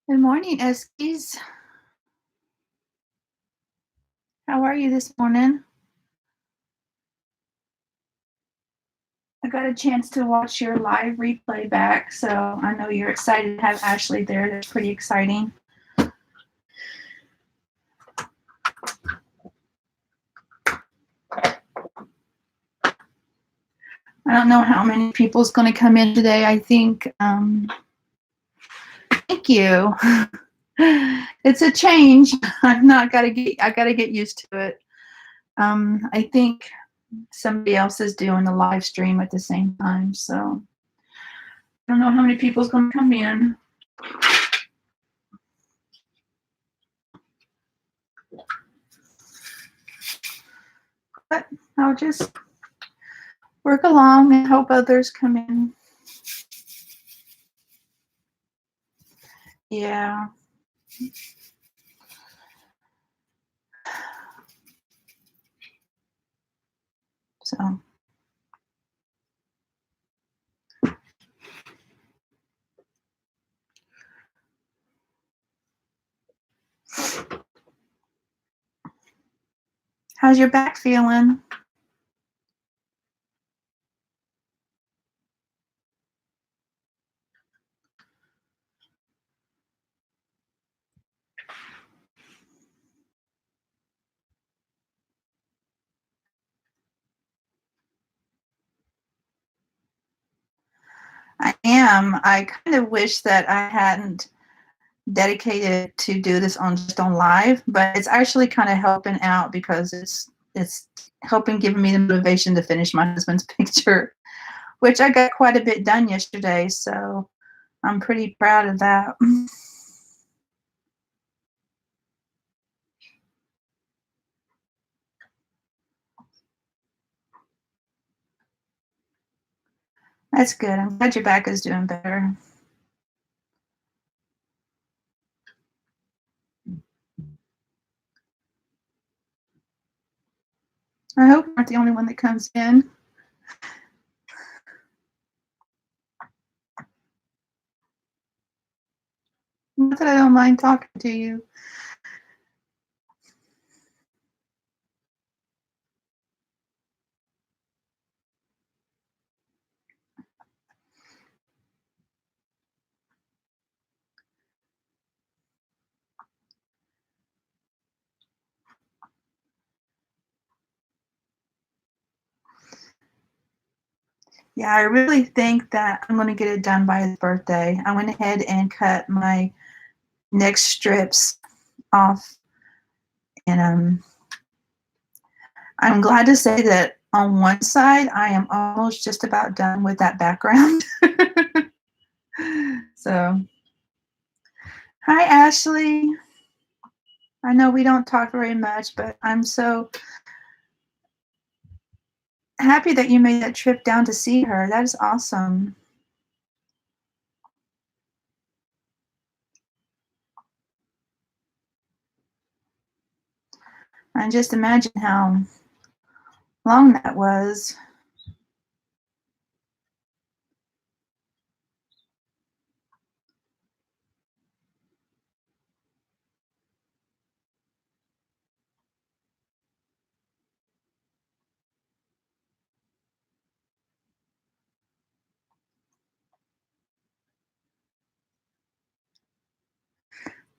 Good morning, Eskies. How are you this morning? I got a chance to watch your live replay back, so I know you're excited to have Ashley there. That's pretty exciting. I don't know how many people's going to come in today. I think, thank you. It's a change. I gotta get used to it. I think somebody else is doing the live stream at the same time, so I don't know how many people's going to come in. But I'll just work along and hope others come in. Yeah. So how's your back feeling? I am. I kind of wish that I hadn't dedicated to do this on just on live, but it's actually kind of helping out because it's helping giving me the motivation to finish my husband's picture, which I got quite a bit done yesterday, so I'm pretty proud of that. That's good. I'm glad your back is doing better. I hope I'm not the only one that comes in. Not that I don't mind talking to you. Yeah, I really think that I'm going to get it done by his birthday. I went ahead and cut my neck strips off, and I'm glad to say that on one side, I am almost just about done with that background. So, hi, Ashley. I know we don't talk very much, but I'm so happy that you made that trip down to see her. That is awesome. I just imagine how long that was.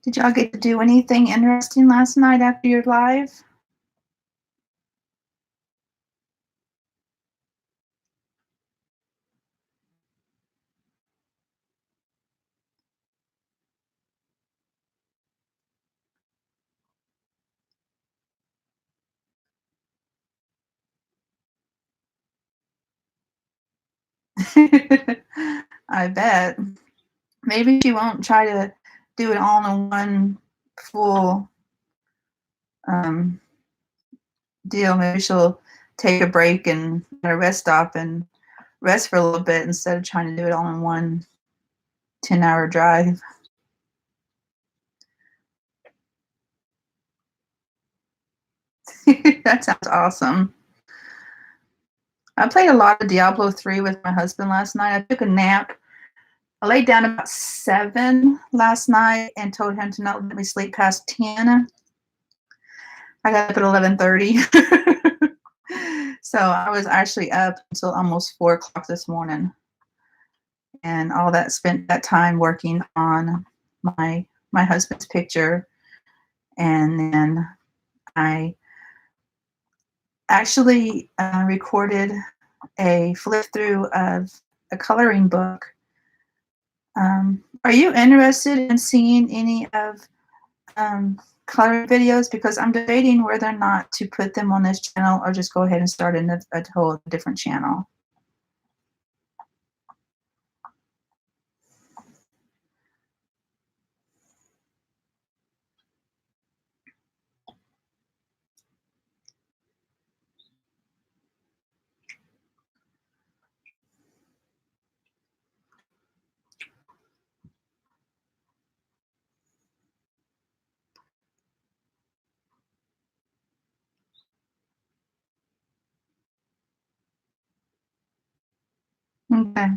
Did y'all get to do anything interesting last night after your live? I bet. Maybe she won't try to do it all in one full um, deal. Maybe she'll take a break and at a rest stop and rest for a little bit instead of trying to do it all in one 10-hour drive. That sounds awesome. I played a lot of Diablo 3 with my husband last night. I took a nap. I laid down about 7 last night and told him to not let me sleep past 10. I got up at 11:30. So I was actually up until almost 4 o'clock this morning. And all that spent that time working on my husband's picture. And then I actually recorded a flip through of a coloring book. Are you interested in seeing any of coloring videos? Because I'm debating whether or not to put them on this channel or just go ahead and start a whole different channel. Okay.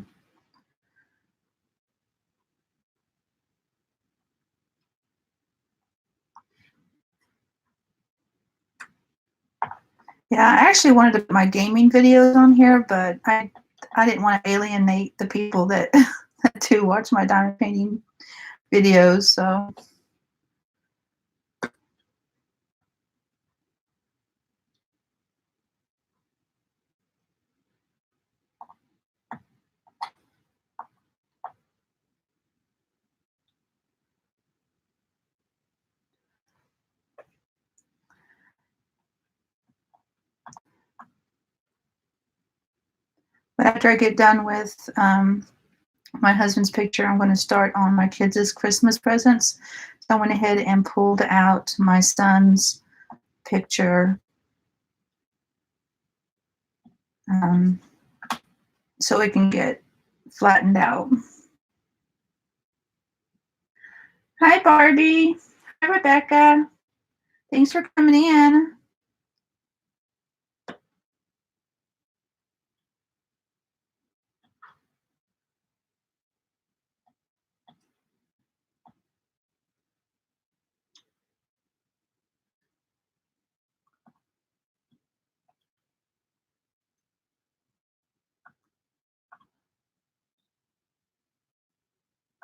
Yeah, I actually wanted to put my gaming videos on here, but I didn't want to alienate the people that to watch my diamond painting videos. So but after I get done with my husband's picture, I'm going to start on my kids' Christmas presents. So I went ahead and pulled out my son's picture so it can get flattened out. Hi, Barbie. Hi, Rebecca. Thanks for coming in.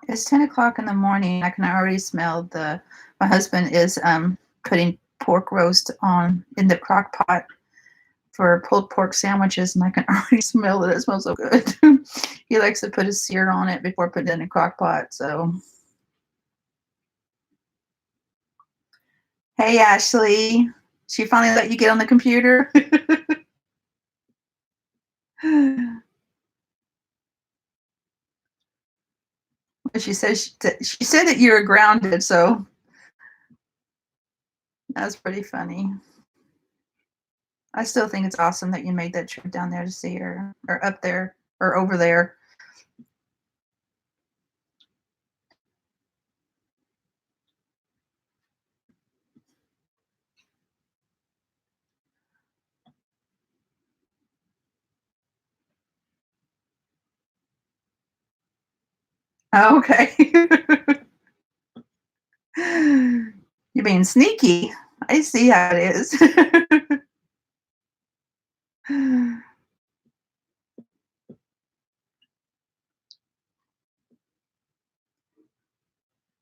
It's 10 o'clock in the morning. I can already smell my husband is putting pork roast in the crock pot for pulled pork sandwiches, and I can already smell it. It smells so good. He likes to put a sear on it before putting it in a crock pot. So, hey, Ashley. She finally let you get on the computer. She says she said that you were grounded, so that's pretty funny. I still think it's awesome that you made that trip down there to see her, or up there, or over there. Oh, okay. You're being sneaky. I see how it is. I'm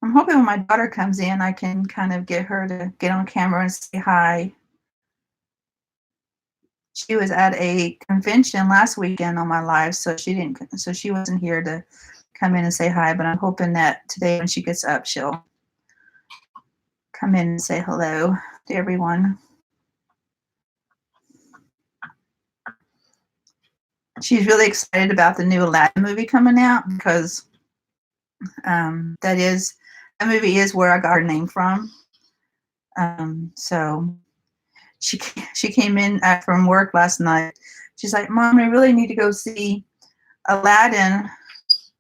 hoping when my daughter comes in, I can kind of get her to get on camera and say hi. She was at a convention last weekend on my live, so she wasn't here to come in and say hi, but I'm hoping that today when she gets up, she'll come in and say hello to everyone. She's really excited about the new Aladdin movie coming out because that movie is where I got her name from. So she came in from work last night. She's like, "Mom, I really need to go see Aladdin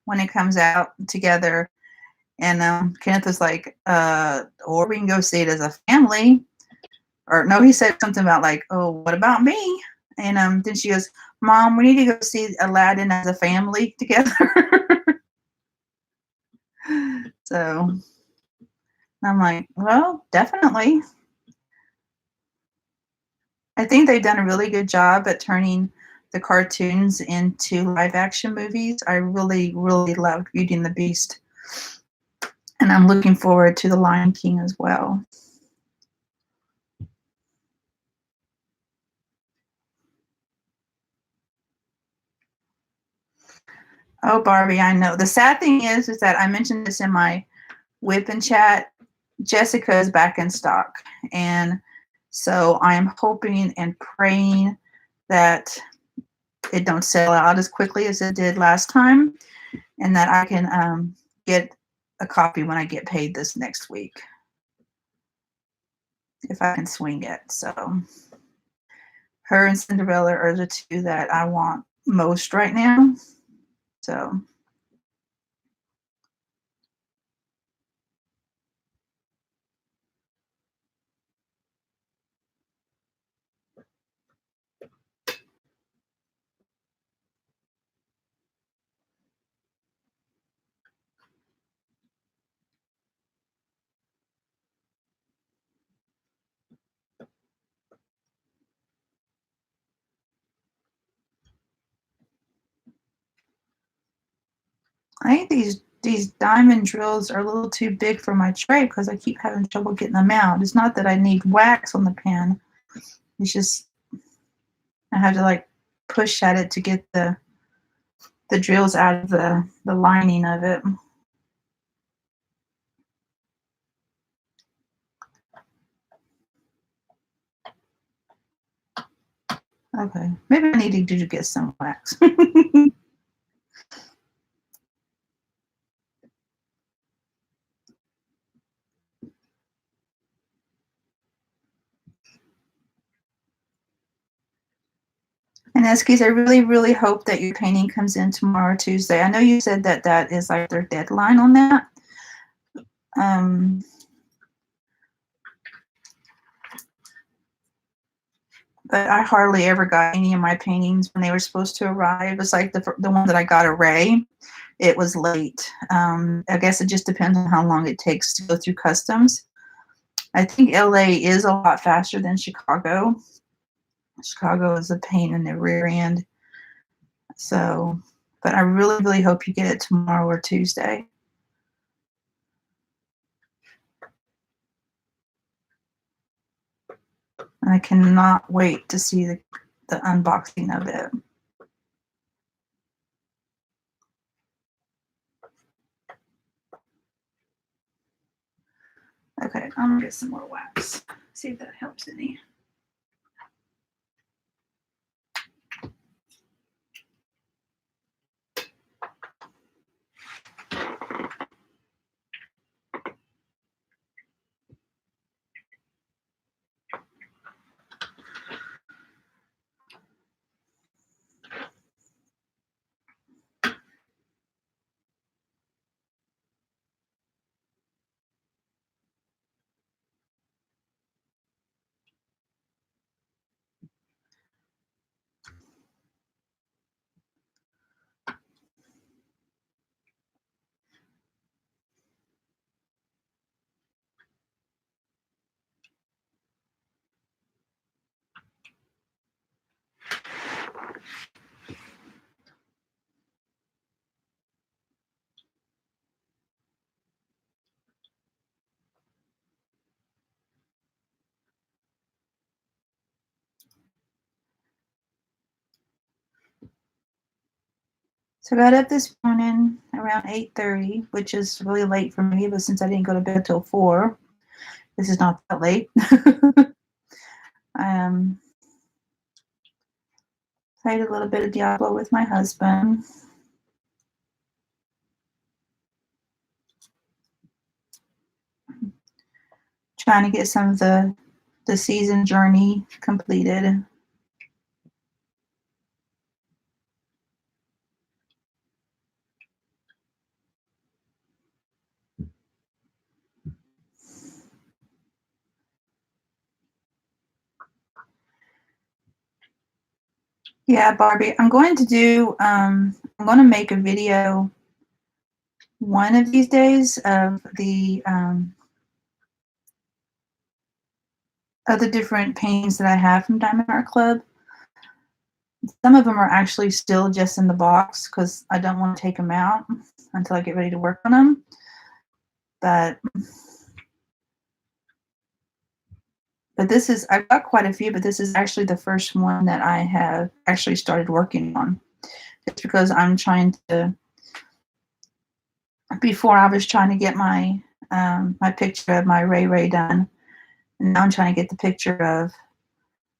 when it comes out together." And Kenneth was like, "Or we can go see it as a family." Or no, he said something about like, "Oh, what about me?" And then she goes, Mom, we need to go see Aladdin as a family together. So I'm like, well, definitely. I think they've done a really good job at turning the cartoons into live action movies. I really, really loved Beauty and the Beast. And I'm looking forward to The Lion King as well. Oh, Barbie, I know. The sad thing is that I mentioned this in my whip and chat. Jessica is back in stock. And so I am hoping and praying that it don't sell out as quickly as it did last time, and that I can get a copy when I get paid this next week, if I can swing it. So her and Cinderella are the two that I want most right now. So I think these diamond drills are a little too big for my tray because I keep having trouble getting them out. It's not that I need wax on the pan. It's just I have to like push at it to get the drills out of the lining of it. Okay, maybe I need to get some wax. And Eskies, I really, really hope that your painting comes in tomorrow, Tuesday. I know you said that that is like their deadline on that. Um, but I hardly ever got any of my paintings when they were supposed to arrive. It was like the one that I got at Ray. It was late. I guess it just depends on how long it takes to go through customs. I think LA is a lot faster than Chicago. Chicago is a pain in the rear end. So, but I really, really hope you get it tomorrow or Tuesday. And I cannot wait to see the unboxing of it. Okay, I'm gonna get some more wax. See if that helps any. So I got up this morning around 8:30, which is really late for me, but since I didn't go to bed till 4, this is not that late. um, Played a little bit of Diablo with my husband. Trying to get some of the season journey completed. Yeah, Barbie, I'm going to do, I'm going to make a video one of these days of the different paintings that I have from Diamond Art Club. Some of them are actually still just in the box because I don't want to take them out until I get ready to work on them. But this is, I've got quite a few, but this is actually the first one that I have actually started working on. It's because I'm trying to, before I was trying to get my my picture of my Ray Ray done, and now I'm trying to get the picture of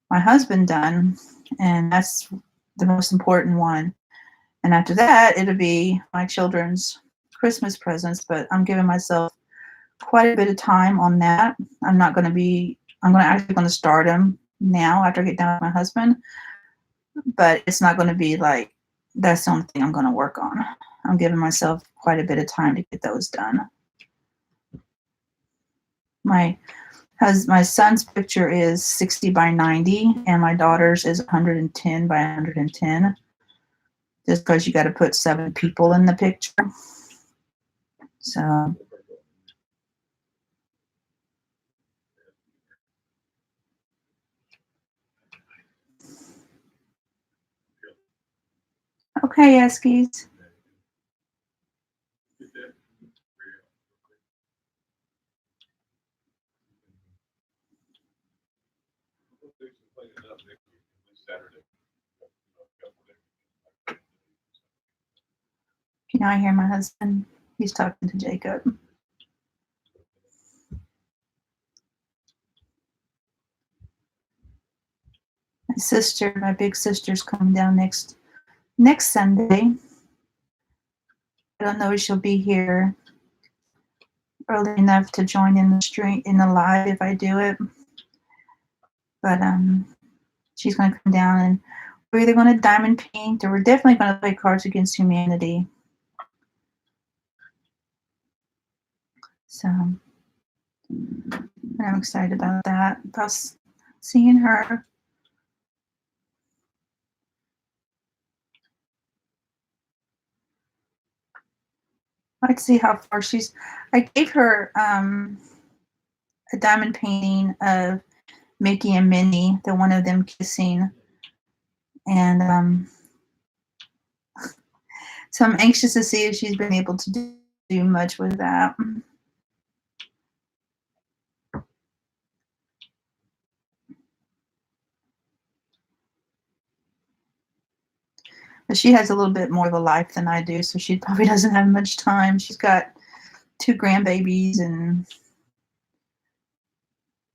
my husband done, and that's the most important one. And after that, it'll be my children's Christmas presents, but I'm giving myself quite a bit of time on that. I'm actually going to start them now after I get done with my husband, but it's not going to be like, that's the only thing I'm going to work on. I'm giving myself quite a bit of time to get those done. My son's picture is 60 by 90, and my daughter's is 110 by 110. Just because you got to put 7 people in the picture. So, okay, Eskies. Can I hear my husband? He's talking to Jacob. My big sister's coming down next Sunday. I don't know if she'll be here early enough to join in the live if I do it. But she's going to come down, and we're either going to diamond paint or we're definitely going to play Cards Against Humanity. So I'm excited about that. About seeing her. I'd see how far she's. I gave her a diamond painting of Mickey and Minnie, the one of them kissing, and so I'm anxious to see if she's been able to do much with that. But she has a little bit more of a life than I do, so she probably doesn't have much time. She's got 2 grandbabies, and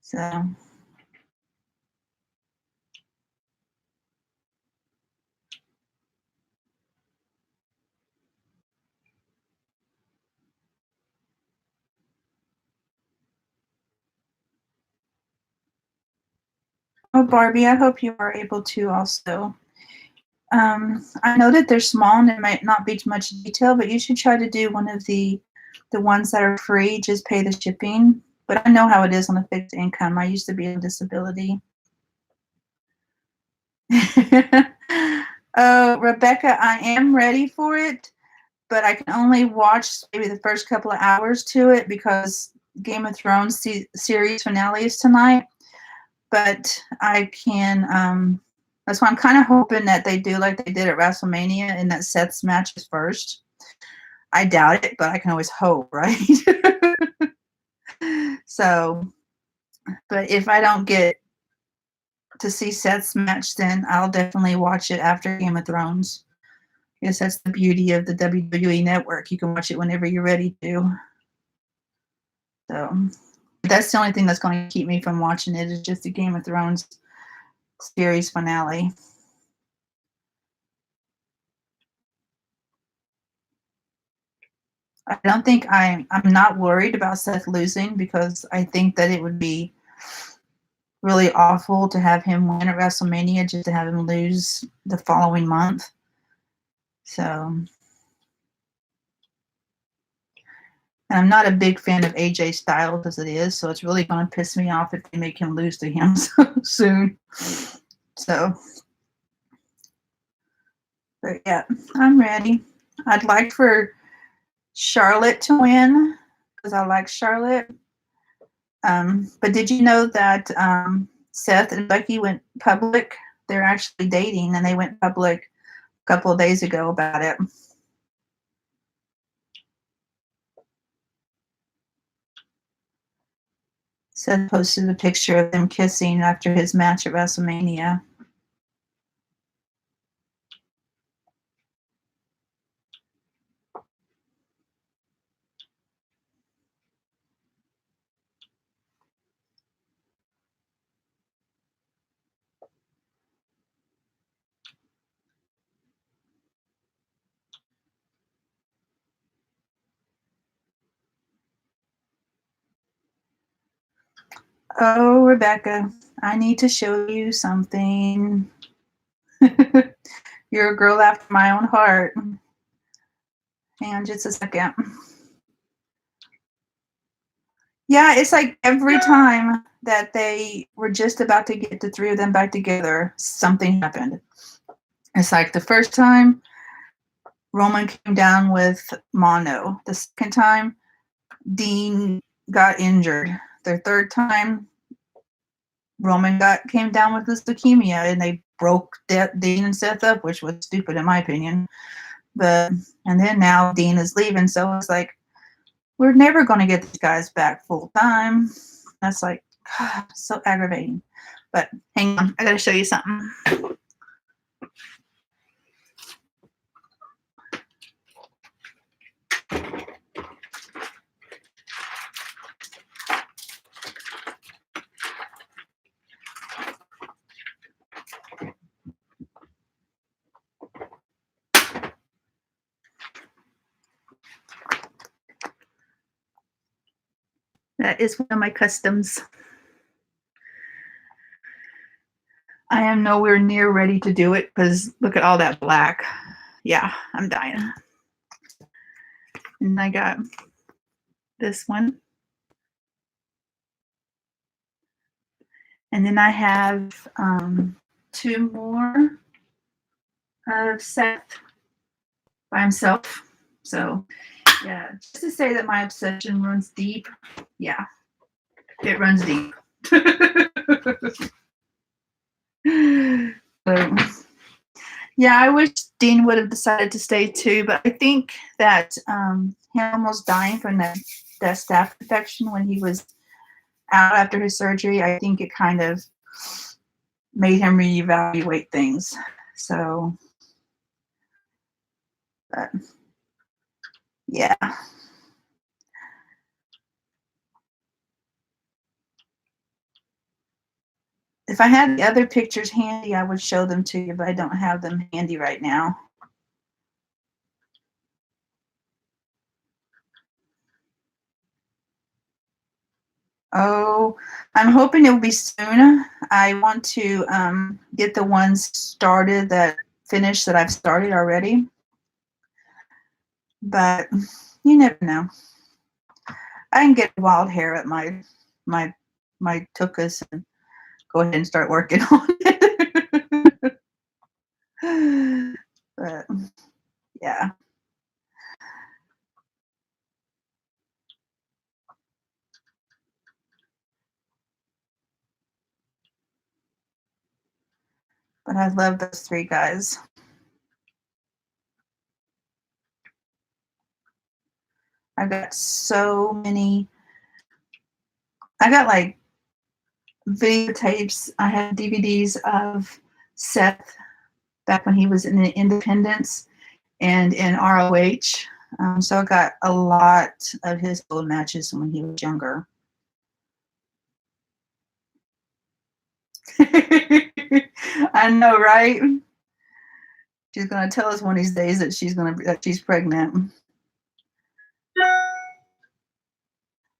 so. Oh, Barbie, I hope you are able to also. I know that they're small and there might not be much detail, but you should try to do one of the ones that are free, just pay the shipping. But I know how it is on a fixed income. I used to be on disability. Oh, Rebecca, I am ready for it, but I can only watch maybe the first couple of hours to it because Game of Thrones series finale is tonight. But I can, that's why I'm kind of hoping that they do like they did at WrestleMania and that Seth's match is first. I doubt it, but I can always hope, right? So, but if I don't get to see Seth's match, then I'll definitely watch it after Game of Thrones. I guess that's the beauty of the WWE network. You can watch it whenever you're ready to. So that's the only thing that's going to keep me from watching it is just the Game of Thrones series finale. I don't think I'm not worried about Seth losing because I think that it would be really awful to have him win at WrestleMania just to have him lose the following month. So, and I'm not a big fan of AJ Styles as it is, so it's really going to piss me off if they make him lose to him so soon. So, But yeah, I'm ready. I'd like for Charlotte to win because I like Charlotte. But did you know that Seth and Becky went public? They're actually dating, and they went public a couple of days ago about it. Seth posted a picture of them kissing after his match at WrestleMania. Oh, Rebecca, I need to show you something. You're a girl after my own heart. Hang on just a second. Yeah, it's like every time that they were just about to get the three of them back together, something happened. It's like the first time Roman came down with mono. The second time, Dean got injured. The third time, Roman came down with this leukemia, and they broke Dean and Seth up, which was stupid in my opinion. But and then now Dean is leaving, so it's like we're never going to get these guys back full time. That's like God, so aggravating. But hang on, I got to show you something. That is one of my customs. I am nowhere near ready to do it because look at all that black. Yeah, I'm dying. And I got this one. And then I have two more of Seth by himself. So, yeah, just to say that my obsession runs deep. Yeah, it runs deep. So, yeah, I wish Dean would have decided to stay too, but I think that him almost dying from that staph infection when he was out after his surgery, I think it kind of made him reevaluate things. So, but yeah. If I had the other pictures handy, I would show them to you, but I don't have them handy right now. Oh, I'm hoping it will be soon. I want to get the ones started that finished that I've started already. But you never know. I can get wild hair at my tukas and go ahead and start working on it. But yeah. But I love those three guys. I've got so many. I got like videotapes. I had DVDs of Seth back when he was in Independence and in ROH. So I got a lot of his old matches when he was younger. I know, right? She's gonna tell us one of these days that she's pregnant.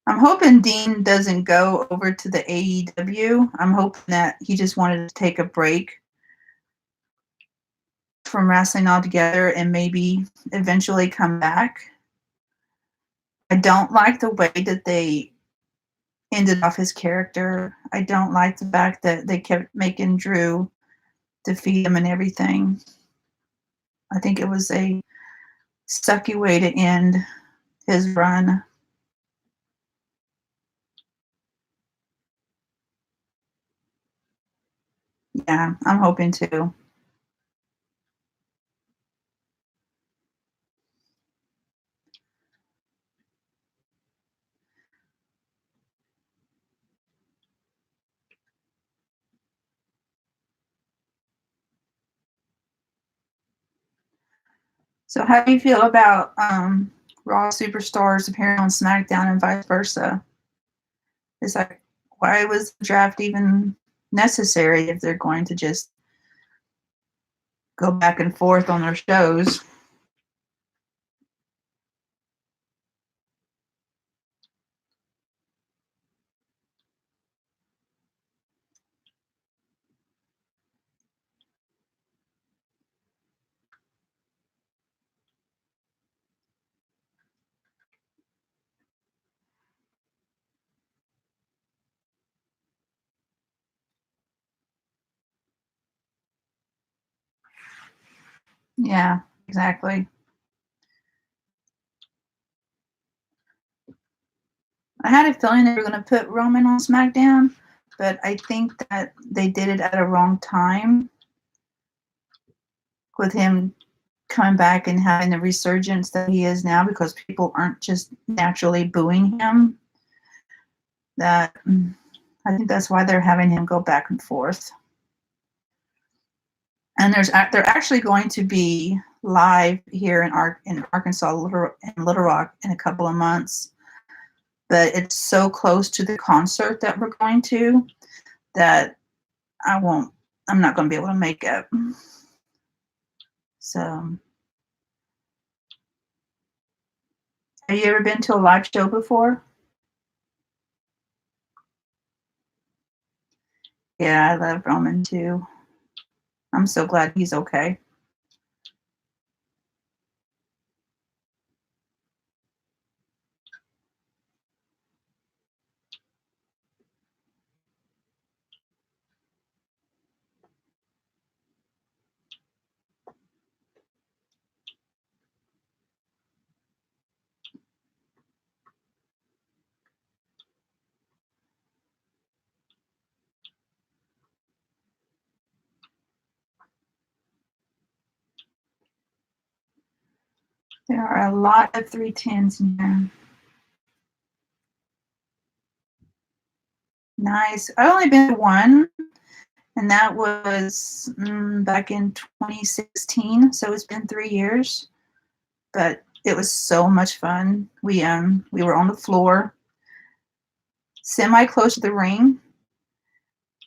I'm hoping Dean doesn't go over to the AEW. I'm hoping that he just wanted to take a break from wrestling altogether and maybe eventually come back. I don't like the way that they ended off his character. I don't like the fact that they kept making Drew defeat him and everything. I think it was a sucky way to end his run. Yeah, I'm hoping to. So how do you feel about Raw superstars appearing on SmackDown and vice versa? It's like, why was the draft even necessary if they're going to just go back and forth on their shows? Yeah, exactly. I had a feeling they were going to put Roman on SmackDown, but I think that they did it at a wrong time with him coming back and having the resurgence that he is now because people aren't just naturally booing him. That I think that's why they're having him go back and forth. And they're actually going to be live here in Arkansas, Little Rock, in a couple of months. But it's so close to the concert that we're going to that I'm not going to be able to make it. So, have you ever been to a live show before? Yeah, I love Roman too. I'm so glad he's okay. There are a lot of 310s in here. Nice. I've only been to one, and that was back in 2016. So it's been 3 years, but it was so much fun. We were on the floor, semi close to the ring.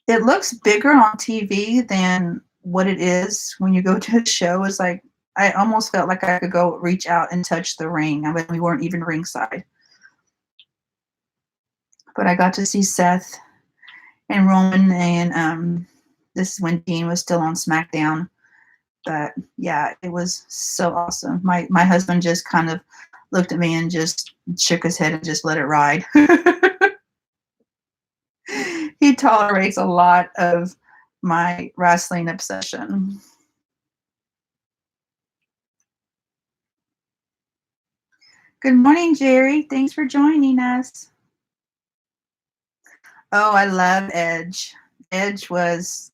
It looks bigger on TV than what it is when you go to a show. It's like I almost felt like I could go reach out and touch the ring. I mean, we weren't even ringside, but I got to see Seth and Roman, and this is when Dean was still on SmackDown. But yeah, it was so awesome. My husband just kind of looked at me and just shook his head and just let it ride. He tolerates a lot of my wrestling obsession. Good morning, Jerry. Thanks for joining us. Oh, I love Edge. Edge was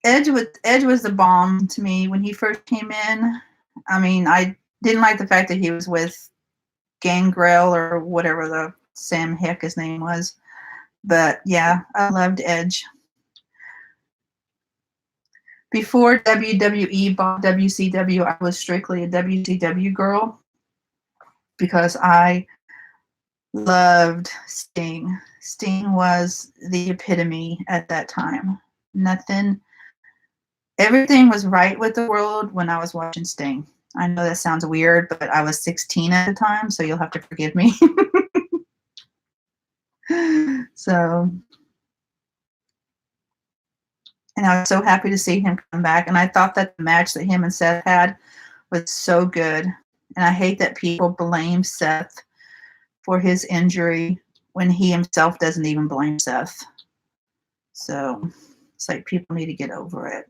Edge was the bomb to me when he first came in. I mean, I didn't like the fact that he was with Gangrel or whatever the Sam Heck his name was. But yeah, I loved Edge. Before WWE bought WCW, I was strictly a WCW girl because I loved Sting. Sting was the epitome at that time. Nothing, everything was right with the world when I was watching Sting. I know that sounds weird, but I was 16 at the time, so you'll have to forgive me. So, and I was so happy to see him come back. And I thought that the match that him and Seth had was so good. And I hate that people blame Seth for his injury when he himself doesn't even blame Seth. So it's like people need to get over it.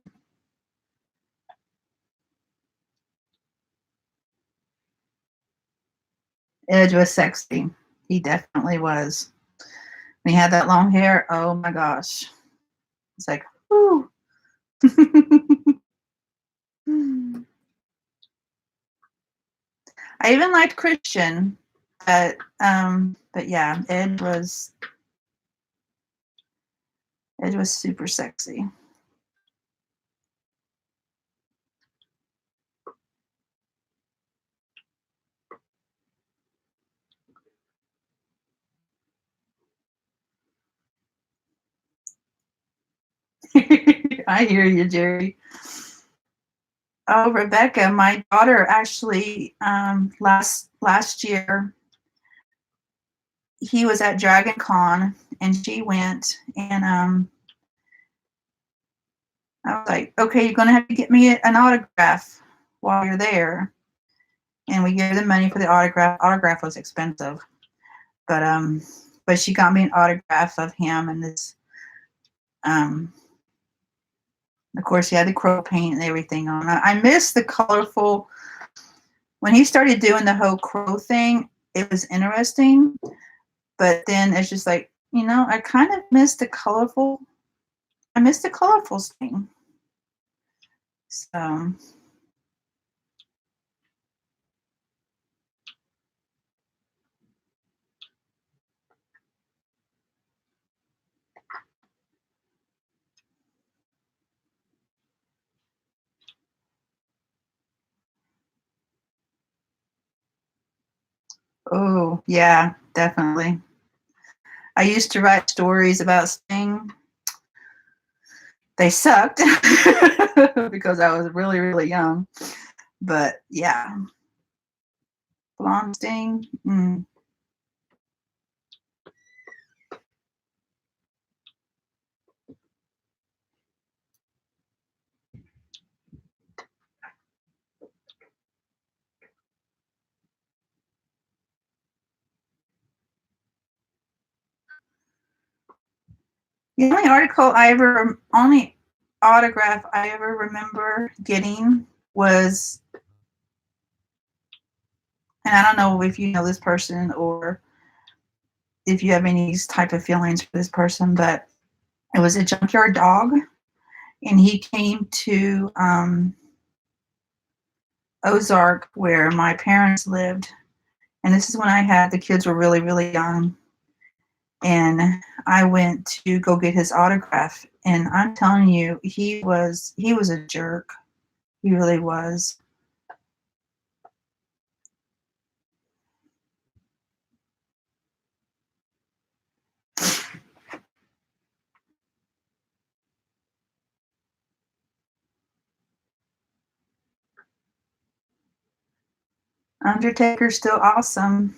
Edge was sexy. He definitely was. When he had that long hair, oh my gosh. It's like, whoo. I even liked Christian, but yeah, Edge was super sexy. I hear you, Jerry. Oh, Rebecca, my daughter actually last year he was at Dragon Con and she went and I was like, okay, you're gonna have to get me an autograph while you're there. And we gave her the money for the autograph. Autograph was expensive. But she got me an autograph of him and this of course he had the crow paint and everything on. I miss the colorful when he started doing the whole crow thing, it was interesting. But then it's just like, I kind of miss the colorful. I miss the colorful thing. So, oh yeah, definitely. I used to write stories about Sting. They sucked because I was really, really young. But yeah, Blonde Sting. The only autograph I ever remember getting was, and I don't know if you know this person or if you have any type of feelings for this person, but it was a Junkyard Dog, and he came to Ozark where my parents lived, and this is when the kids were really, really young, and I went to go get his autograph, and I'm telling you, he was a jerk. He really was. Undertaker's still awesome.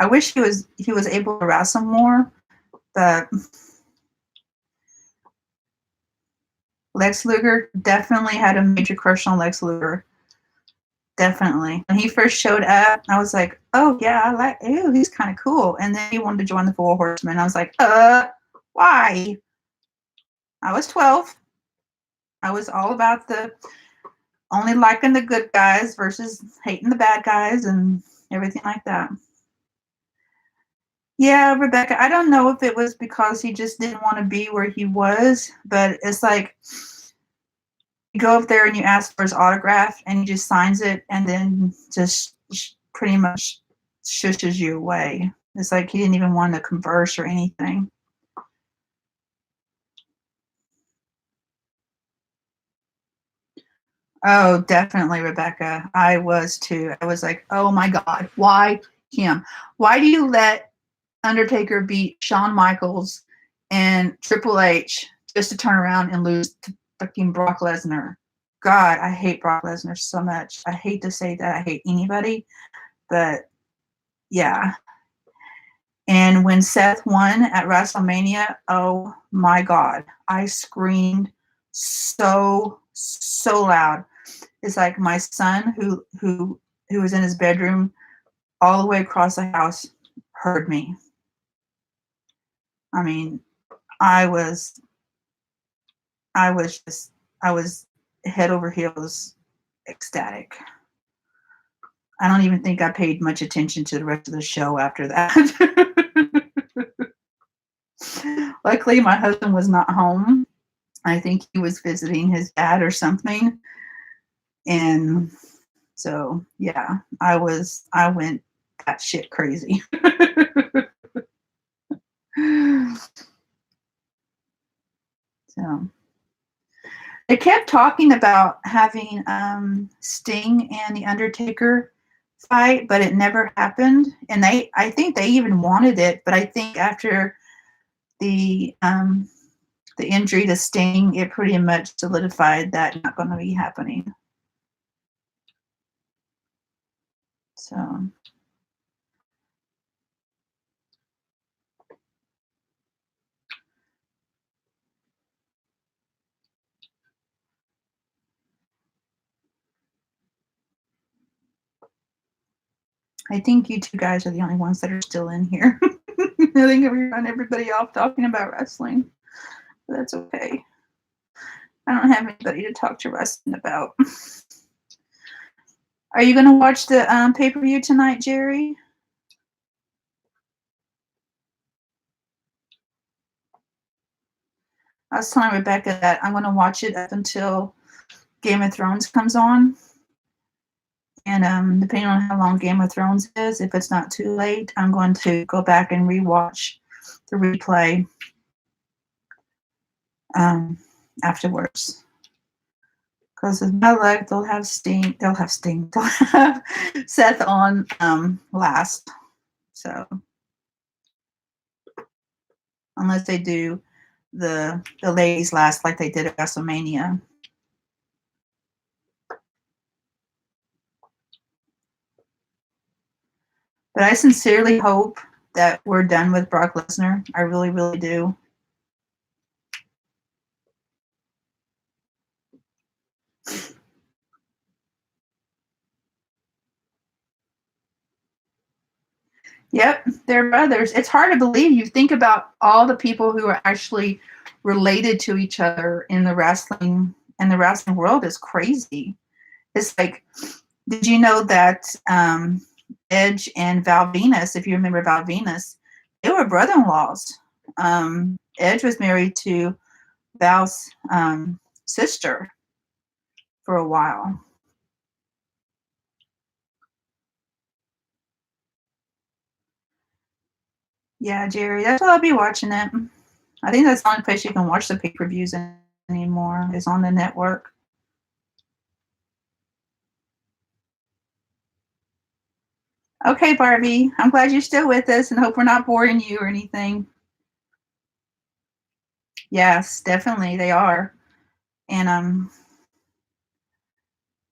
I wish he was able to wrestle more, but Lex Luger definitely had a major crush on Lex Luger. Definitely. When he first showed up, I was like, oh yeah, he's kind of cool. And then he wanted to join the Four Horsemen. I was like, why? I was 12. I was all about the only liking the good guys versus hating the bad guys and everything like that. Yeah, Rebecca, I don't know if it was because he just didn't want to be where he was, but it's like you go up there and you ask for his autograph and he just signs it and then just pretty much shushes you away. It's like he didn't even want to converse or anything. Oh, definitely, Rebecca. I was too. I was like, oh my God, why him? Why do you let Undertaker beat Shawn Michaels and Triple H just to turn around and lose to fucking Brock Lesnar? God, I hate Brock Lesnar so much. I hate to say that I hate anybody, but yeah. And when Seth won at WrestleMania, oh my God, I screamed so loud. It's like my son who was in his bedroom all the way across the house heard me. I mean, I was I was head over heels ecstatic. I don't even think I paid much attention to the rest of the show after that. Luckily, my husband was not home. I think he was visiting his dad or something. And so, yeah, I went that shit crazy. So they kept talking about having Sting and the Undertaker fight, but it never happened. And I think they even wanted it, but I think after the injury to Sting, it pretty much solidified that not going to be happening. So. I think you two guys are the only ones that are still in here. I think we run everybody off talking about wrestling. But that's okay. I don't have anybody to talk to wrestling about. Are you going to watch the pay-per-view tonight, Jerry? I was telling Rebecca that I'm going to watch it up until Game of Thrones comes on. And depending on how long Game of Thrones is, if it's not too late, I'm going to go back and rewatch the replay afterwards. Because with my luck, they'll have Seth on last. So unless they do the ladies last like they did at WrestleMania. But I sincerely hope that we're done with Brock Lesnar. I really, really do. Yep, they're brothers. It's hard to believe. You think about all the people who are actually related to each other in the wrestling world is crazy. It's like, did you know that Edge and Val Venus, if you remember Val Venus, they were brother-in-laws. Edge was married to Val's sister for a while. Yeah, Jerry, that's why I'll be watching it. I think that's the only place you can watch the pay-per-views anymore is on the network. Okay, Barbie, I'm glad you're still with us and hope we're not boring you or anything. Yes, definitely they are. And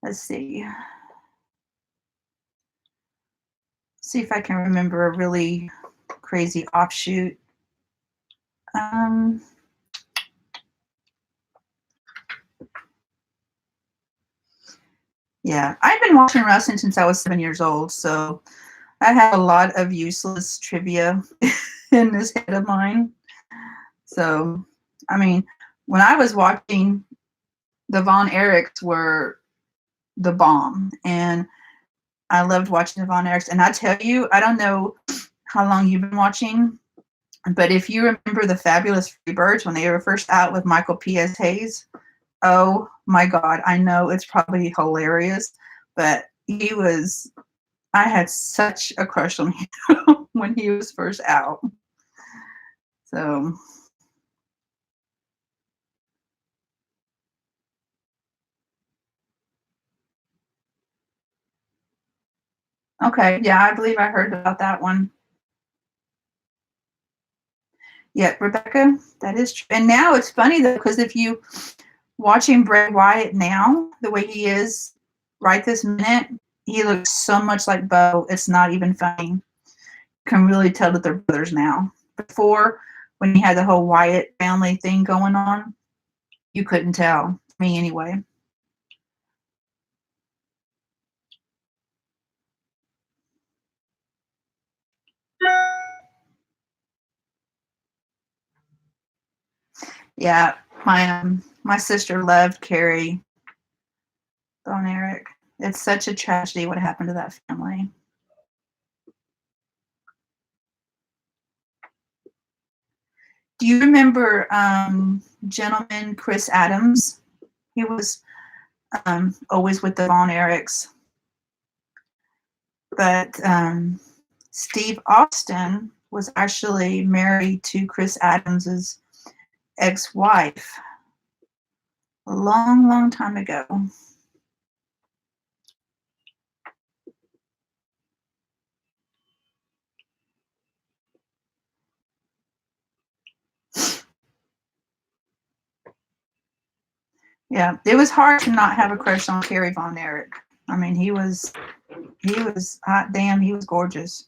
let's see if I can remember a really crazy offshoot. Yeah, I've been watching wrestling since I was 7 years old, so I have a lot of useless trivia in this head of mine. So, I mean, when I was watching, the Von Erichs were the bomb, and I loved watching the Von Erichs. And I tell you, I don't know how long you've been watching, but if you remember the Fabulous Freebirds when they were first out with Michael P.S. Hayes, oh my God, I know it's probably hilarious, but I had such a crush on him when he was first out. So, okay, yeah, I believe I heard about that one. Yeah, Rebecca, that is true. And now it's funny though, because if you watching Bray Wyatt now, the way he is right this minute, he looks so much like Bo. It's not even funny. You can really tell that they're brothers now. Before, when he had the whole Wyatt family thing going on, you couldn't tell. Me anyway. Yeah, my sister loved Carrie Von Erich. It's such a tragedy what happened to that family. Do you remember gentleman Chris Adams? He was always with the Von Erichs. But Steve Austin was actually married to Chris Adams's ex-wife a long, long time ago. Yeah, it was hard to not have a crush on Kerry Von Erich. I mean, he was hot damn, he was gorgeous.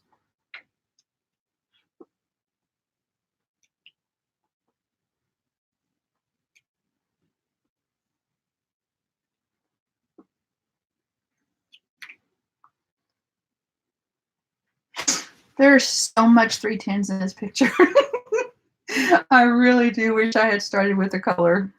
There's so much 310s in this picture. I really do wish I had started with the color.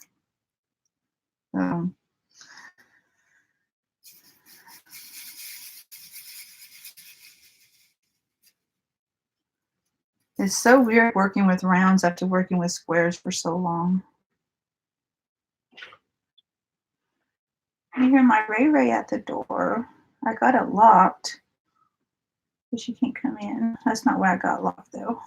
It's so weird working with rounds after working with squares for so long. I hear my Ray Ray at the door. I got it locked, but she can't come in. That's not why I got locked though.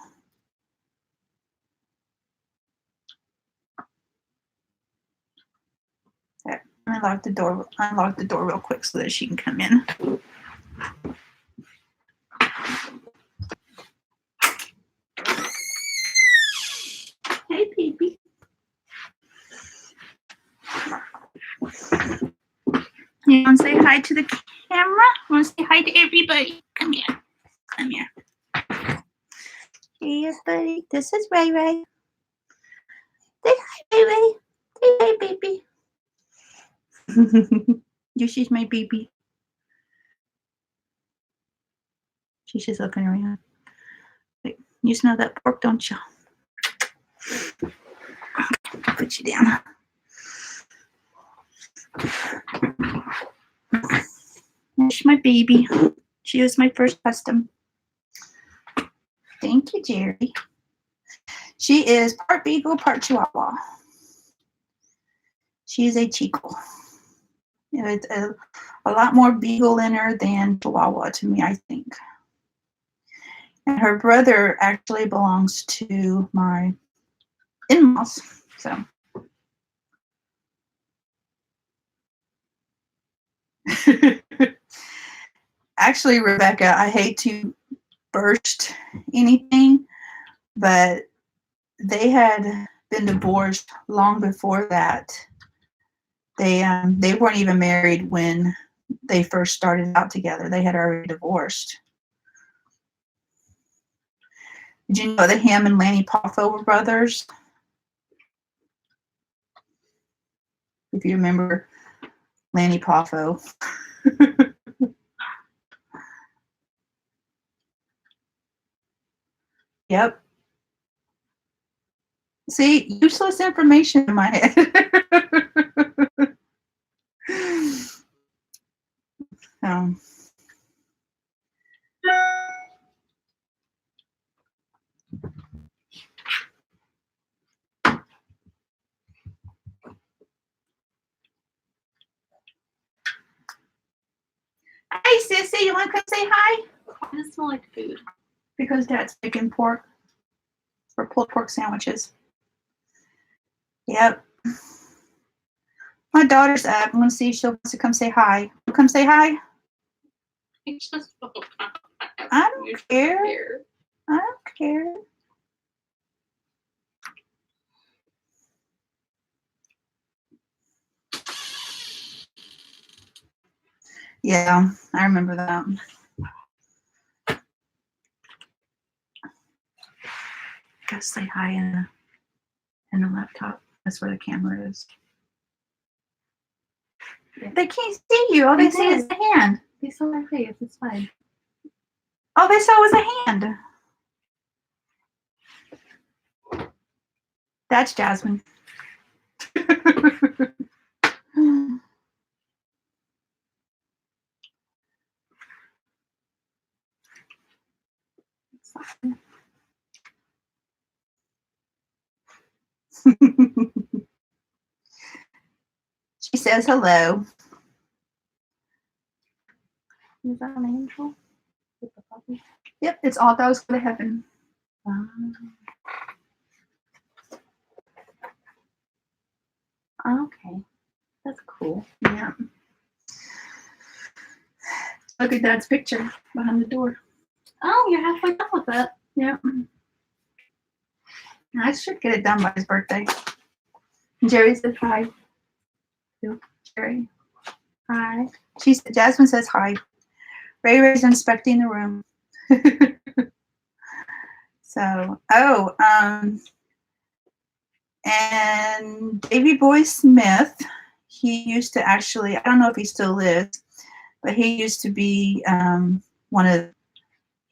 Okay, unlock the door real quick so that she can come in. Hey, baby. You want to say hi to the camera? You want to say hi to everybody? Come here. Come here. Yes, buddy. This is Ray Ray. Say hi, Ray Ray. Say hi, baby. This is my baby. She's just looking around. Wait, you smell that pork, don't you? Put you down. There's my baby. She was my first custom. Thank you, Jerry. She is part Beagle, part Chihuahua. She is a Chico. It's a lot more Beagle in her than Chihuahua to me, I think. And her brother actually belongs to my in-laws. So. Actually, Rebecca, I hate to burst anything, but they had been divorced long before that. They weren't even married when they first started out together. They had already divorced. Did you know that him and Lanny Poffo were brothers? If you remember Lanny Poffo. Yep. See, useless information in my head. Hey, Sissy, you want to come say hi? Why does it smell like food? Because Dad's making pork for pulled pork sandwiches. Yep. My daughter's up. I'm going to see if she wants to come say hi. Come say hi? It's just I don't care. I don't care. Yeah, I remember that. Gotta say hi in the laptop. That's where the camera is. Yeah. They can't see you. All they see is the hand. They saw my face. It's fine. All they saw was a hand. That's Jasmine. She says hello. Is that an angel? With the puppy? Yep, it's all dogs go to heaven. Okay. That's cool. Yeah. Look at Dad's picture behind the door. Oh, you're halfway done with that. Yep. I should get it done by his birthday. Jerry said hi. Jerry. Hi. Jasmine says hi. Ray Ray's inspecting the room. So, and Davy Boy Smith, he used to actually, I don't know if he still lives, but he used to be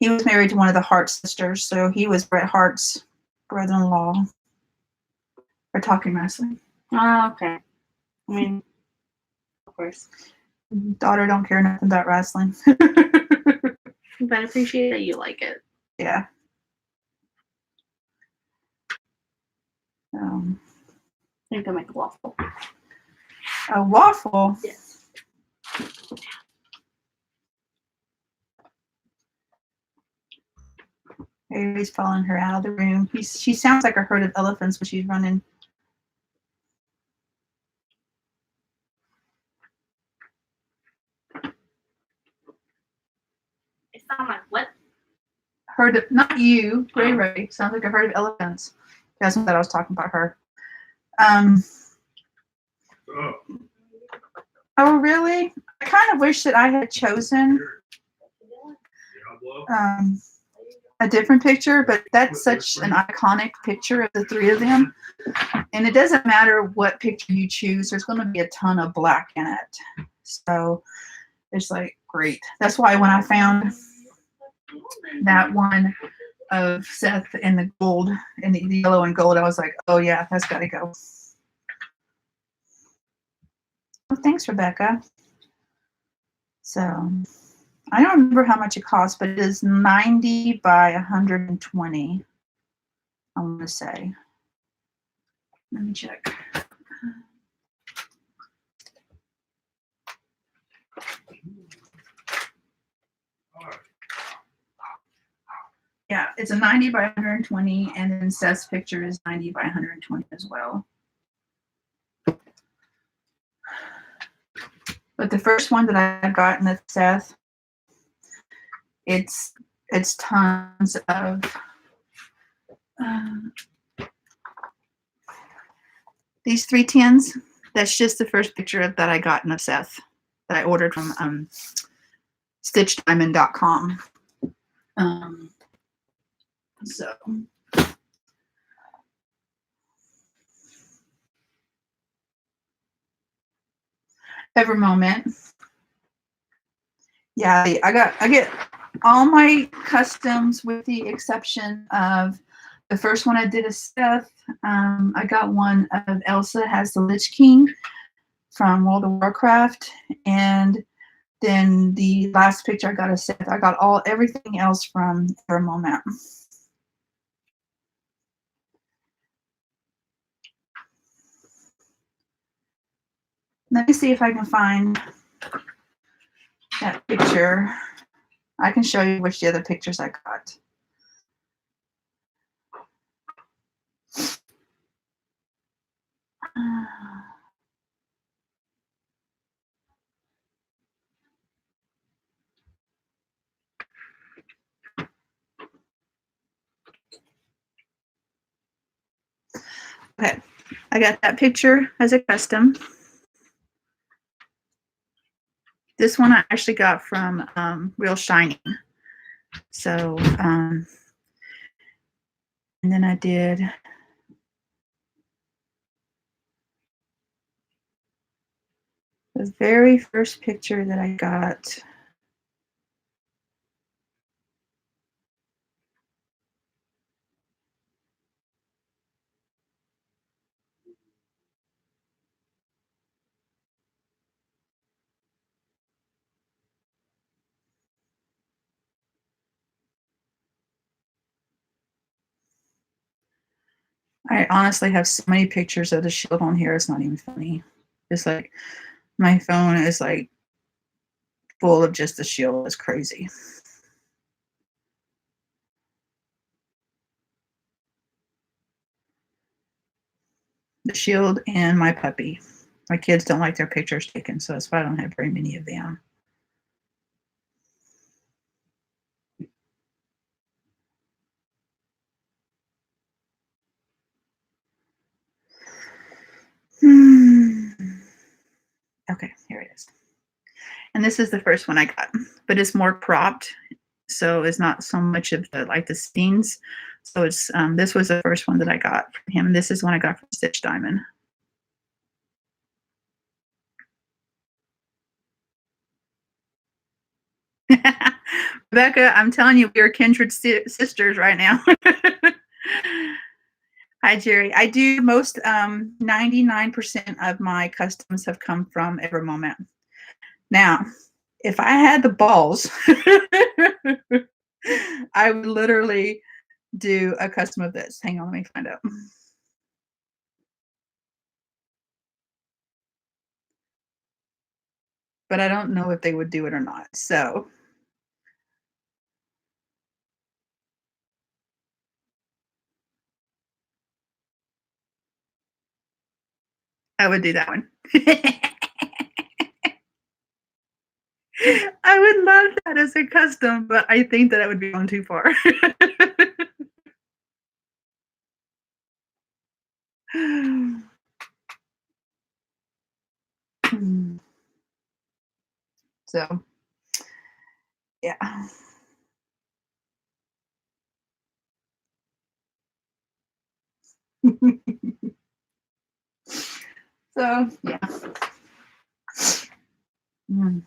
he was married to one of the Hart sisters, so he was Bret Hart's brother-in-law for Talking Wrestling. Oh, okay. I mean, of course. Daughter don't care nothing about wrestling. But I appreciate that you like it. Yeah. I think I make a waffle. A waffle. Yes. He's following her out of the room. She sounds like a herd of elephants when she's running. It sounds like what? Herd of, not you, Ray Ray. Sounds like a herd of elephants. That's what I was talking about her. Oh, really? I kind of wish that I had chosen a different picture, but that's such an iconic picture of the three of them. And it doesn't matter what picture you choose, there's going to be a ton of black in it. So it's like, great. That's why when I found that one of Seth in the gold, in the yellow and gold, I was like, oh yeah, that's got to go. Well, thanks, Rebecca. So I don't remember how much it costs, but it is 90 by 120. I want to say. Let me check. Yeah, it's a 90 by 120, and then Seth's picture is 90 by 120 as well. But the first one that I got in the Seth, it's tons of these 3 tins. That's just the first picture that I got in of Seth that I ordered from StitchDiamond.com. So every moment. Yeah, I get all my customs with the exception of the first one I did a Seth. I got one of Elsa has the Lich King from World of Warcraft, and then the last picture I got a Seth. I got everything else from Every Moment. Let me see if I can find that picture. I can show you which the other pictures I got. Okay, I got that picture as a custom. This one I actually got from Real Shining. So, and then I did the very first picture that I got. I honestly have so many pictures of the shield on here, it's not even funny. It's like my phone is like full of just the shield. It's crazy. The shield and my puppy. My kids don't like their pictures taken, so that's why I don't have very many of them. Okay, here it is. And this is the first one I got, but it's more cropped, so it's not so much of the like the scenes. So it's this was the first one that I got from him, and this is one I got from Stitch Diamond. Rebecca, I'm telling you, we are kindred sisters right now. Hi, Jerry. I do most 99% of my customs have come from Evermoment. Now, if I had the balls, I would literally do a custom of this. Hang on, let me find out. But I don't know if they would do it or not. So I would do that one. I would love that as a custom, but I think that it would be going too far. So, yeah. So, yeah. Mm.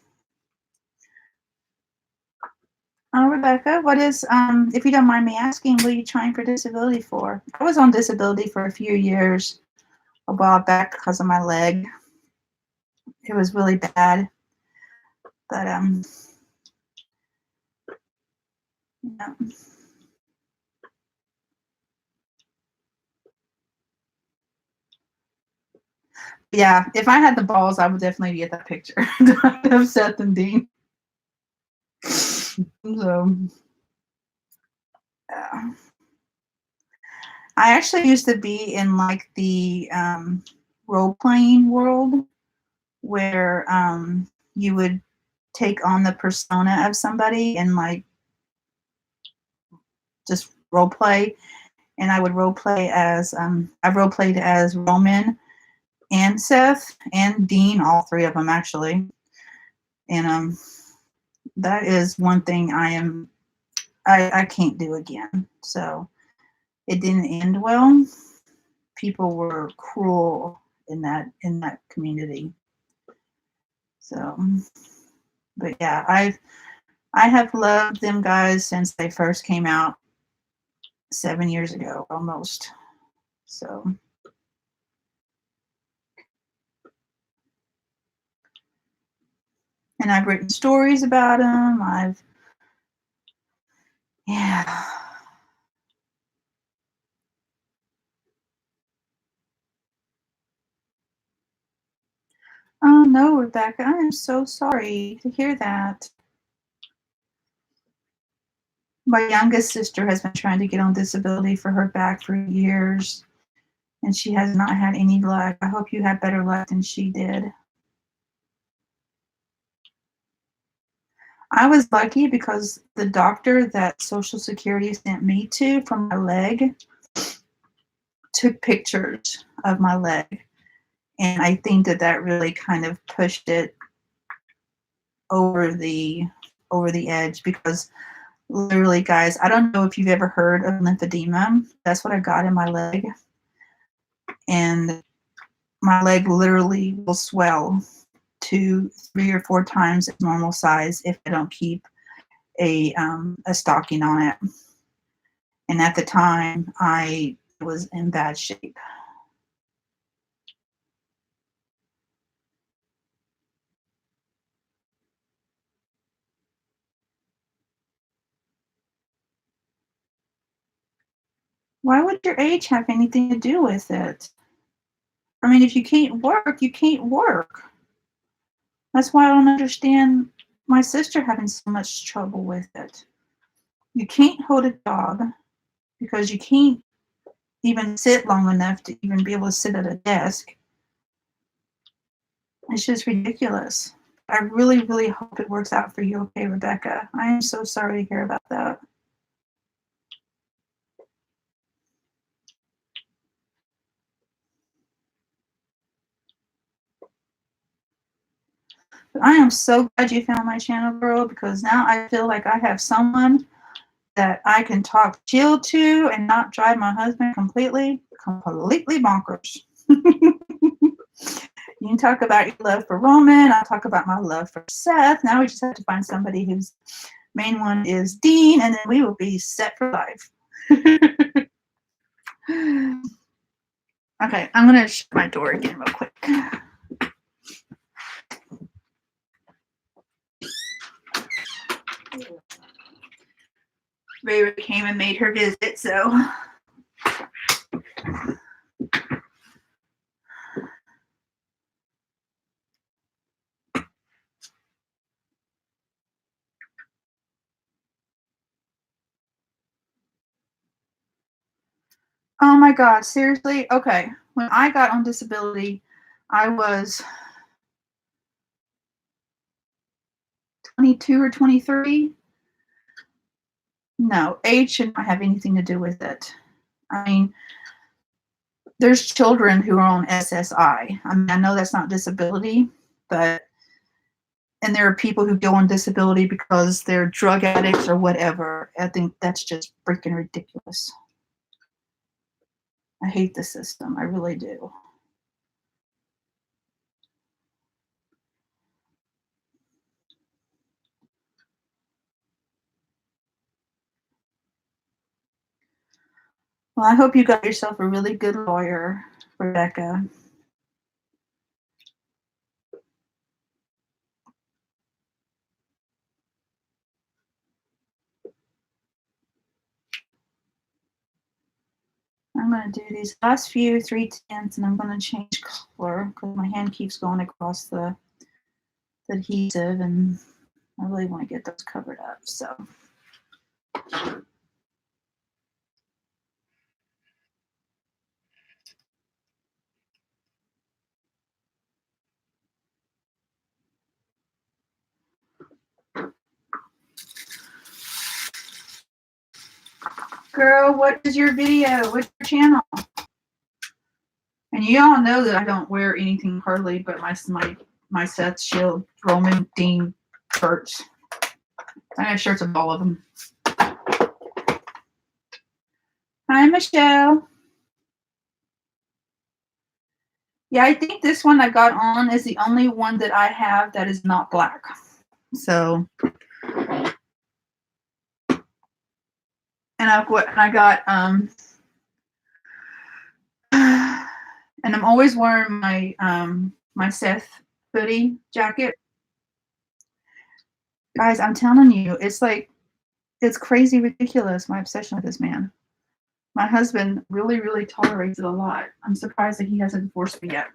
Rebecca, what is, if you don't mind me asking, what are you trying for disability for? I was on disability for a few years a while back because of my leg. It was really bad, but yeah. Yeah, if I had the balls, I would definitely get that picture of Seth and Dean. So, yeah. I actually used to be in like the role playing world where you would take on the persona of somebody and like just role play. And I would role play as I've role played as Roman and Seth and Dean, all three of them actually. And that is one thing I can't do again. So it didn't end well. People were cruel in that community. So, but yeah, I have loved them guys since they first came out 7 years ago almost. So, and I've written stories about them. Yeah. Oh no, Rebecca, I am so sorry to hear that. My youngest sister has been trying to get on disability for her back for years, and she has not had any luck. I hope you had better luck than she did. I was lucky because the doctor that Social Security sent me to for my leg took pictures of my leg. And I think that really kind of pushed it over the edge because literally, guys, I don't know if you've ever heard of lymphedema. That's what I got in my leg. And my leg literally will swell to 3 or 4 times its normal size if I don't keep a stocking on it. And at the time, I was in bad shape. Why would your age have anything to do with it? I mean, if you can't work, you can't work. That's why I don't understand my sister having so much trouble with it. You can't hold a job because you can't even sit long enough to even be able to sit at a desk. It's just ridiculous. I really, really hope it works out for you, okay, Rebecca? I am so sorry to hear about that. But I am so glad you found my channel, girl, because now I feel like I have someone that I can talk chill to and not drive my husband completely bonkers. You can talk about your love for Roman. I'll talk about my love for Seth. Now we just have to find somebody whose main one is Dean, and then we will be set for life. Okay, I'm going to shut my door again real quick. Ray came and made her visit, so. Oh my God, seriously? Okay, when I got on disability, I was 22 or 23. No, age should not have anything to do with it. I mean, there's children who are on SSI. I mean, I know that's not disability, but, and there are people who go on disability because they're drug addicts or whatever. I think that's just freaking ridiculous. I hate the system. I really do. Well, I hope you got yourself a really good lawyer, Rebecca. I'm going to do these last few 3/10s, and I'm going to change color because my hand keeps going across the adhesive, and I really want to get those covered up. So. Girl, what is your video? What's your channel? And you all know that I don't wear anything hardly but my Seth Shield, Roman, Dean shirts. I have shirts of all of them. Hi, Michelle. Yeah, I think this one I got on is the only one that I have that is not black. So, and I got and I'm always wearing my my Seth hoodie jacket. Guys, I'm telling you, it's like, it's crazy ridiculous, my obsession with this man. My husband really, really tolerates it a lot. I'm surprised that he hasn't divorced me yet.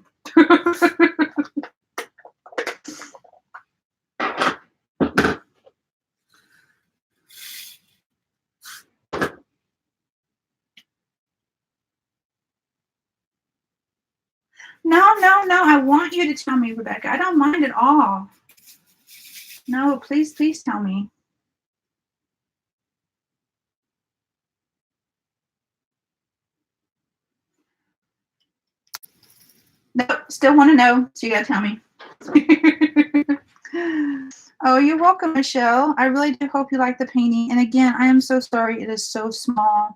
No, no, no. I want you to tell me, Rebecca. I don't mind at all. No, please, please tell me. Nope, still want to know, so you gotta tell me. Oh, you're welcome, Michelle. I really do hope you like the painting. And again, I am so sorry it is so small.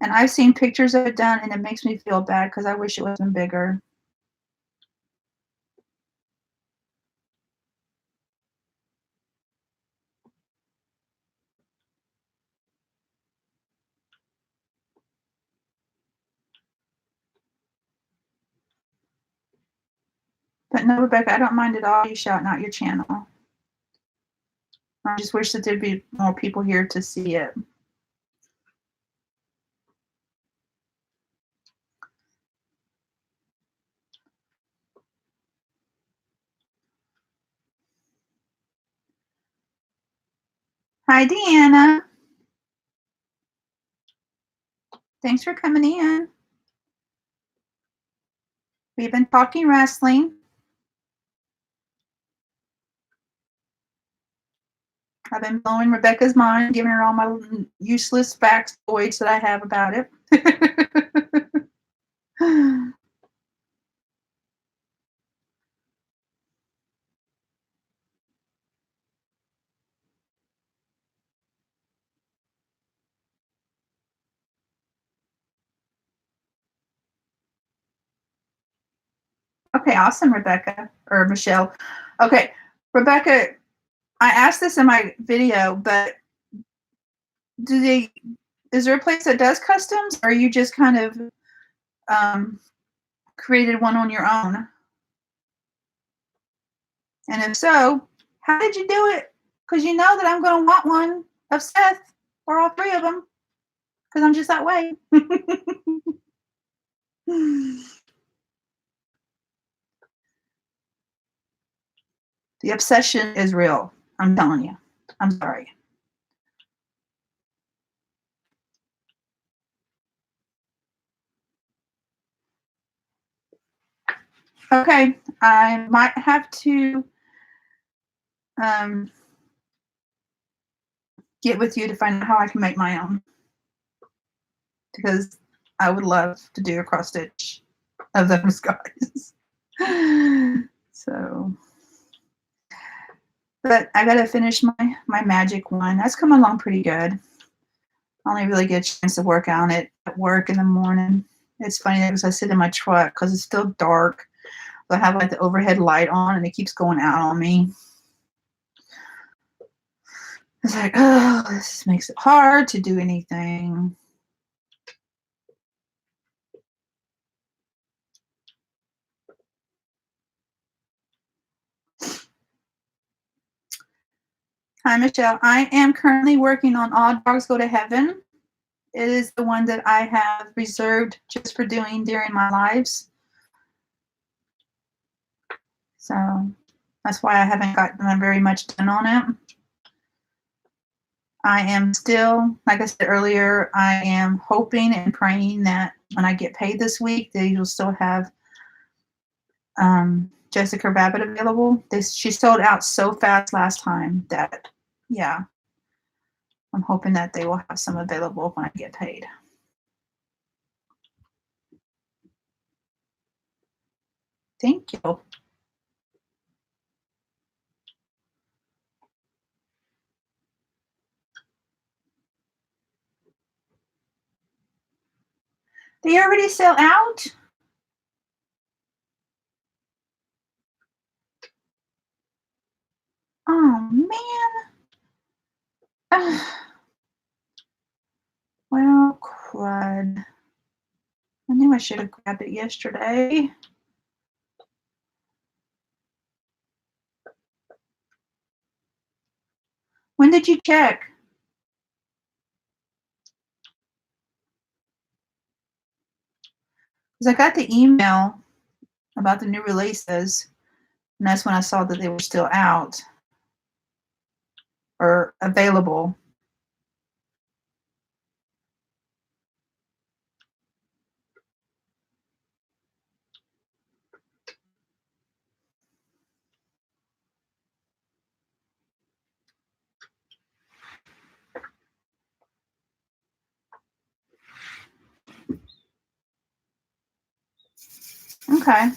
And I've seen pictures of it done, and it makes me feel bad because I wish it was been bigger. But no, Rebecca, I don't mind at all you shouting out your channel. I just wish that there'd be more people here to see it. Hi, Deanna. Thanks for coming in. We've been talking wrestling. I've been blowing Rebecca's mind, giving her all my useless factoids that I have about it. Okay, awesome, Rebecca or Michelle. Okay, Rebecca, I asked this in my video, but is there a place that does customs, or you just kind of created one on your own? And if so, how did you do it? Because you know that I'm going to want one of Seth or all three of them, because I'm just that way. The obsession is real. I'm telling you. I'm sorry. Okay, I might have to get with you to find out how I can make my own, because I would love to do a cross stitch of those guys. So, but I gotta finish my magic one. That's come along pretty good. I only really get a chance to work on it at work in the morning. It's funny because I sit in my truck because it's still dark. So I have like the overhead light on and it keeps going out on me. It's like, oh, this makes it hard to do anything. Hi, Michelle. I am currently working on All Dogs Go to Heaven. It is the one that I have reserved just for doing during my lives. So that's why I haven't gotten very much done on it. I am still, like I said earlier, I am hoping and praying that when I get paid this week, that you'll still have Jessica Rabbit available. She sold out so fast last time that, yeah, I'm hoping that they will have some available when I get paid. Thank you. They already sell out? Oh, man. Well, crud. I knew I should have grabbed it yesterday. When did you check? Because I got the email about the new releases, and that's when I saw that they were still out or available. Okay.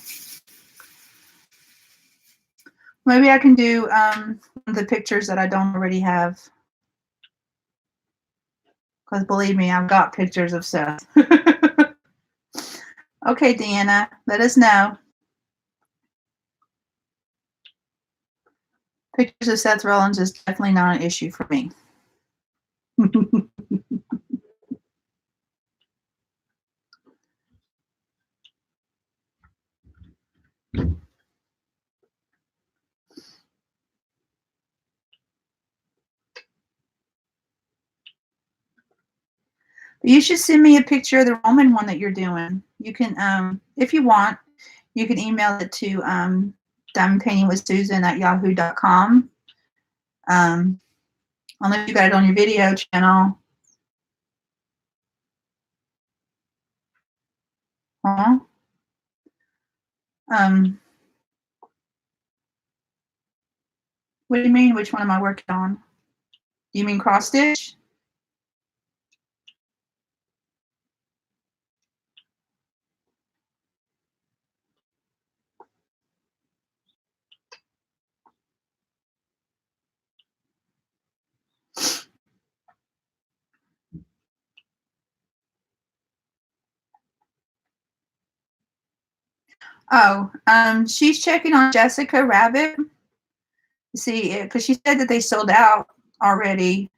Maybe I can do the pictures that I don't already have. Because believe me, I've got pictures of Seth. Okay, Deanna, let us know. Pictures of Seth Rollins is definitely not an issue for me. You should send me a picture of the Roman one that you're doing. You can, if you want, you can email it to diamondpaintingwithsusan@yahoo.com. Unless you got it on your video channel. Huh? What do you mean? Which one am I working on? Do you mean cross stitch? Oh, she's checking on Jessica Rabbit. See, because she said that they sold out already.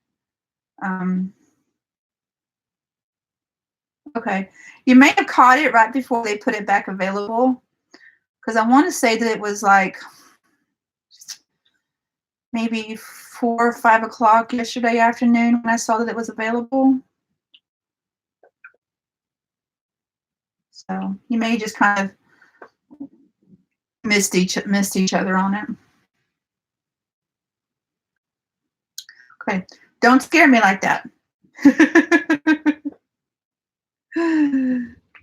Okay. You may have caught it right before they put it back available. Because I want to say that it was like maybe 4 or 5 o'clock yesterday afternoon when I saw that it was available. So you may just kind of missed each other on it. Okay. Don't scare me like that.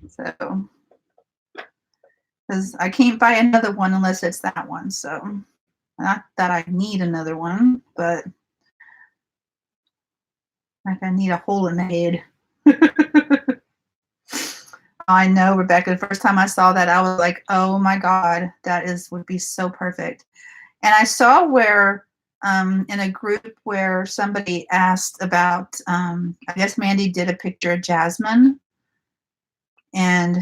So, because I can't buy another one unless it's that one. So, not that I need another one, but like I need a hole in the head. I know, Rebecca. The first time I saw that, I was like, "Oh my God, would be so perfect." And I saw where in a group where somebody asked about, I guess Mandy did a picture of Jasmine, and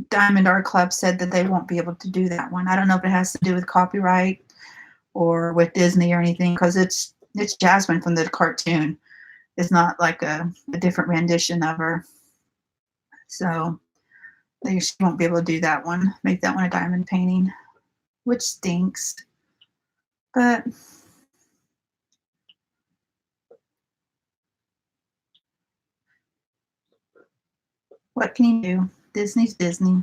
Diamond Art Club said that they won't be able to do that one. I don't know if it has to do with copyright or with Disney or anything, because it's Jasmine from the cartoon. It's not like a different rendition of her. So she won't be able to do that one, make that one a diamond painting, which stinks. But what can you do? Disney's Disney.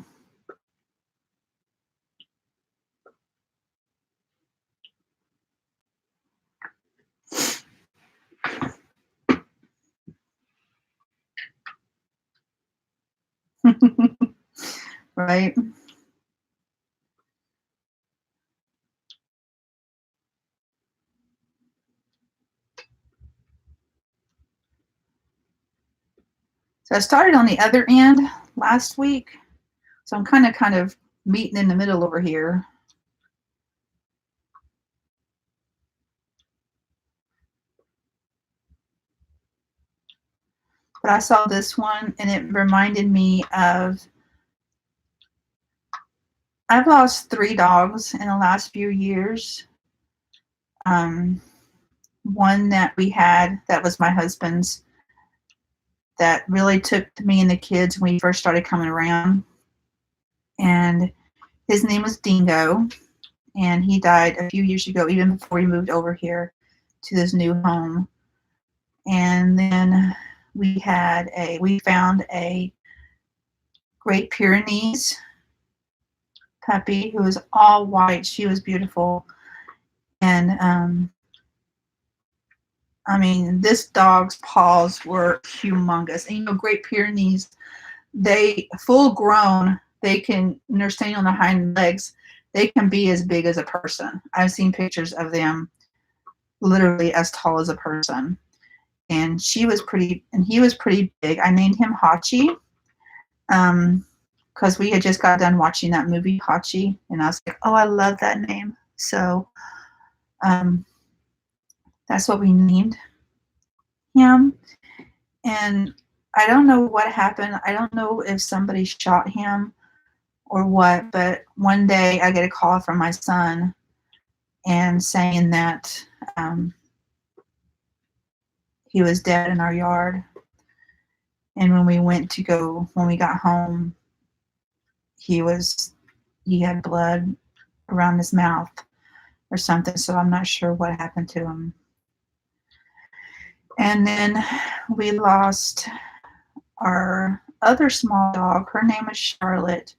Right? So I started on the other end last week. So I'm kind of meeting in the middle over here. But I saw this one and it reminded me of, I've lost 3 dogs in the last few years. One that we had that was my husband's, that really took me and the kids when we first started coming around. And his name was Dingo. And he died a few years ago, even before we moved over here to this new home. And then we found a Great Pyrenees puppy who was all white. She was beautiful. And I mean, this dog's paws were humongous. And you know, Great Pyrenees, they full grown, when they're standing on their hind legs, they can be as big as a person. I've seen pictures of them literally as tall as a person. And he was pretty big. I named him Hachi, because we had just got done watching that movie Hachi, and I was like, oh, I love that name. So that's what we named him. And I don't know what happened. I don't know if somebody shot him or what, but one day I get a call from my son and saying that he was dead in our yard. And when we got home, he had blood around his mouth or something. So I'm not sure what happened to him. And then we lost our other small dog. Her name was Charlotte,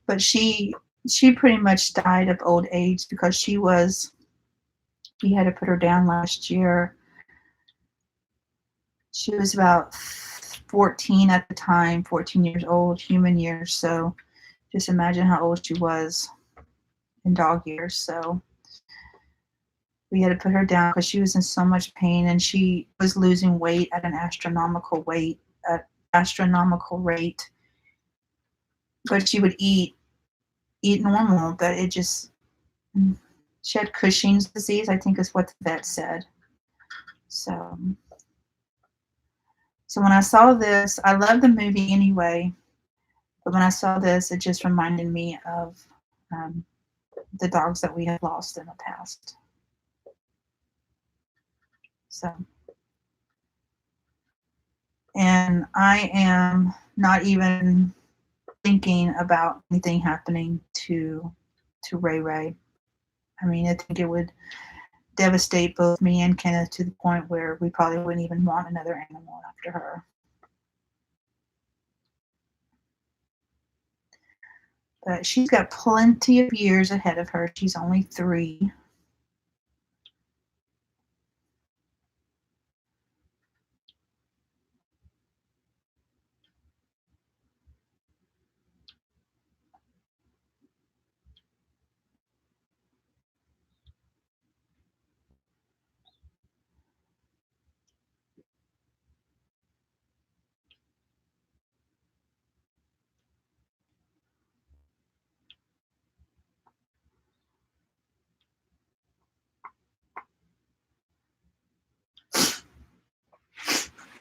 but she she pretty much died of old age because we had to put her down last year. She was about 14 at the time, 14 years old, human years. So just imagine how old she was in dog years. So we had to put her down because she was in so much pain, and she was losing weight at an astronomical rate. But she would eat normal, but it just, she had Cushing's disease, I think is what the vet said. So when I saw this, I love the movie anyway, but when I saw this, it just reminded me of um, the dogs that we have lost in the past. So, and I am not even thinking about anything happening to Ray Ray. I mean, I think it would devastate both me and Kenneth to the point where we probably wouldn't even want another animal after her. But she's got plenty of years ahead of her. She's only 3.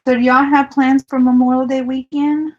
So do y'all have plans for Memorial Day weekend?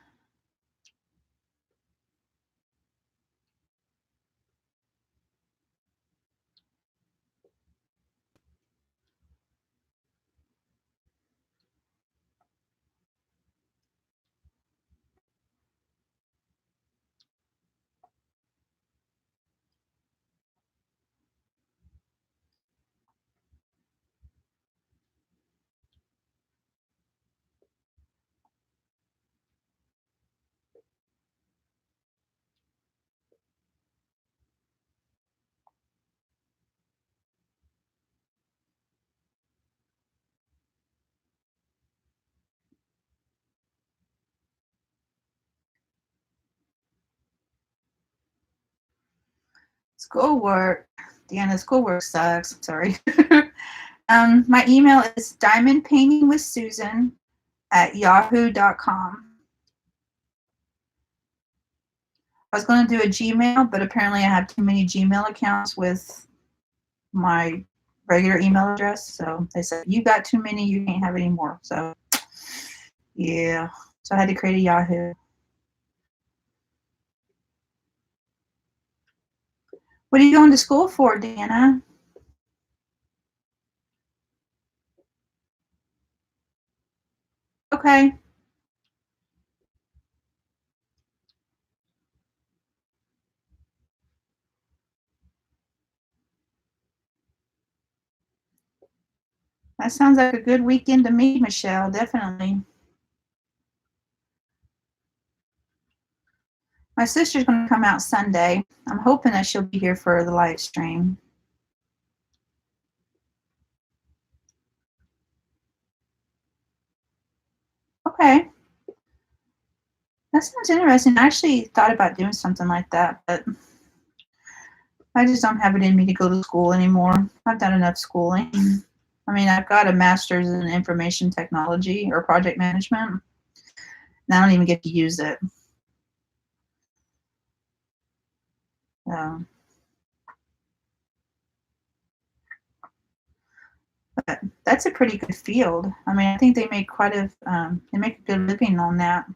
Schoolwork. Deanna, schoolwork sucks. I'm sorry. My email is diamondpaintingwithsusan@yahoo.com. I was going to do a Gmail, but apparently I have too many Gmail accounts with my regular email address. So they said, you got too many, you can't have any more. So, yeah. So I had to create a Yahoo. What are you going to school for, Deanna? Okay. That sounds like a good weekend to me, Michelle. Definitely. My sister's going to come out Sunday. I'm hoping that she'll be here for the live stream. Okay. That sounds interesting. I actually thought about doing something like that, but I just don't have it in me to go to school anymore. I've done enough schooling. I mean, I've got a master's in information technology or project management, and I don't even get to use it. So, but that's a pretty good field. I mean, I think they make they make a good living on that.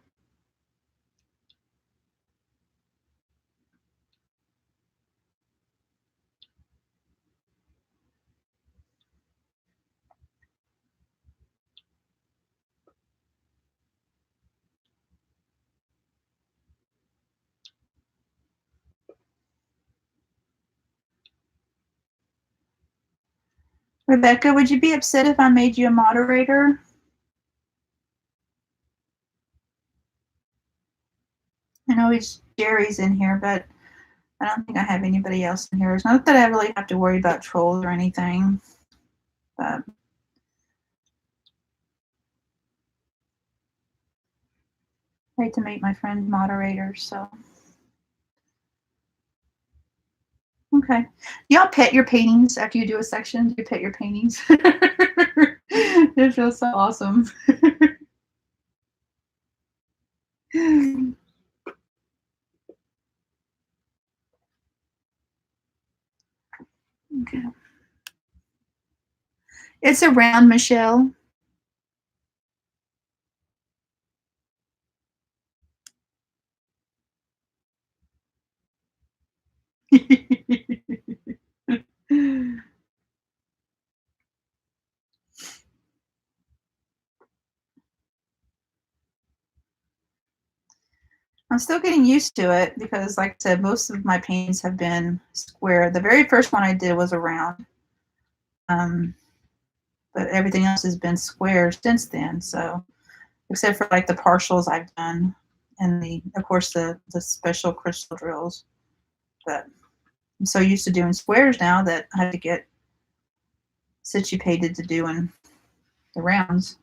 Rebecca, would you be upset if I made you a moderator? I know Jerry's in here, but I don't think I have anybody else in here. It's not that I really have to worry about trolls or anything, but I hate to make my friends moderators, so. Okay. Y'all pet your paintings after you do a section? Do you pet your paintings? It feels so awesome. Okay. It's around, Michelle. I'm still getting used to it because, like I said, most of my paintings have been square. The very first one I did was a round, but everything else has been square since then. So, except for like the partials I've done, and of course, the special crystal drills. But I'm so used to doing squares now that I have to get situated to doing the rounds.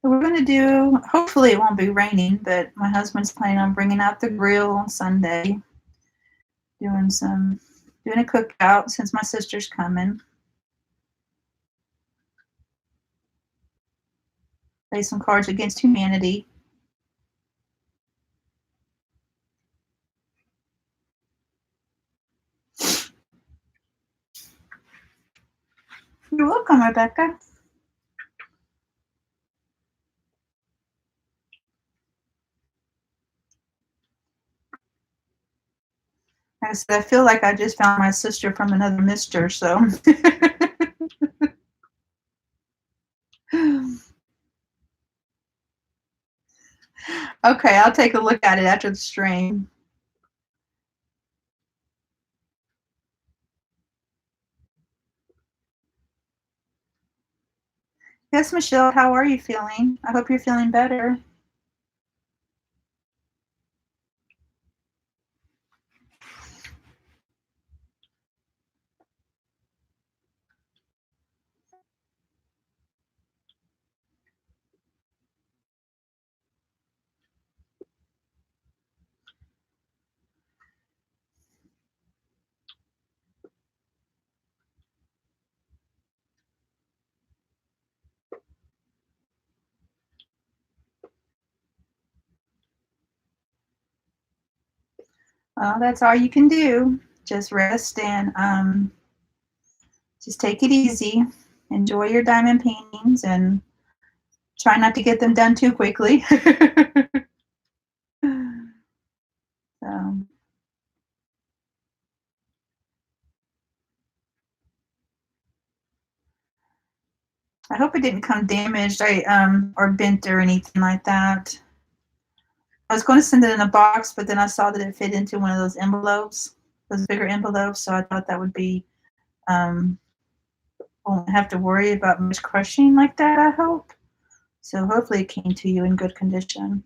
So we're going to do, hopefully it won't be raining, but my husband's planning on bringing out the grill on Sunday, doing a cookout since my sister's coming. Play some Cards Against Humanity. You're welcome, Rebecca. Like I said, I feel like I just found my sister from another mister, so. Okay, I'll take a look at it after the stream. Yes, Michelle, how are you feeling? I hope you're feeling better. Well, that's all you can do. Just rest and just take it easy. Enjoy your diamond paintings and try not to get them done too quickly. So, I hope it didn't come damaged or bent or anything like that. I was going to send it in a box, but then I saw that it fit into one of those envelopes, those bigger envelopes. So I thought that would be, won't have to worry about much crushing like that, I hope. So hopefully it came to you in good condition.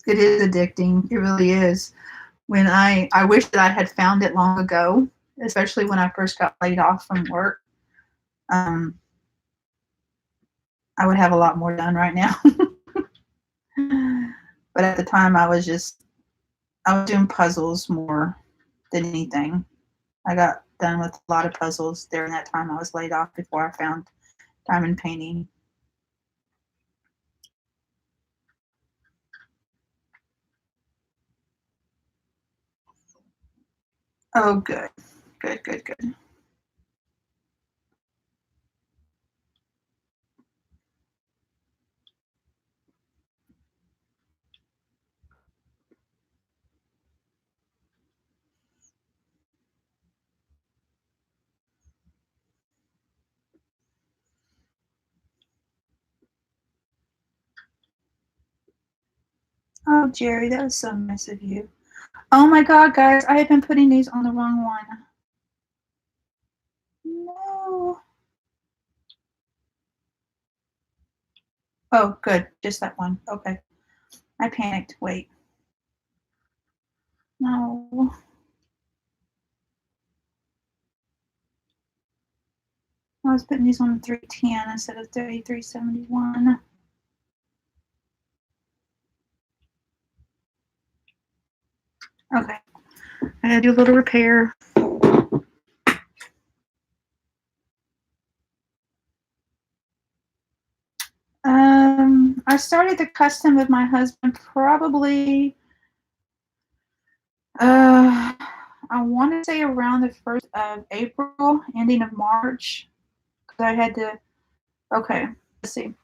It is addicting. It really is. When I wish that I had found it long ago, especially when I first got laid off from work. I would have a lot more done right now. But at the time, I was doing puzzles more than anything. I got done with a lot of puzzles during that time I was laid off before I found diamond painting. Oh, good. Good, good, good. Oh, Jerry, that was so nice of you. Oh my God, guys, I have been putting these on the wrong one. No. Oh, good. Just that one. Okay. I panicked. Wait. No. I was putting these on 310 instead of 3371. Okay. I gotta do a little repair. I started the custom with my husband probably, I want to say around the 1st of April, ending of March. Because I had to, okay, let's see.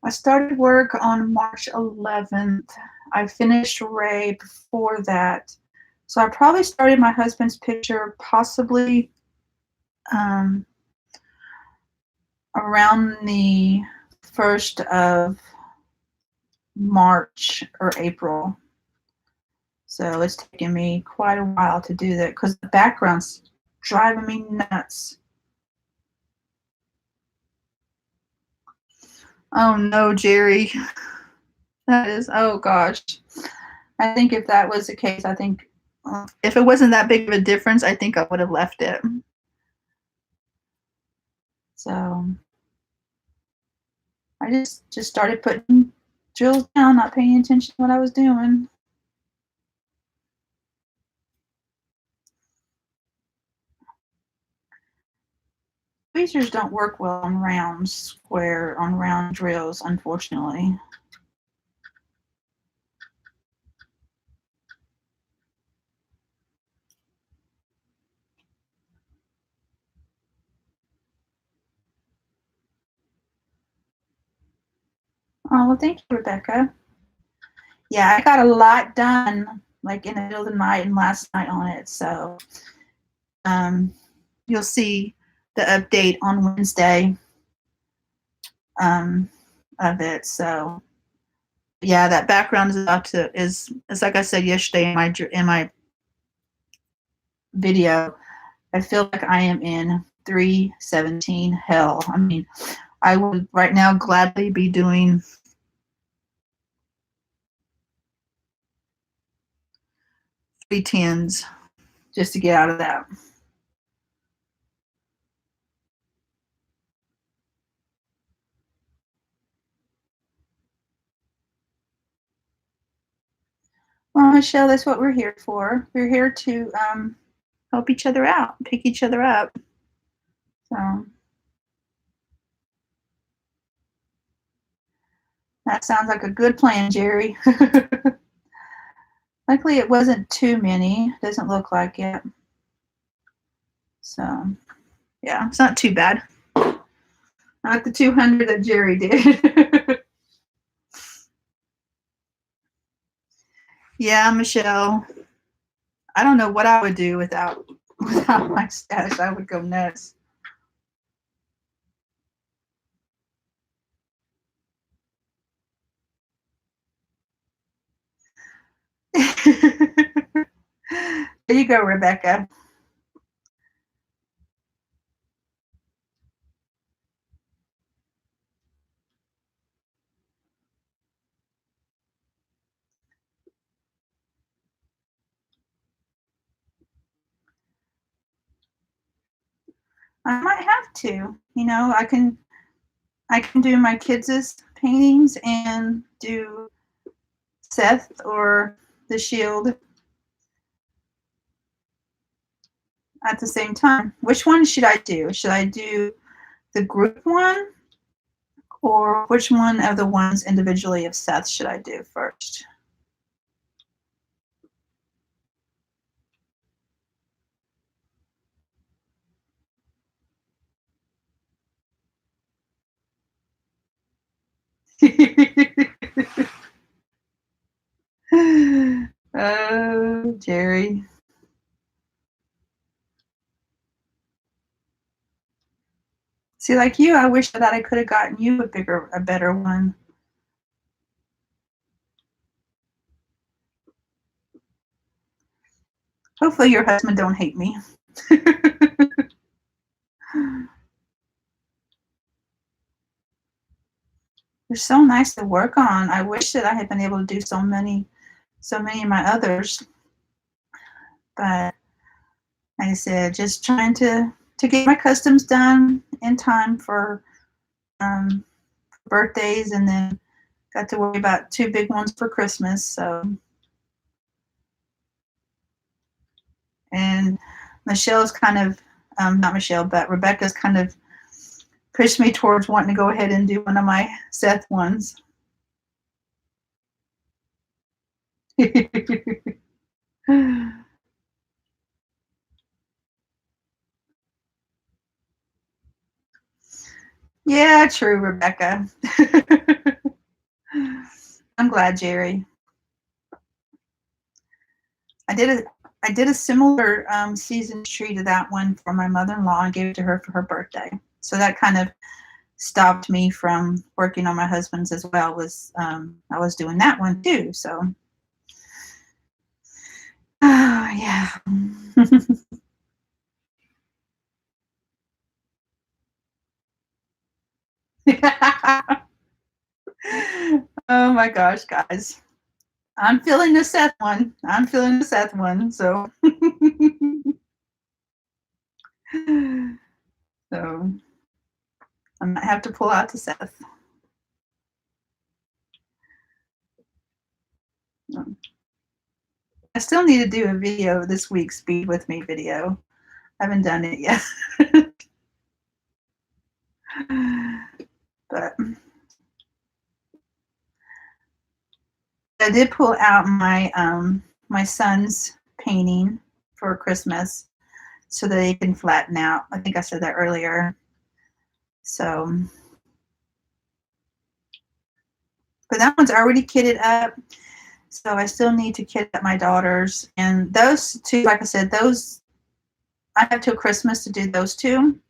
I started work on March 11th. I finished Ray before that. So I probably started my husband's picture possibly around the 1st of March or April. So it's taken me quite a while to do that because the background's driving me nuts. Oh no, Jerry. That is, oh gosh. I think if that was the case, I think if it wasn't that big of a difference, I think I would have left it. So I just started putting drills down, not paying attention to what I was doing. Tweezers don't work well on round drills, unfortunately. Oh, well, thank you, Rebecca. Yeah, I got a lot done, like in the middle of the night and last night on it. So you'll see the update on Wednesday of it. So yeah, that background is like I said yesterday in my video. I feel like I am in 317 hell. I mean, I would right now gladly be doing three tens just to get out of that. Well, Michelle, that's what we're here for. We're here to help each other out, pick each other up. So that sounds like a good plan, Jerry. Luckily, it wasn't too many. Doesn't look like it. So yeah, it's not too bad. Not the 200 that Jerry did. Yeah, Michelle. I don't know what I would do without my stash. I would go nuts. There you go, Rebecca. I might have to. You know, I can do my kids' paintings and do Seth or the Shield at the same time. Which one should I do? Should I do the group one, or which one of the ones individually of Seth should I do first? Oh, Jerry. See, like you, I wish that I could have gotten you a better one. Hopefully your husband don't hate me. They're so nice to work on. I wish that I had been able to do so many of my others. But like I said, just trying to get my customs done in time for birthdays, and then got to worry about 2 big ones for Christmas. So, and Michelle's kind of not Michelle, but Rebecca's kind of pushed me towards wanting to go ahead and do one of my Seth ones. Yeah, true, Rebecca. I'm glad, Jerry. I did a similar season tree to that one for my mother-in-law and gave it to her for her birthday. So that kind of stopped me from working on my husband's as well. Was I was doing that one too. So, yeah. Oh my gosh, guys. I'm feeling the Seth one. So, so I might have to pull out to Seth. I still need to do a video this week, Speed With Me video. I haven't done it yet. But I did pull out my my son's painting for Christmas so that they can flatten out. I think I said that earlier. So, but that one's already kitted up. So I still need to kit up my daughters. And those two, like I said, those I have till Christmas to do those two.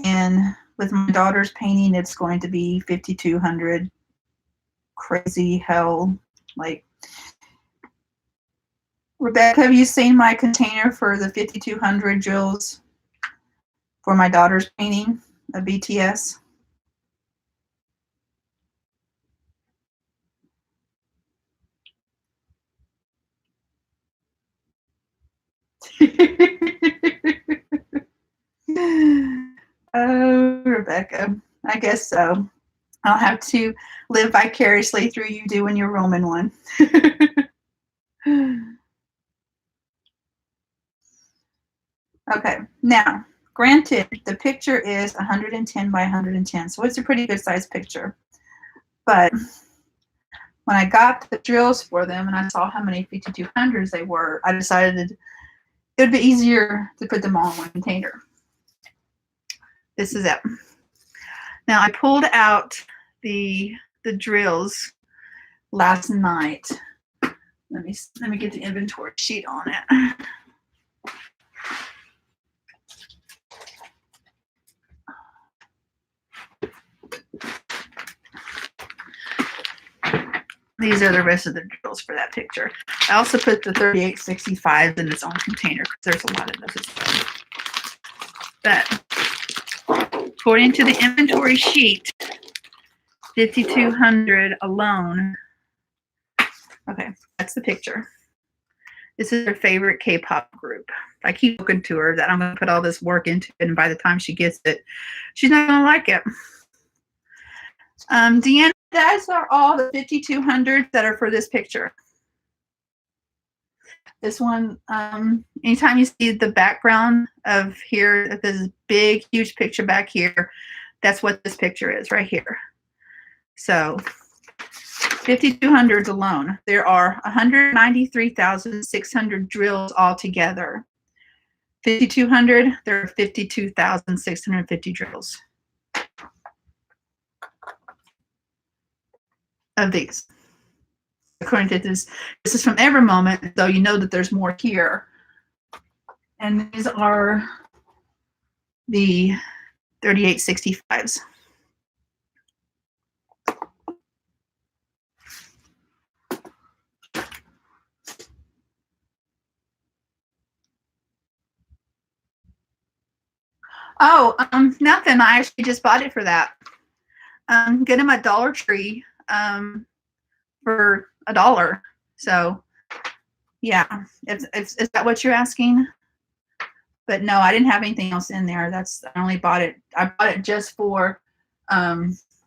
And with my daughter's painting, it's going to be 5,200 crazy hell. Like, Rebecca, have you seen my container for the 5,200 drills for my daughter's painting of BTS? Oh, Rebecca, I guess so. I'll have to live vicariously through you doing your Roman one. Okay, now, granted, the picture is 110 by 110, so it's a pretty good size picture. But when I got the drills for them and I saw how many 5,200s they were, I decided it would be easier to put them all in one container. This is it. Now, I pulled out the drills last night. Let me get the inventory sheet on it. These are the rest of the drills for that picture. I also put the 3865 in its own container because there's a lot of those as well. But according to the inventory sheet, 5,200 alone. Okay, that's the picture. This is her favorite K-pop group. I keep looking to her that I'm going to put all this work into it, and by the time she gets it, she's not going to like it. Deanna, those are all the 5,200 that are for this picture. This one, anytime you see the background of here, this big, huge picture back here, that's what this picture is right here. So 5,200s alone. There are 193,600 drills altogether. 5,200, there are 52,650 drills of these. According to this is from Every Moment, so you know that there's more here. And these are the 3865s. Oh, nothing. I actually just bought it for that. Get him a Dollar Tree for $1. So yeah, is that what you're asking? But no, I didn't have anything else in there. I only bought it. I bought it just for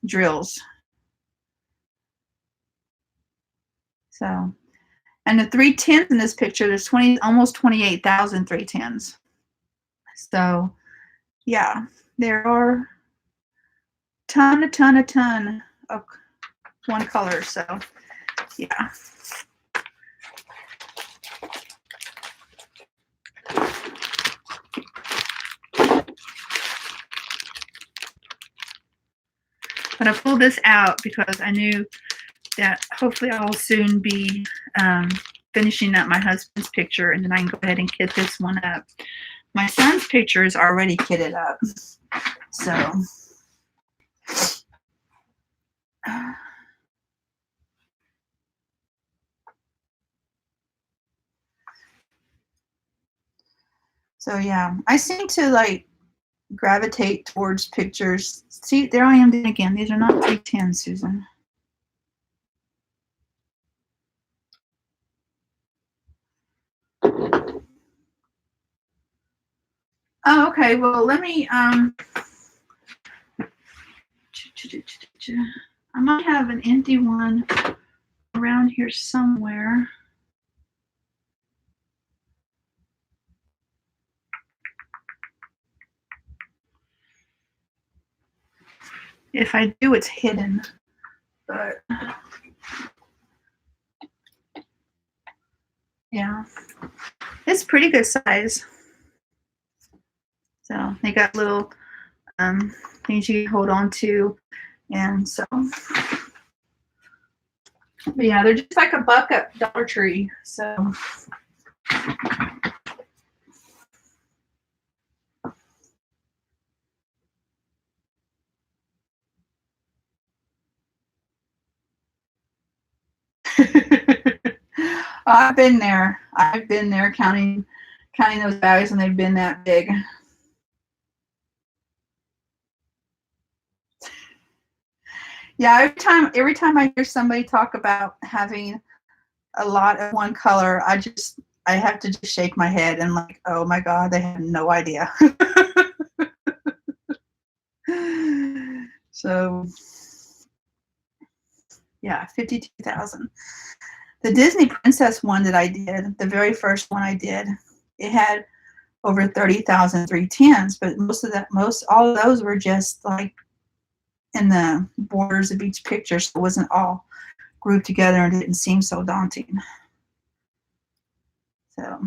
drills. So, and the 310s in this picture, there's almost 28,000 310s. So yeah, there are a ton of one color. So yeah. But I pulled this out because I knew that hopefully I'll soon be finishing up my husband's picture, and then I can go ahead and kit this one up. My son's picture is already kitted up. So yeah, I seem to like gravitate towards pictures. See, there I am again. These are not 310s, Susan. Oh, okay. Well, let me I might have an empty one around here somewhere. If I do, it's hidden. But yeah, it's pretty good size. So they got little things you can hold on to, and so. But yeah, they're just like $1 at Dollar Tree. So. I've been there. I've been there counting those bags, and they've been that big. Yeah, every time I hear somebody talk about having a lot of one color, I have to just shake my head and like, oh my God, they have no idea. So yeah, 52,000. The Disney Princess one that I did, the very first one I did, it had over 30,000 310s, but all of those were just like in the borders of each picture, so it wasn't all grouped together and didn't seem so daunting. So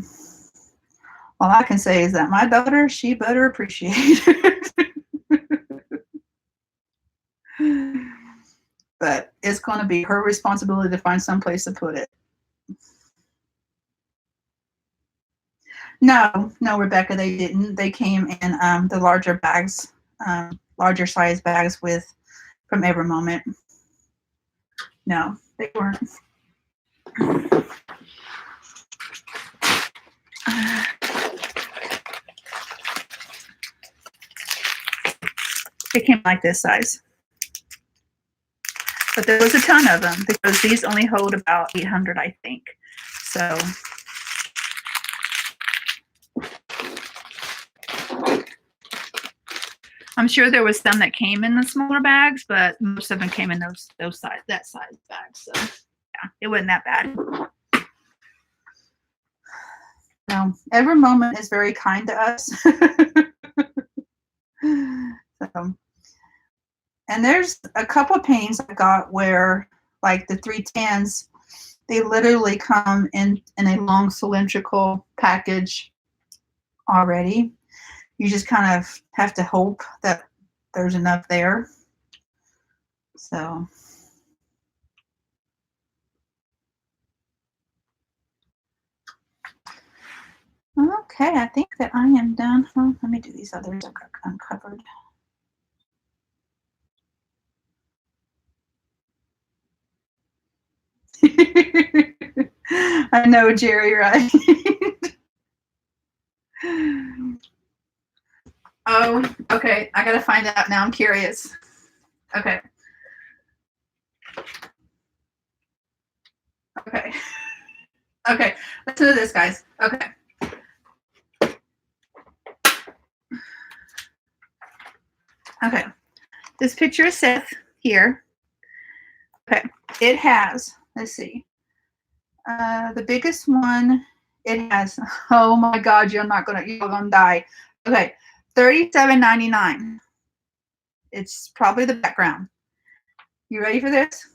all I can say is that my daughter, she better appreciate it. But it's going to be her responsibility to find some place to put it. No, Rebecca, they didn't. They came in the larger bags, larger size bags from Every Moment. No, they weren't. They came like this size. But there was a ton of them because these only hold about 800, I think. So I'm sure there was some that came in the smaller bags, but most of them came in that size bags. So yeah, it wasn't that bad. So Every Moment is very kind to us. So, and there's a couple of paintings I got where, like the 310s, they literally come in a long cylindrical package already. You just kind of have to hope that there's enough there. So. Okay, I think that I am done. Well, let me do these others I've got uncovered. I know, Jerry, right? Oh, okay. I gotta find out now. I'm curious. Okay. Okay. Okay. Listen to this, guys. Okay. Okay. This picture is Seth here. Okay. It has, let's see. The biggest one, it has, oh my God, you're gonna die. Okay. $37.99. It's probably the background. You ready for this?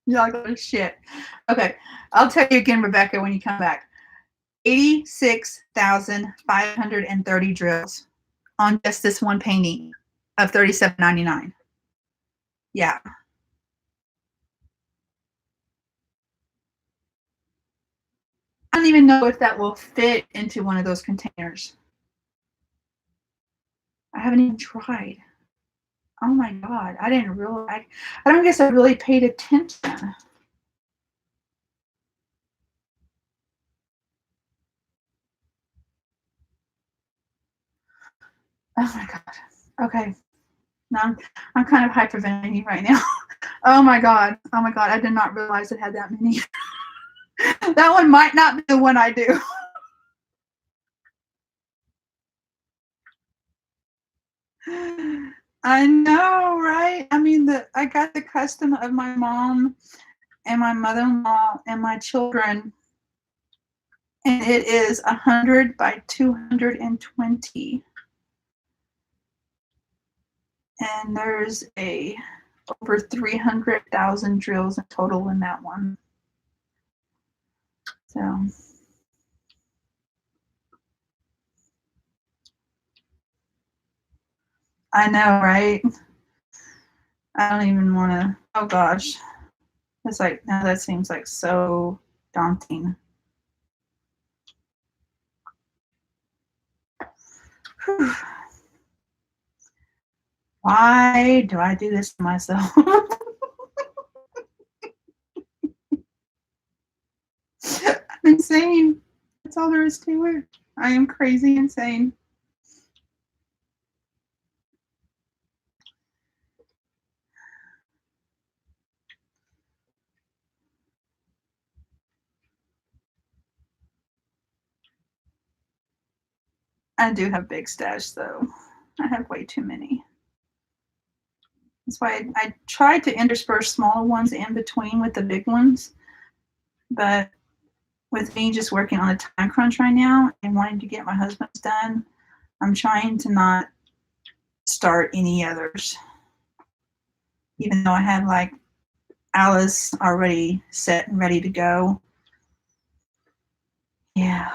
Y'all go to shit. Okay. I'll tell you again, Rebecca, when you come back. 86,530 drills on just this one painting of $37.99. Yeah. I don't even know if that will fit into one of those containers. I haven't even tried. Oh my God. I didn't realize. I don't guess I really paid attention. Oh my God. Okay. Now I'm kind of hyperventilating right now. Oh my God. Oh my God. I did not realize it had that many. That one might not be the one I do. I know, right? I mean, I got the custom of my mom and my mother-in-law and my children, and it is 100 by 220. And there's over 300,000 drills in total in that one. So I know, right? I don't even want to. Oh gosh, it's like now that seems like so daunting. Whew. Why do I do this to myself? I'm insane. That's all there is to it. I am crazy insane. I do have big stash though. I have way too many. That's why I tried to intersperse smaller ones in between with the big ones. But with me just working on a time crunch right now and wanting to get my husband's done, I'm trying to not start any others. Even though I have like Alice already set and ready to go. Yeah.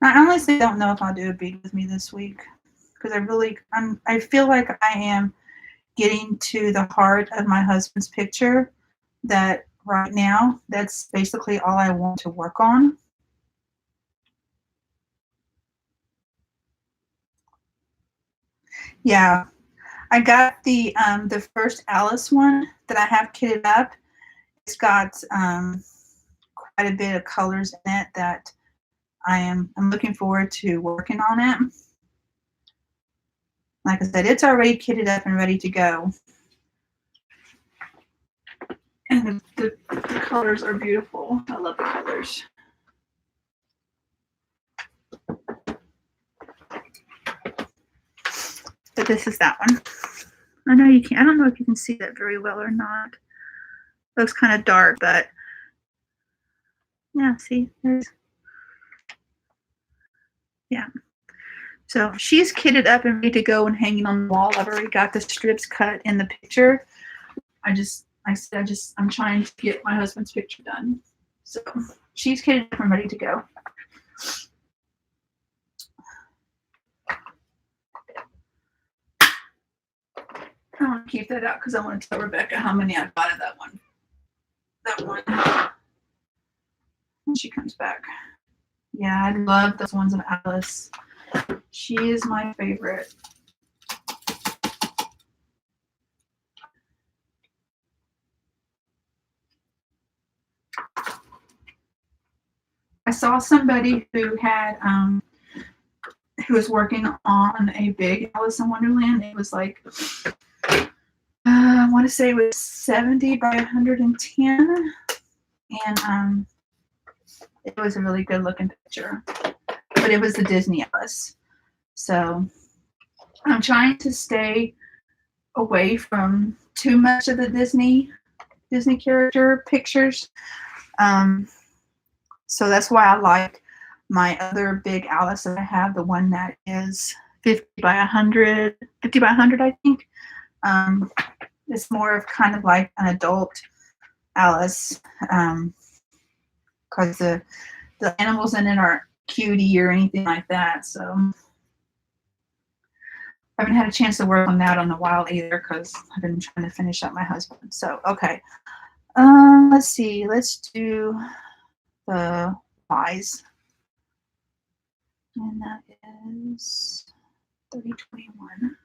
I honestly don't know if I'll do a bead with me this week because I feel like I am getting to the heart of my husband's picture that right now that's basically all I want to work on. Yeah, I got the first Alice one that I have kitted up. It's got quite a bit of colors in it that I'm looking forward to working on it. Like I said, it's already kitted up and ready to go. And the colors are beautiful. I love the colors. But this is that one. I know you can't. I don't know if you can see that very well or not. It looks kind of dark, but yeah, see, there's, yeah. So she's kitted up and ready to go and hanging on the wall. I've already got the strips cut in the picture. I'm trying to get my husband's picture done. So she's kitted up and ready to go. I want to keep that out because I want to tell Rebecca how many I bought of that one. That one. When she comes back. Yeah, I love those ones of Alice. She is my favorite. saw somebody who had who was working on a big Alice in Wonderland. It was like I want to say it was 70 by 110, and it was a really good looking picture. But it was the Disney Alice, so I'm trying to stay away from too much of the Disney character pictures. So that's why I like my other big Alice that I have, the one that is 50 by 100, 50 by 100, I think. It's more of kind of like an adult Alice, because the animals in it aren't cutie or anything like that. So I haven't had a chance to work on that in a while either, because I've been trying to finish up my husband. So okay, let's see. Let's do the Wise, and that is 3021.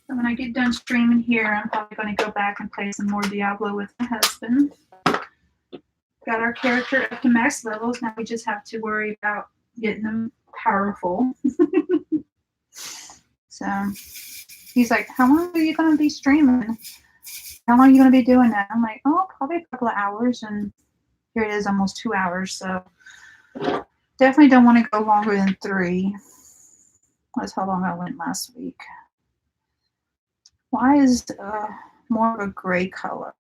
So when I get done streaming here, I'm probably going to go back and play some more Diablo with my husband. Got our character up to max levels. Now we just have to worry about getting them powerful. So he's like, how long are you going to be streaming? How long are you going to be doing that? I'm like, oh, probably a couple of hours. And here it is, almost 2 hours. So definitely don't want to go longer than 3. That's how long I went last week. Why is more of a gray color?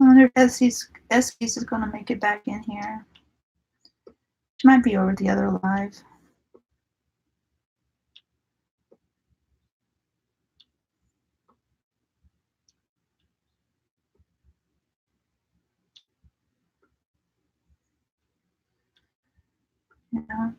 I wonder if Estes is going to make it back in here. She might be over the other live. Yeah.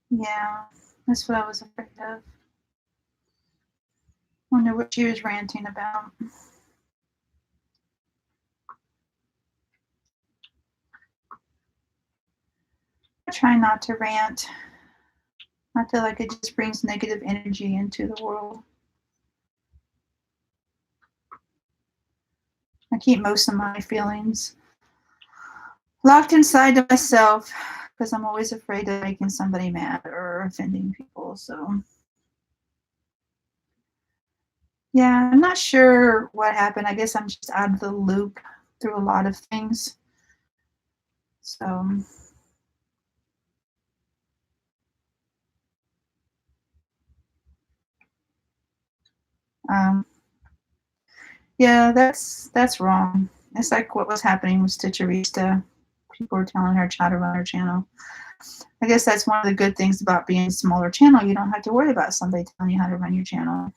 Yeah, that's what I was afraid of. Wonder what she was ranting about. I try not to rant. I feel like it just brings negative energy into the world. I keep most of my feelings locked inside to myself because I'm always afraid of making somebody mad or offending people. So yeah, I'm not sure what happened. I guess I'm just out of the loop through a lot of things. So yeah, that's wrong. It's like what was happening with Stitcherista. People were telling her how to run her channel. I guess that's one of the good things about being a smaller channel. You don't have to worry about somebody telling you how to run your channel.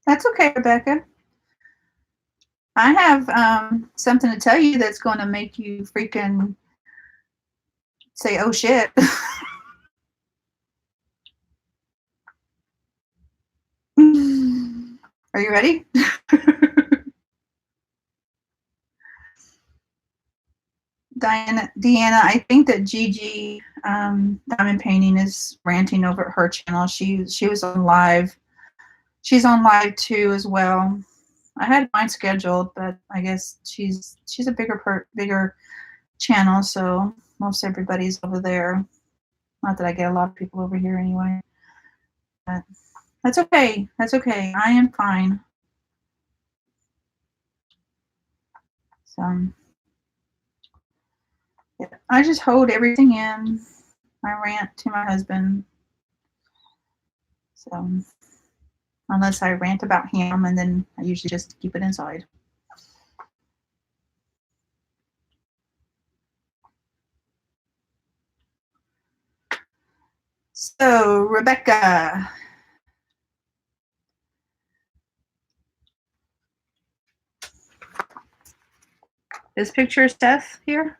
That's okay, Rebecca. I have something to tell you that's going to make you freaking say, oh shit. Are you ready? Deanna, I think that Gigi Diamond Painting is ranting over at her channel. She was on live. She's on live too as well. I had mine scheduled, but I guess she's a bigger channel, so most everybody's over there. Not that I get a lot of people over here anyway. But that's okay. That's okay. I am fine. So I just hold everything in. I rant to my husband. So, unless I rant about him, and then I usually just keep it inside. So, Rebecca. This picture is Steph here.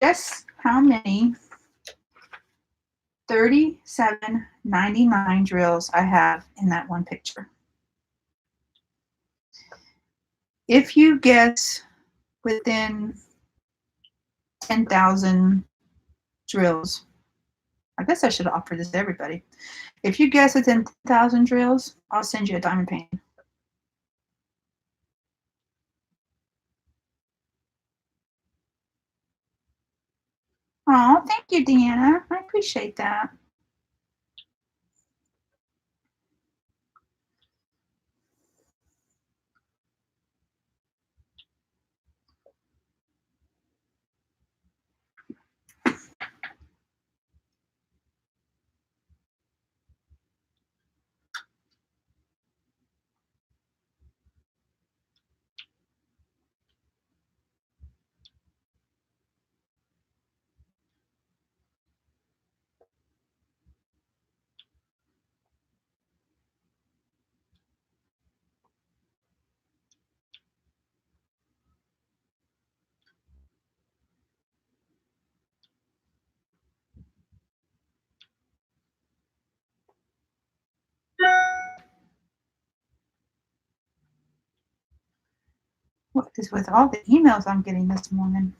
Guess how many 37.99 drills I have in that one picture. If you guess within 10,000 drills, I guess I should offer this to everybody. If you guess within 10,000 drills, I'll send you a diamond painting. Oh, thank you, Deanna. I appreciate that. What is with all the emails I'm getting this morning?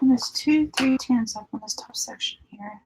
And there's 2, 3 10s up on this top section here.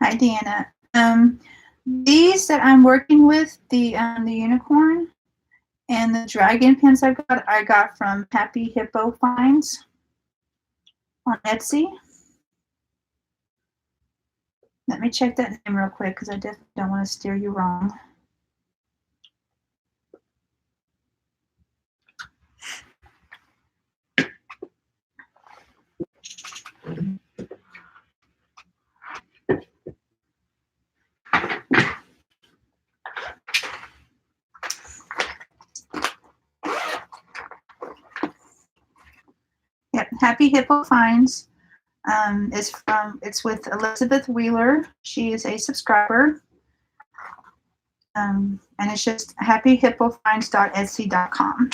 Hi, Deanna. These that I'm working with, the unicorn and the dragon pins I got from Happy Hippo Finds on Etsy. Let me check that name real quick because I definitely don't want to steer you wrong. Yep, Happy Hippo Finds it's with Elizabeth Wheeler. She is a subscriber. And it's just happyhippofinds.etsy.com.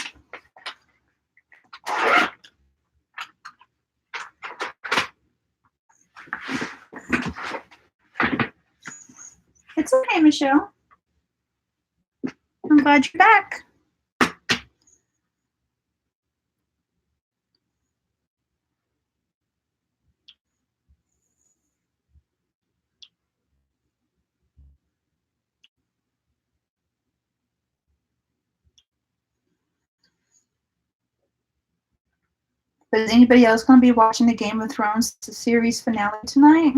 That's okay, Michelle. I'm glad you're back. But is anybody else going to be watching the Game of Thrones series finale tonight?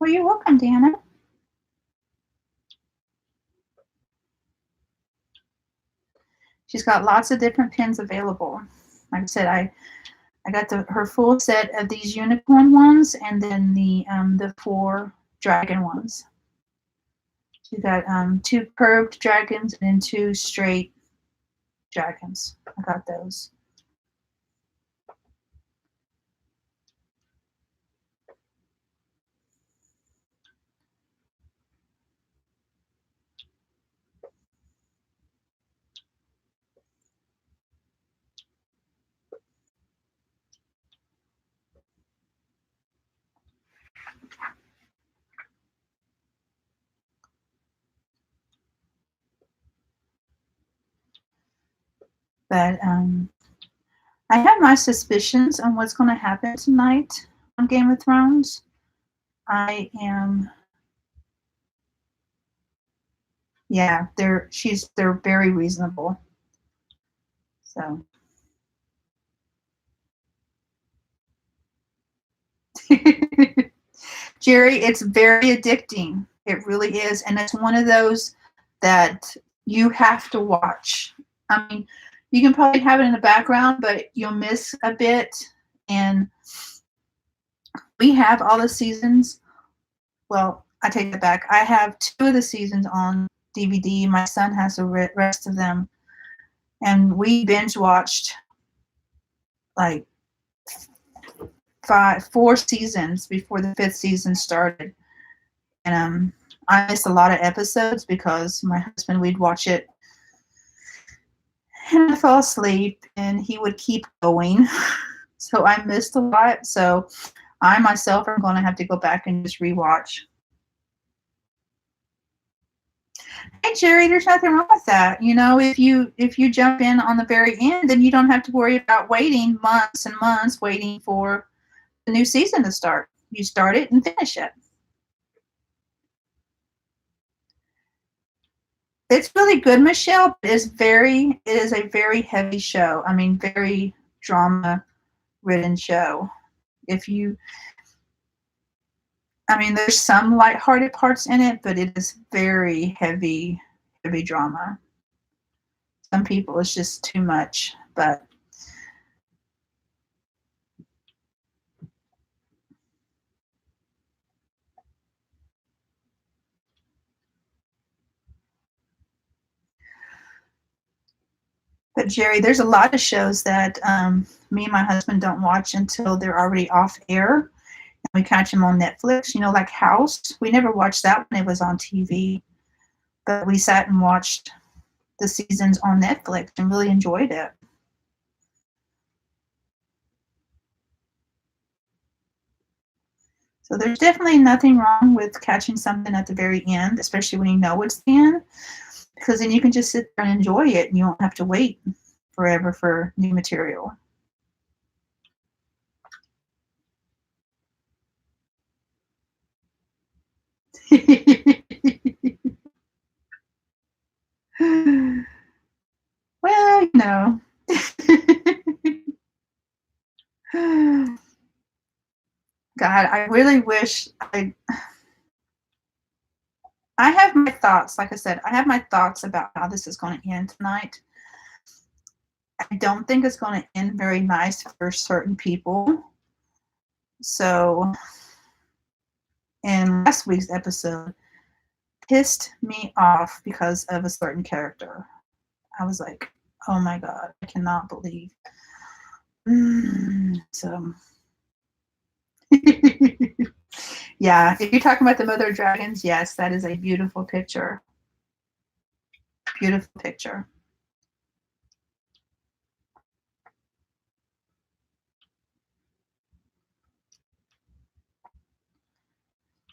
Well, you're welcome, Dana. She's got lots of different pins available. Like I said, I got her full set of these unicorn ones, and then the 4 dragon ones. She got 2 curved dragons and then 2 straight dragons. I got those. But I have my suspicions on what's going to happen tonight on Game of Thrones. Yeah, they're very reasonable. So Jerry, it's very addicting. It really is, and it's one of those that you have to watch. I mean, you can probably have it in the background, but you'll miss a bit. And we have all the seasons. Well, I take it back. I have 2 of the seasons on DVD. My son has the rest of them. And we binge watched like 4 seasons before the 5th season started. And I missed a lot of episodes because my husband, we'd watch it and I fell asleep and he would keep going. So I missed a lot. So I myself am going to have to go back and just rewatch. Hey Jerry, there's nothing wrong with that. You know, if you jump in on the very end, then you don't have to worry about waiting months and months waiting for the new season to start. You start it and finish it. It's really good, Michelle. It is a very heavy show. I mean, very drama-ridden show. I mean, there's some lighthearted parts in it, but it is very heavy drama. Some people, it's just too much, but Jerry, there's a lot of shows that me and my husband don't watch until they're already off air. And we catch them on Netflix, you know, like House. We never watched that when it was on TV, but we sat and watched the seasons on Netflix and really enjoyed it. So there's definitely nothing wrong with catching something at the very end, especially when you know it's the end, because then you can just sit there and enjoy it and you don't have to wait forever for new material. Well, you know. God, I really wish I have my thoughts. Like I said, I have my thoughts about how this is going to end tonight. I don't think it's going to end very nice for certain people. So, in last week's episode, pissed me off because of a certain character. I was like, oh my God, I cannot believe. So, yeah, if you're talking about the Mother of Dragons, yes, that is a beautiful picture. Beautiful picture.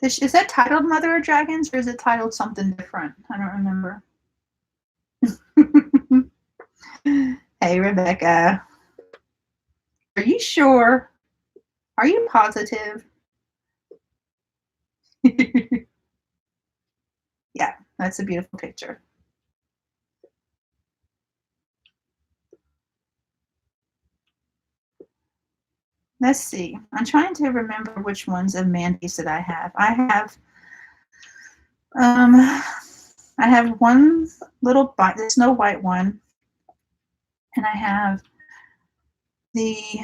Is that titled Mother of Dragons or is it titled something different? I don't remember. Hey, Rebecca. Are you sure? Are you positive? Yeah, that's a beautiful picture. Let's see. I'm trying to remember which ones of Mandy's that I have. I have one little the Snow White one, and I have the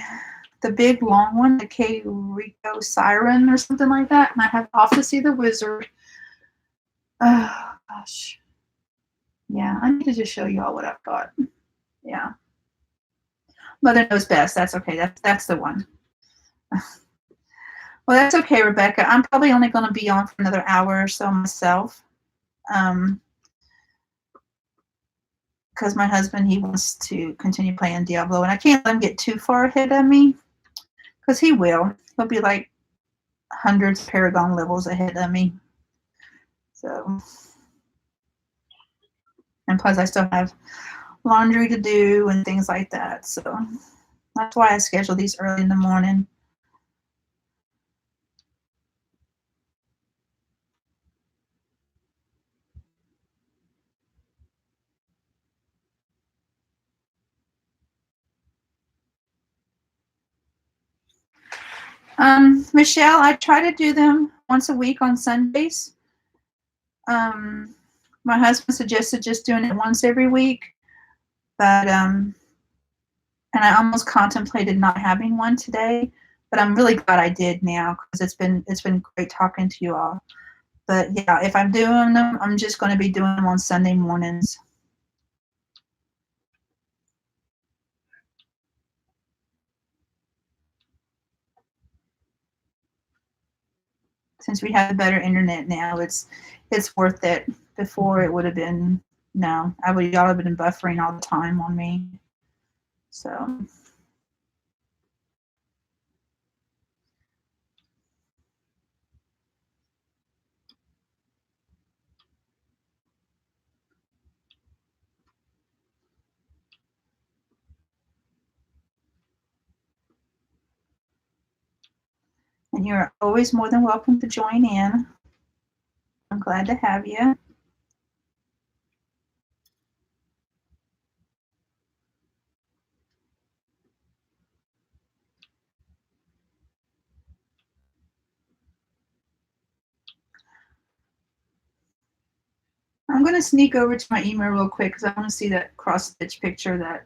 big long one, the Keiko Siren or something like that, and I have Off to See the Wizard. Oh gosh, yeah, I need to just show you all what I've got. Yeah, Mother Knows Best. That's okay. That's the one. Well, that's okay, Rebecca. I'm probably only going to be on for another hour or so myself. Because my husband, he wants to continue playing Diablo, and I can't let him get too far ahead of me, because he will. He'll be like hundreds of Paragon levels ahead of me. So, and plus I still have laundry to do and things like that. So that's why I schedule these early in the morning. Michelle, I try to do them once a week on Sundays. My husband suggested just doing it once every week, but and I almost contemplated not having one today, but I'm really glad I did now, because it's been great talking to you all. But yeah, if I'm doing them, I'm just going to be doing them on Sunday mornings. Since we have better internet now, it's worth it. Before it would have been, no, y'all have been buffering all the time on me. So and you're always more than welcome to join in. I'm glad to have you. I'm going to sneak over to my email real quick because I want to see that cross stitch picture that.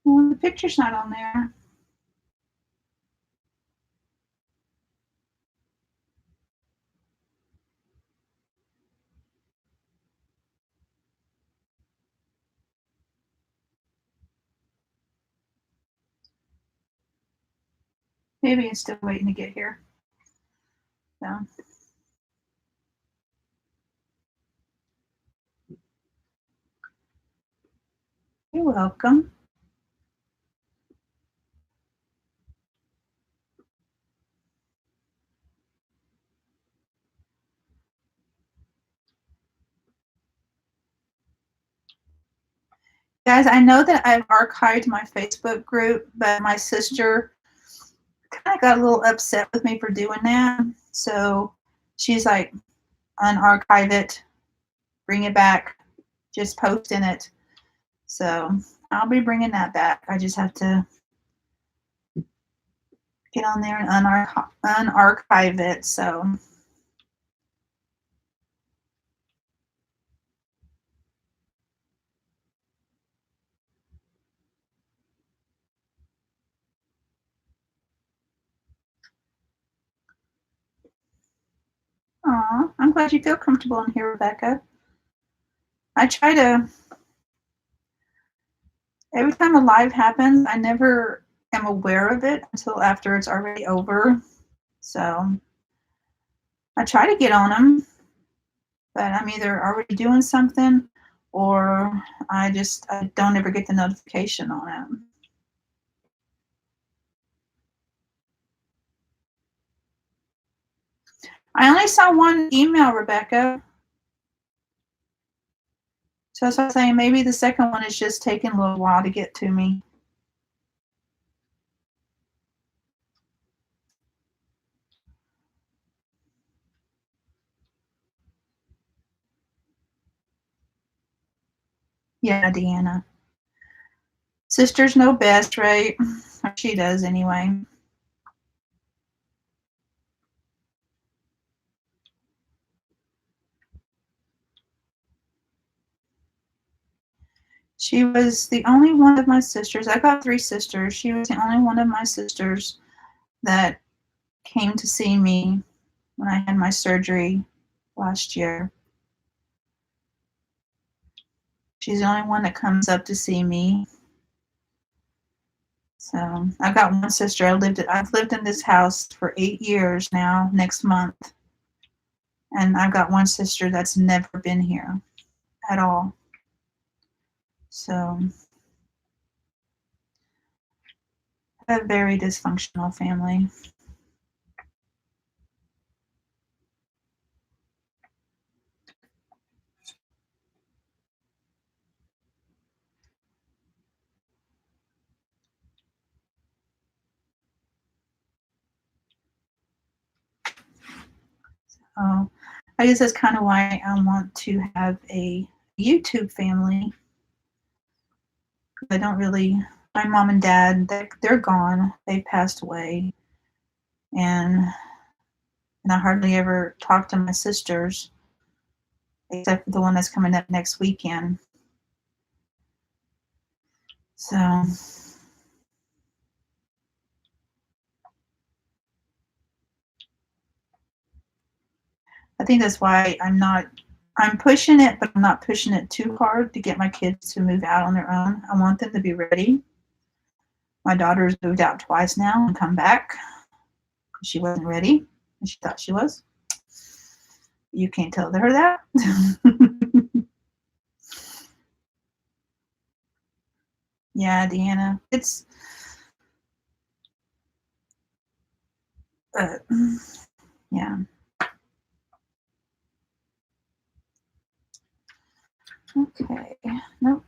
Well, the picture's not on there. Maybe it's still waiting to get here. So. You're welcome. Guys, I know that I've archived my Facebook group, but my sister kind of got a little upset with me for doing that. So she's like, unarchive it, bring it back, just post in it. So I'll be bringing that back. I just have to get on there and unarchive it. So. Aw, I'm glad you feel comfortable in here, Rebecca. I try to, every time a live happens, I never am aware of it until after it's already over. So I try to get on them, but I'm either already doing something or I don't ever get the notification on it. I only saw one email, Rebecca. So that's what I'm saying. Maybe the second one is just taking a little while to get to me. Yeah, Deanna. Sisters know best, right? Or she does anyway. She was the only one of my sisters. I got 3 sisters. She was the only one of my sisters that came to see me when I had my surgery last year. She's the only one that comes up to see me. So I've got one sister. I've lived in this house for 8 years now, next month. And I've got one sister that's never been here at all. So a very dysfunctional family. So I guess that's kind of why I want to have a YouTube family. I don't really, my mom and dad, they're gone. They passed away. And I hardly ever talk to my sisters, except for the one that's coming up next weekend. So I think that's why I'm pushing it, but I'm not pushing it too hard to get my kids to move out on their own. I want them to be ready. My daughter's moved out twice now and come back. She wasn't ready, and she thought she was. You can't tell her that. Yeah, Deanna. It's yeah. Okay. Nope.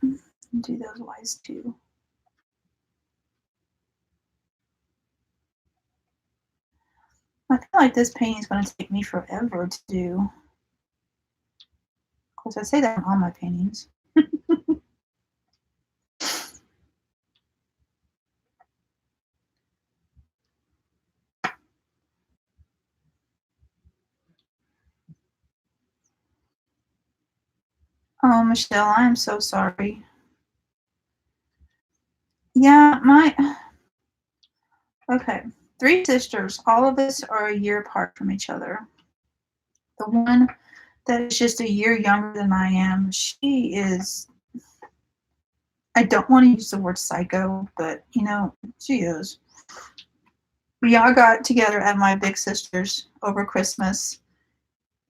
Do those wise too. I feel like this painting is going to take me forever to do. Of course, I say that on all my paintings. Oh, Michelle, I am so sorry. Yeah, okay. 3 sisters. All of us are a year apart from each other. The one that is just a year younger than I am, she is, I don't want to use the word psycho, but she is. We all got together at my big sister's over Christmas,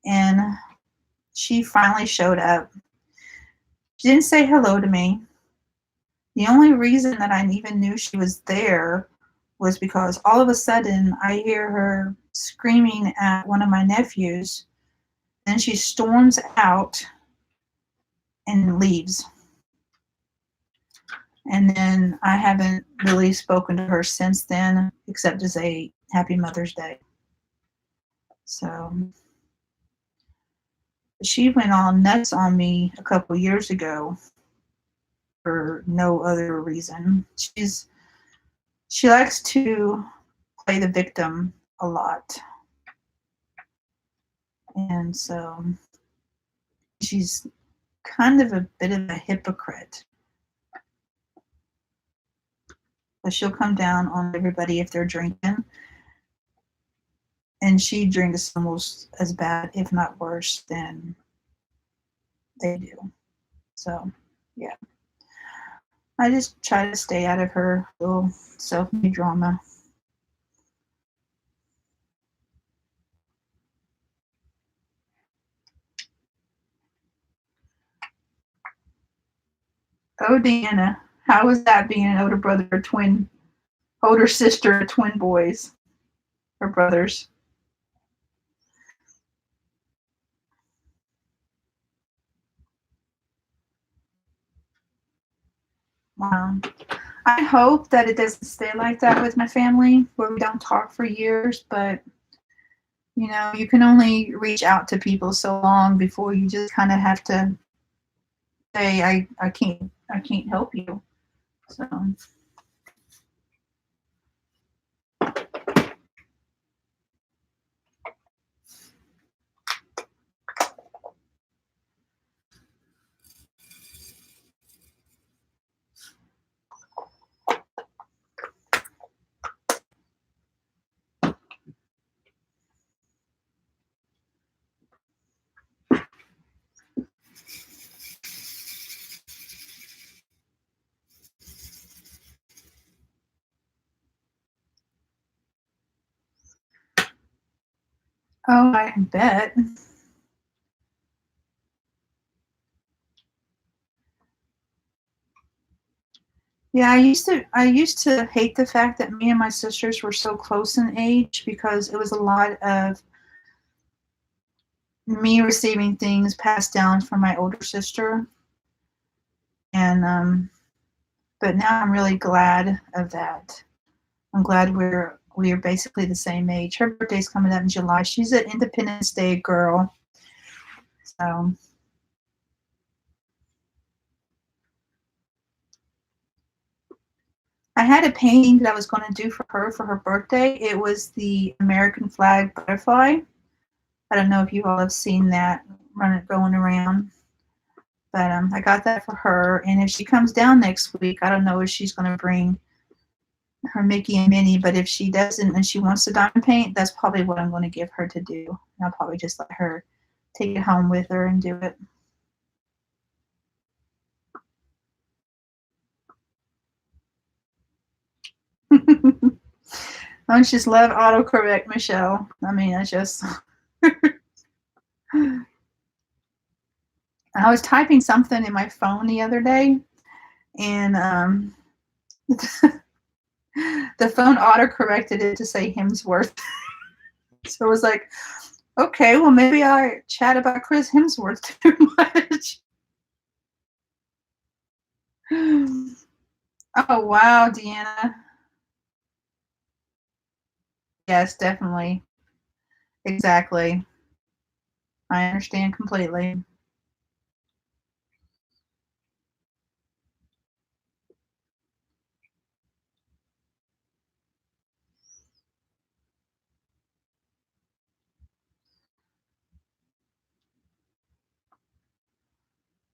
and she finally showed up. She didn't say hello to me. The only reason that I even knew she was there was because all of a sudden I hear her screaming at one of my nephews. Then she storms out and leaves. And then I haven't really spoken to her since then, except to say Happy Mother's Day. So she went all nuts on me a couple years ago for no other reason. She likes to play the victim a lot. And so she's kind of a bit of a hypocrite. But she'll come down on everybody if they're drinking. And she drinks almost as bad, if not worse, than they do. So, yeah. I just try to stay out of her little self-made drama. Oh, Deanna, how was that being an older brother or older sister of twin boys or brothers? Wow. I hope that it doesn't stay like that with my family, where we don't talk for years, but you can only reach out to people so long before you just kind of have to say, I can't help you. So, oh, I bet. Yeah, I used to hate the fact that me and my sisters were so close in age because it was a lot of me receiving things passed down from my older sister, and but now I'm really glad of that. I'm glad we are basically the same age. Her birthday's coming up in July. She's an Independence Day girl, so I had a painting that I was going to do for her birthday. It was the American flag butterfly. I don't know if you all have seen that going around. But I got that for her, and if she comes down next week, I don't know if she's going to bring her Mickey and Minnie. But if she doesn't and she wants to diamond paint, that's probably what I'm going to give her to do. And I'll probably just let her take it home with her and do it. I just love autocorrect, Michelle. I mean, I just. I was typing something in my phone the other day, and the phone autocorrected it to say Hemsworth. So it was like, okay, well, maybe I chat about Chris Hemsworth too much. Oh, wow, Deanna. Yes, definitely. Exactly. I understand completely.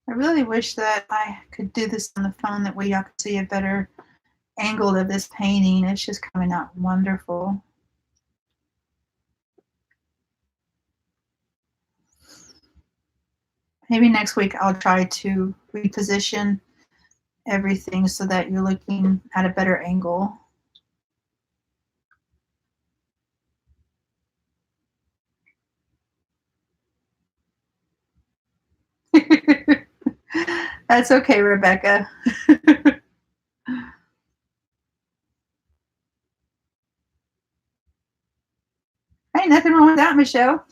I really wish that I could do this on the phone. That way y'all could see a better angle of this painting. It's just coming out wonderful. Maybe next week I'll try to reposition everything so that you're looking at a better angle. That's okay, Rebecca. Ain't nothing wrong with that, Michelle.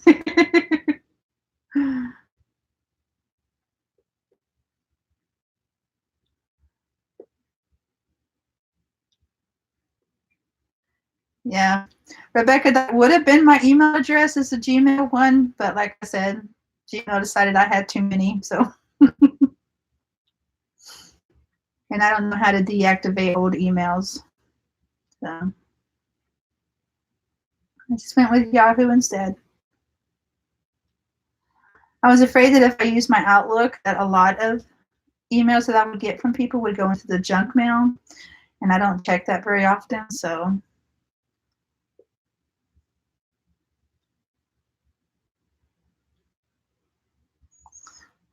Yeah. Rebecca, that would have been my email address as a Gmail one, but like I said, Gmail decided I had too many, so. And I don't know how to deactivate old emails. So I just went with Yahoo instead. I was afraid that if I used my Outlook, that a lot of emails that I would get from people would go into the junk mail, and I don't check that very often, so.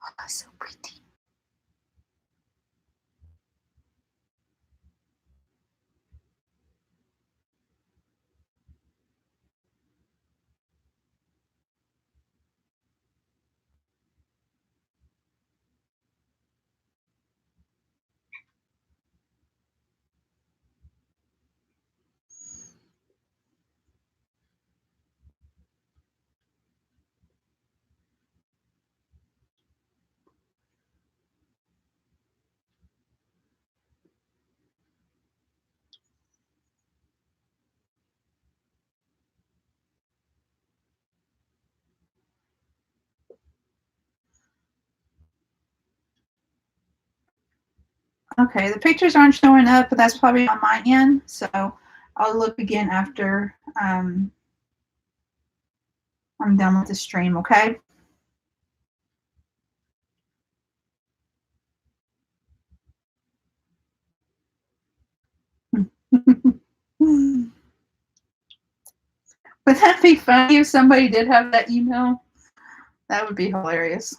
Oh, so pretty. Okay, the pictures aren't showing up, but that's probably on my end. So I'll look again after I'm done with the stream, okay? Would that be funny if somebody did have that email? That would be hilarious.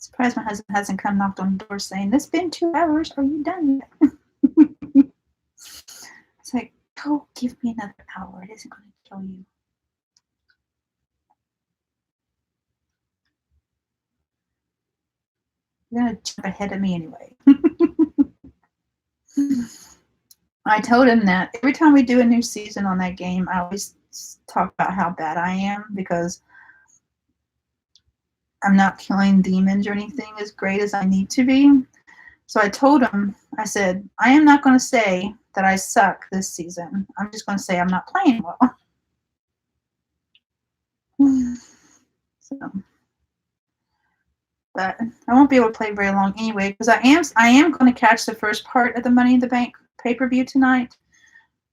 Surprised my husband hasn't come knocked on the door saying, "It's been 2 hours. Are you done yet?" It's like, go give me another hour. It isn't going to kill you. You're going to jump ahead of me anyway. I told him that every time we do a new season on that game, I always talk about how bad I am because I'm not killing demons or anything as great as I need to be. So I told him, I said, I am not going to say that I suck this season. I'm just going to say I'm not playing well. So, but I won't be able to play very long anyway because I am going to catch the first part of the Money in the Bank pay-per-view tonight.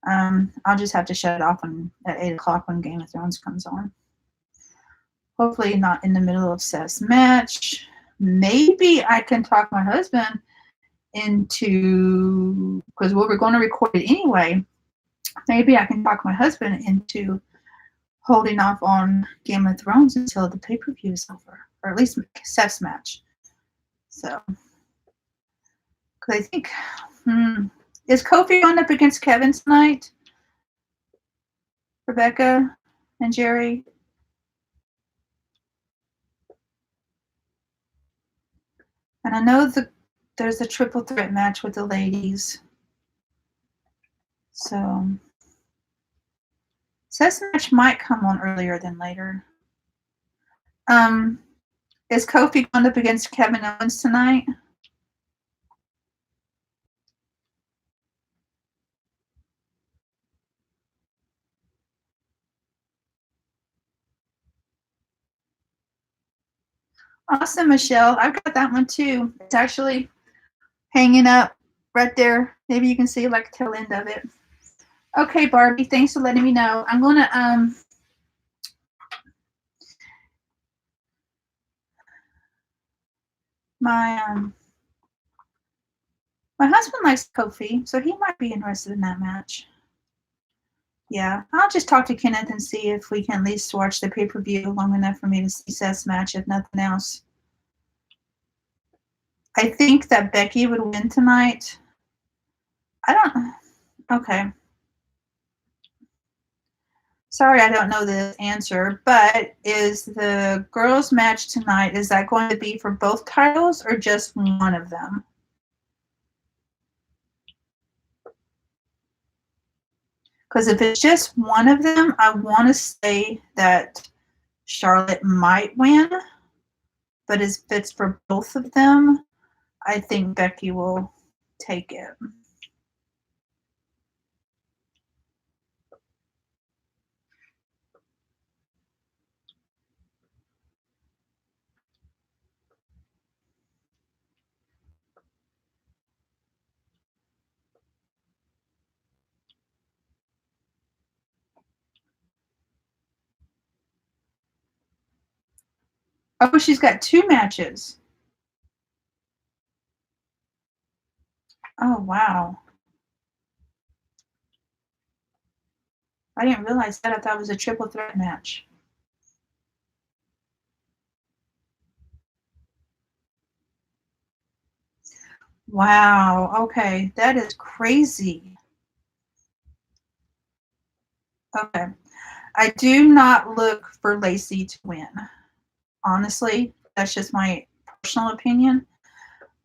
I'll just have to shut it off at 8 o'clock when Game of Thrones comes on. Hopefully not in the middle of Seth's match. Maybe I can talk my husband into, because we were going to record it anyway, maybe I can talk my husband into holding off on Game of Thrones until the pay-per-view is over, or at least Seth's match. So, because I think, is Kofi going up against Kevin tonight? Rebecca and Jerry? And I know there's a triple threat match with the ladies. So, Seth's match might come on earlier than later. Is Kofi going up against Kevin Owens tonight? Awesome, Michelle. I've got that one too. It's actually hanging up right there. Maybe you can see like the tail end of it. Okay, Barbie, thanks for letting me know. I'm gonna my husband likes Kofi, so he might be interested in that match. Yeah, I'll just talk to Kenneth and see if we can at least watch the pay-per-view long enough for me to see Seth's match, if nothing else. I think that Becky would win tonight. Okay. Sorry, I don't know the answer, but is the girls' match tonight, is that going to be for both titles or just one of them? Because if it's just one of them, I want to say that Charlotte might win, but if it's for both of them, I think Becky will take it. Oh, she's got 2 matches. Oh, wow. I didn't realize that. I thought it was a triple threat match. Wow. Okay. That is crazy. Okay. I do not look for Lacey to win. Honestly, that's just my personal opinion.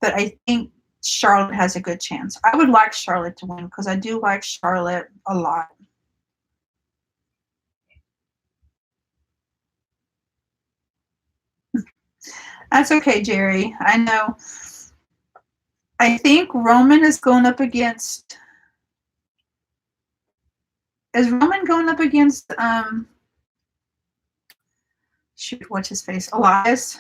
But I think Charlotte has a good chance. I would like Charlotte to win because I do like Charlotte a lot. That's okay, Jerry. I know. I think Roman is going up against. Is Roman going up against shoot, what's his face? Elias?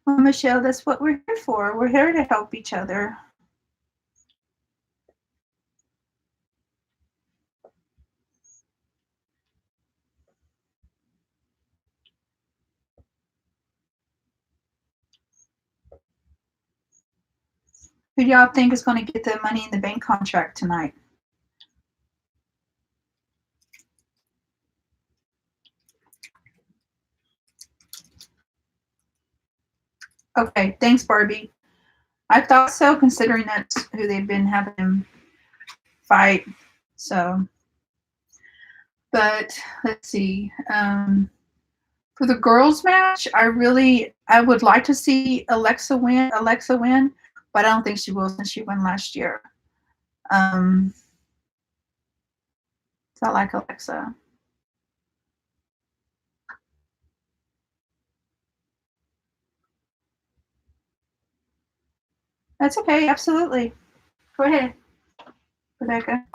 Well, Michelle, that's what we're here for. We're here to help each other. Who do y'all think is going to get the Money in the Bank contract tonight? Okay, thanks, Barbie. I thought so, considering that's who they've been having him fight. So, but let's see. For the girls' match, I would like to see Alexa win, but I don't think she will since she won last year. So I like Alexa. That's okay, absolutely. Go ahead, Rebecca.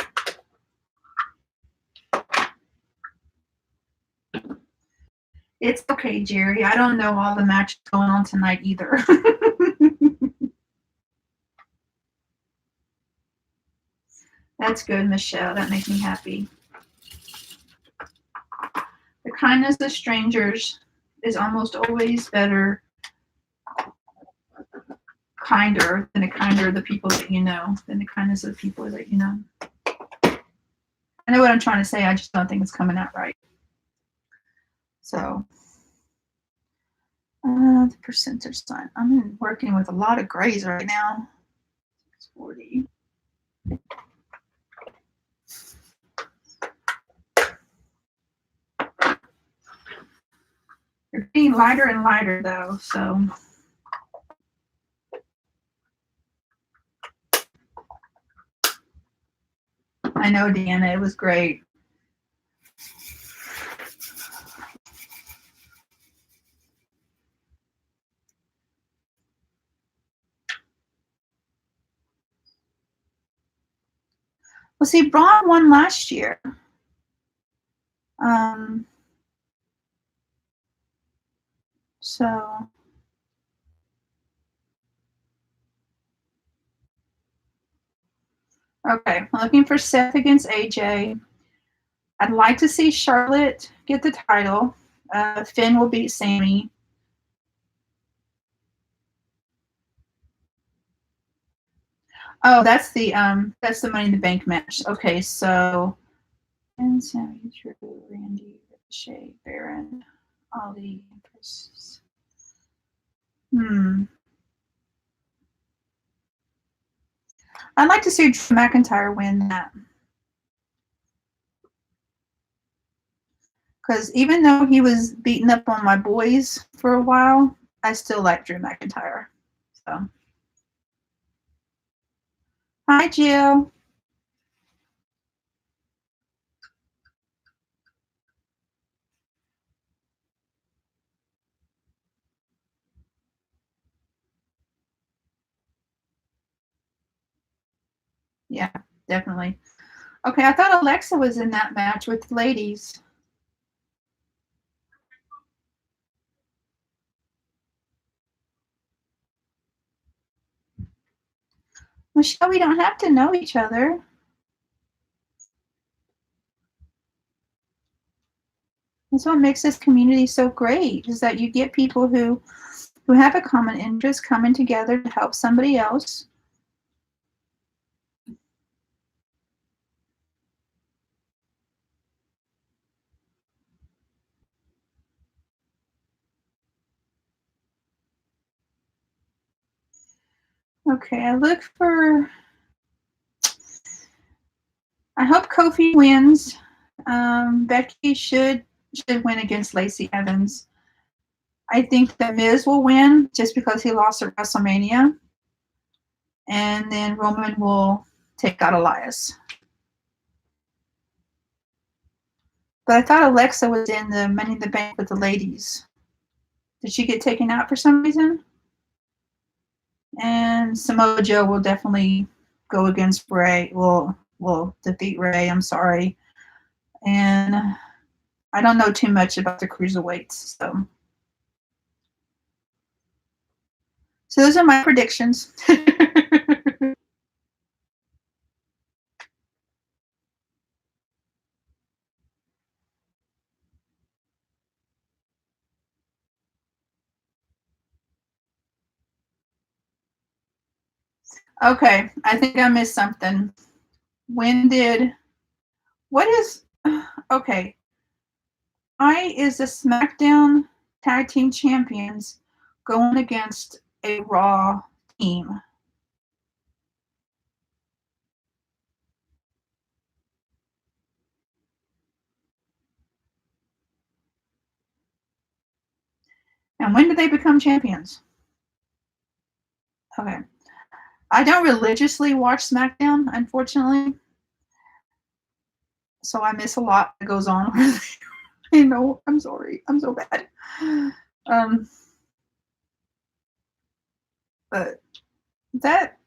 It's okay, Jerry. I don't know all the matches going on tonight either. That's good, Michelle. That makes me happy. The kindness of strangers is almost always kinder than the people that you know, than the kindness of the people that you know. I know what I'm trying to say. I just don't think it's coming out right. So, the percentage sign. I'm working with a lot of grays right now. 640. They're getting lighter and lighter though, so. I know, Deanna, it was great. Well, see, Braun won last year. So. Okay, I'm looking for Seth against AJ. I'd like to see Charlotte get the title. Finn will beat Sammy. Oh, that's the Money in the Bank match. Okay, so and Sammy, Drew, Randy, Ricochet, Baron, Ali, versus. I'd like to see Drew McIntyre win that. Because even though he was beating up on my boys for a while, I still like Drew McIntyre. So, hi, Jill. Yeah, definitely. Okay, I thought Alexa was in that match with the ladies. Michelle, we don't have to know each other. That's what makes this community so great, is that you get people who have a common interest coming together to help somebody else. Okay, I look for I hope Kofi wins. Becky should win against Lacey Evans. I think the Miz will win just because he lost at WrestleMania, and then Roman will take out Elias. But I thought Alexa was in the Money in the Bank with the ladies. Did she get taken out for some reason? And Samoa Joe will definitely go against Ray. Will defeat Ray. I'm sorry. And I don't know too much about the cruiserweights, so those are my predictions. Okay, I think I missed something. Okay, why is the SmackDown Tag Team Champions going against a Raw team? And when did they become champions? Okay. I don't religiously watch SmackDown, unfortunately. So I miss a lot that goes on. I know. I'm sorry. I'm so bad. But that.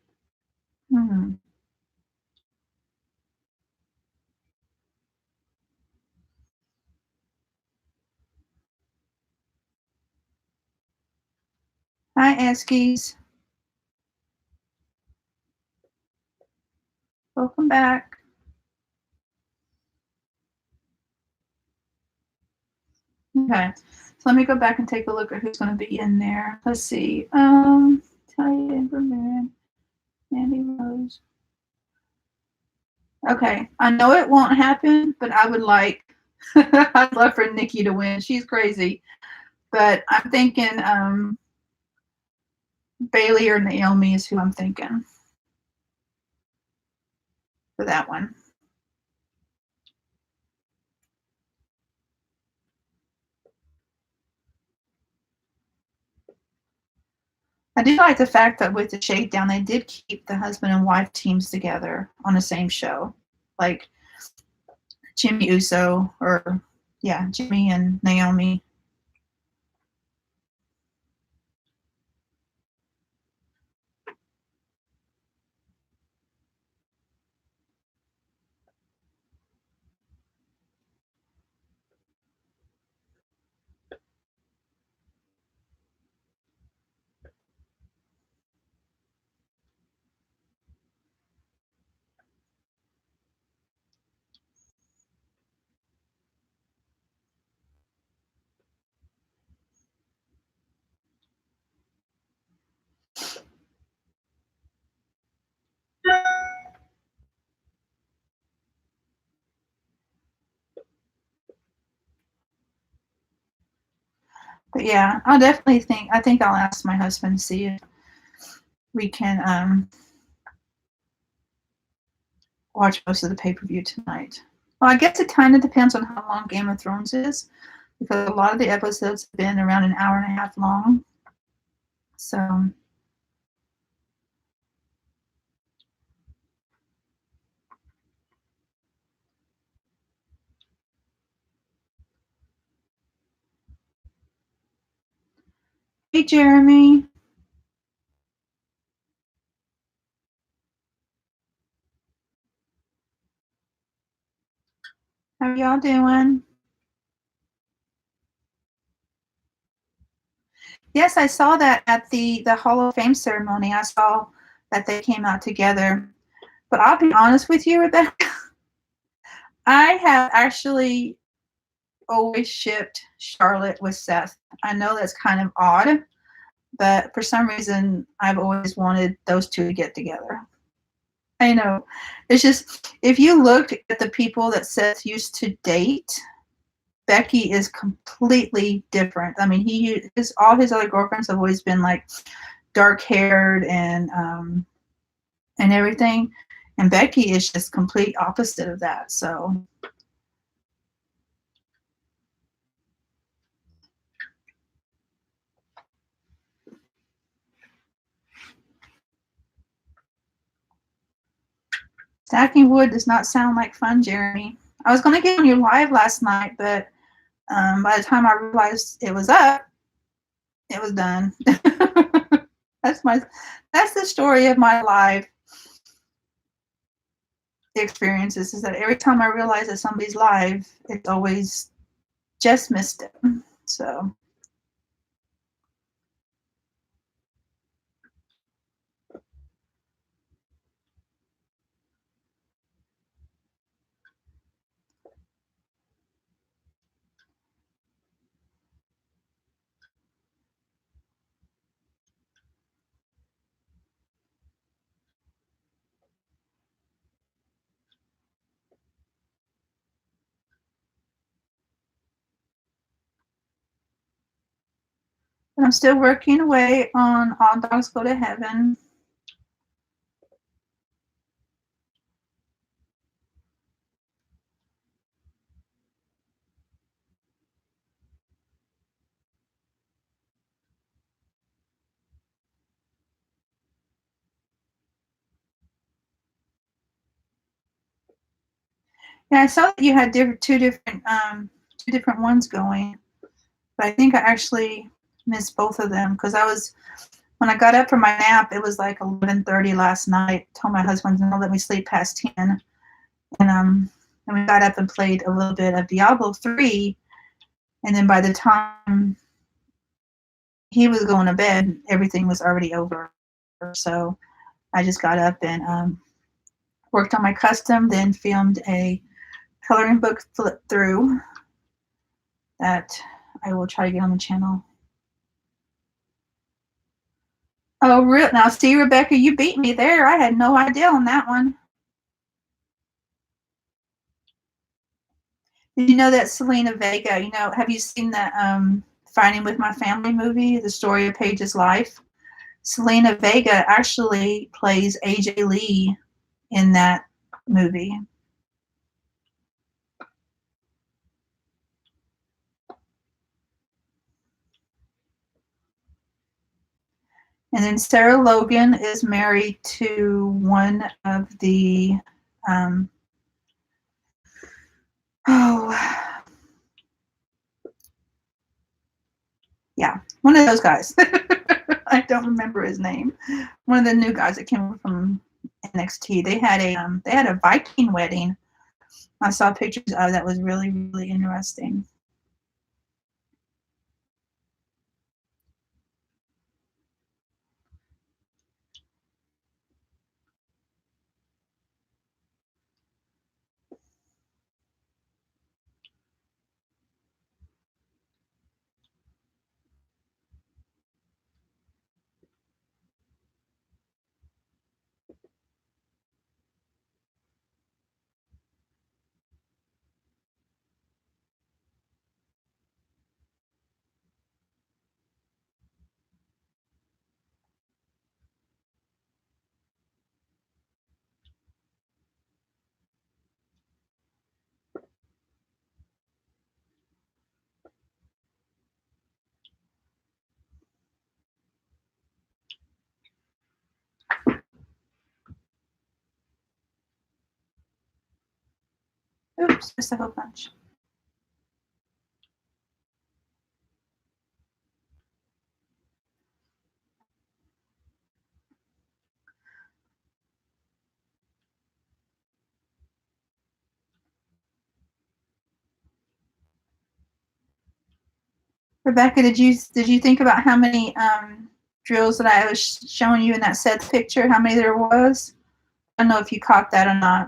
Hi, Eskies. Welcome back. Okay. So let me go back and take a look at who's going to be in there. Let's see. Talia Inverman, Mandy Rose. Okay. I know it won't happen, but I would like. I'd love for Nikki to win. She's crazy, but I'm thinking Bailey or Naomi is who I'm thinking for that one. I do like the fact that with the Shakedown, they did keep the husband and wife teams together on the same show. Like Jimmy Uso, Jimmy and Naomi. But yeah, I think I'll ask my husband to see if we can watch most of the pay-per-view tonight. Well, I guess it kind of depends on how long Game of Thrones is, because a lot of the episodes have been around an hour and a half long. So hey, Jeremy. How y'all doing? Yes, I saw that at the Hall of Fame ceremony. I saw that they came out together. But I'll be honest with you, Rebecca. I have actually always shipped Charlotte with Seth. I know that's kind of odd, but for some reason, I've always wanted those two to get together. I know. It's just, if you look at the people that Seth used to date, Becky is completely different. I mean, all his other girlfriends have always been like dark haired and everything. And Becky is just complete opposite of that. So stacking wood does not sound like fun, Jeremy. I was going to get on your live last night, but by the time I realized it was up, it was done. That's the story of my live experiences, is that every time I realize that somebody's live, it's always just missed it. So but I'm still working away on All Dogs Go to Heaven. Yeah, I saw that you had two different ones going, but I think I actually missed both of them because when I got up from my nap, it was like 11:30 last night. Told my husband to let me sleep past 10, and we got up and played a little bit of Diablo 3, and then by the time he was going to bed, everything was already over. So I just got up and worked on my custom, then filmed a coloring book flip through that I will try to get on the channel. Oh, real? Now, see, Rebecca, you beat me there. I had no idea on that one. Did you know that Selena Vega, have you seen the Fighting with My Family movie, The Story of Paige's Life? Selena Vega actually plays AJ Lee in that movie. And then Sarah Logan is married to one of the, one of those guys. I don't remember his name. One of the new guys that came from NXT. They had a Viking wedding. I saw pictures of that. Was really, really interesting. Oops, just a whole bunch. Rebecca, did you think about how many drills that I was showing you in that set picture? How many there was? I don't know if you caught that or not.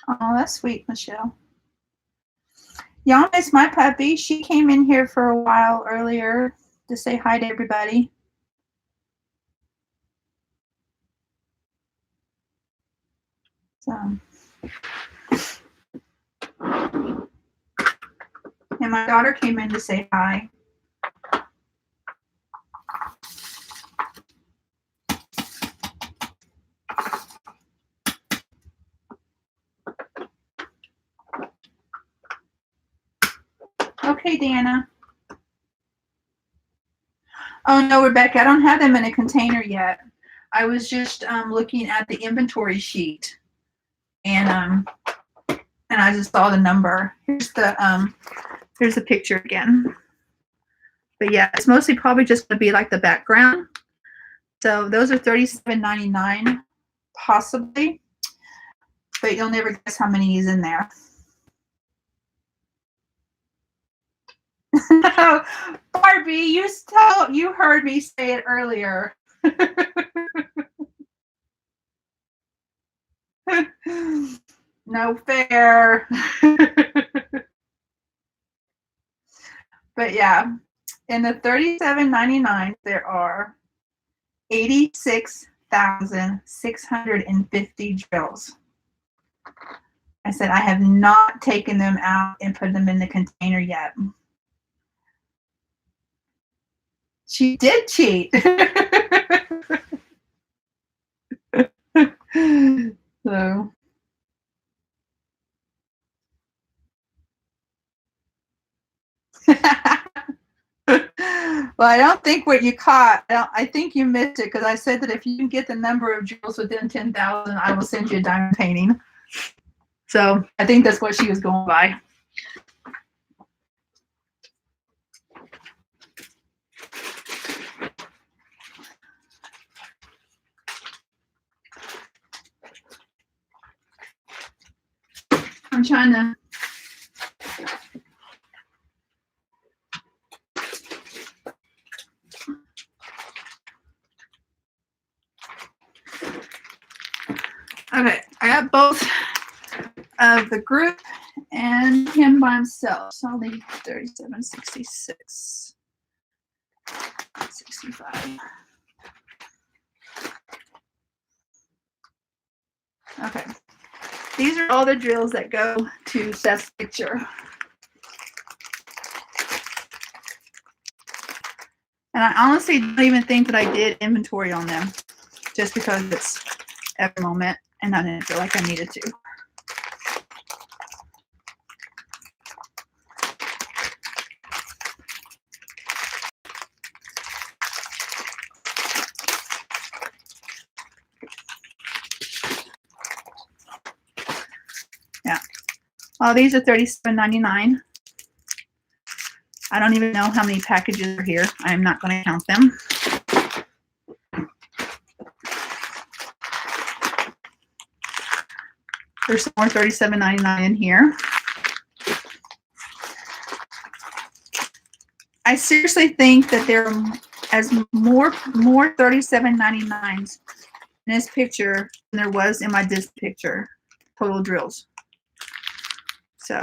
Oh, that's sweet, Michelle. Y'all miss my puppy. She came in here for a while earlier to say hi to everybody. So. And my daughter came in to say hi. Okay, Deanna. Oh no, Rebecca, I don't have them in a container yet. I was just looking at the inventory sheet, and I just saw the number. Here's the picture again. But yeah, it's mostly probably just gonna be like the background. So those are $37.99, possibly, but you'll never guess how many is in there. Barbie, you heard me say it earlier. No fair. But yeah, in the $37.99, there are 86,650 drills. I said I have not taken them out and put them in the container yet. She did cheat. So. Well, I don't think what you caught, I think you missed it, because I said that if you can get the number of jewels within 10,000, I will send you a diamond painting. So I think that's what she was going by. I'm trying to. Okay, I got both of the group and him by himself. So I'll leave 37, 66, 65. Okay, these are all the drills that go to Seth's picture. And I honestly don't even think that I did inventory on them, just because it's at the moment and I didn't feel like I needed to. Yeah. Well, these are $37.99. I don't even know how many packages are here. I'm not going to count them. There's some more $37.99 in here. I seriously think that there are more $37.99s in this picture than there was in my Disney picture, total drills. So,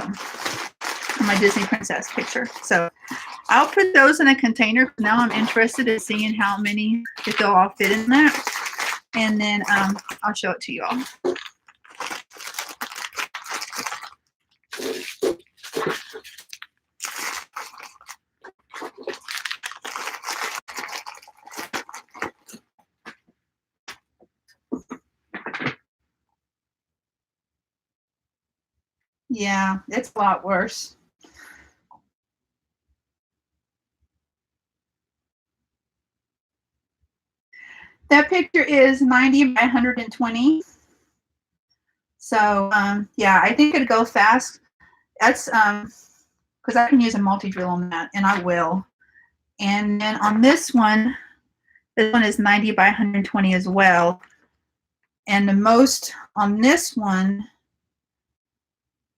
in my Disney princess picture. So, I'll put those in a container. Now I'm interested in seeing how many, if they'll all fit in that. And then I'll show it to you all. Yeah, it's a lot worse. That picture is 90 by 120. So, yeah, I think it'd go fast. That's because I can use a multi-drill on that, and I will. And then on this one is 90 by 120 as well. And the most on this one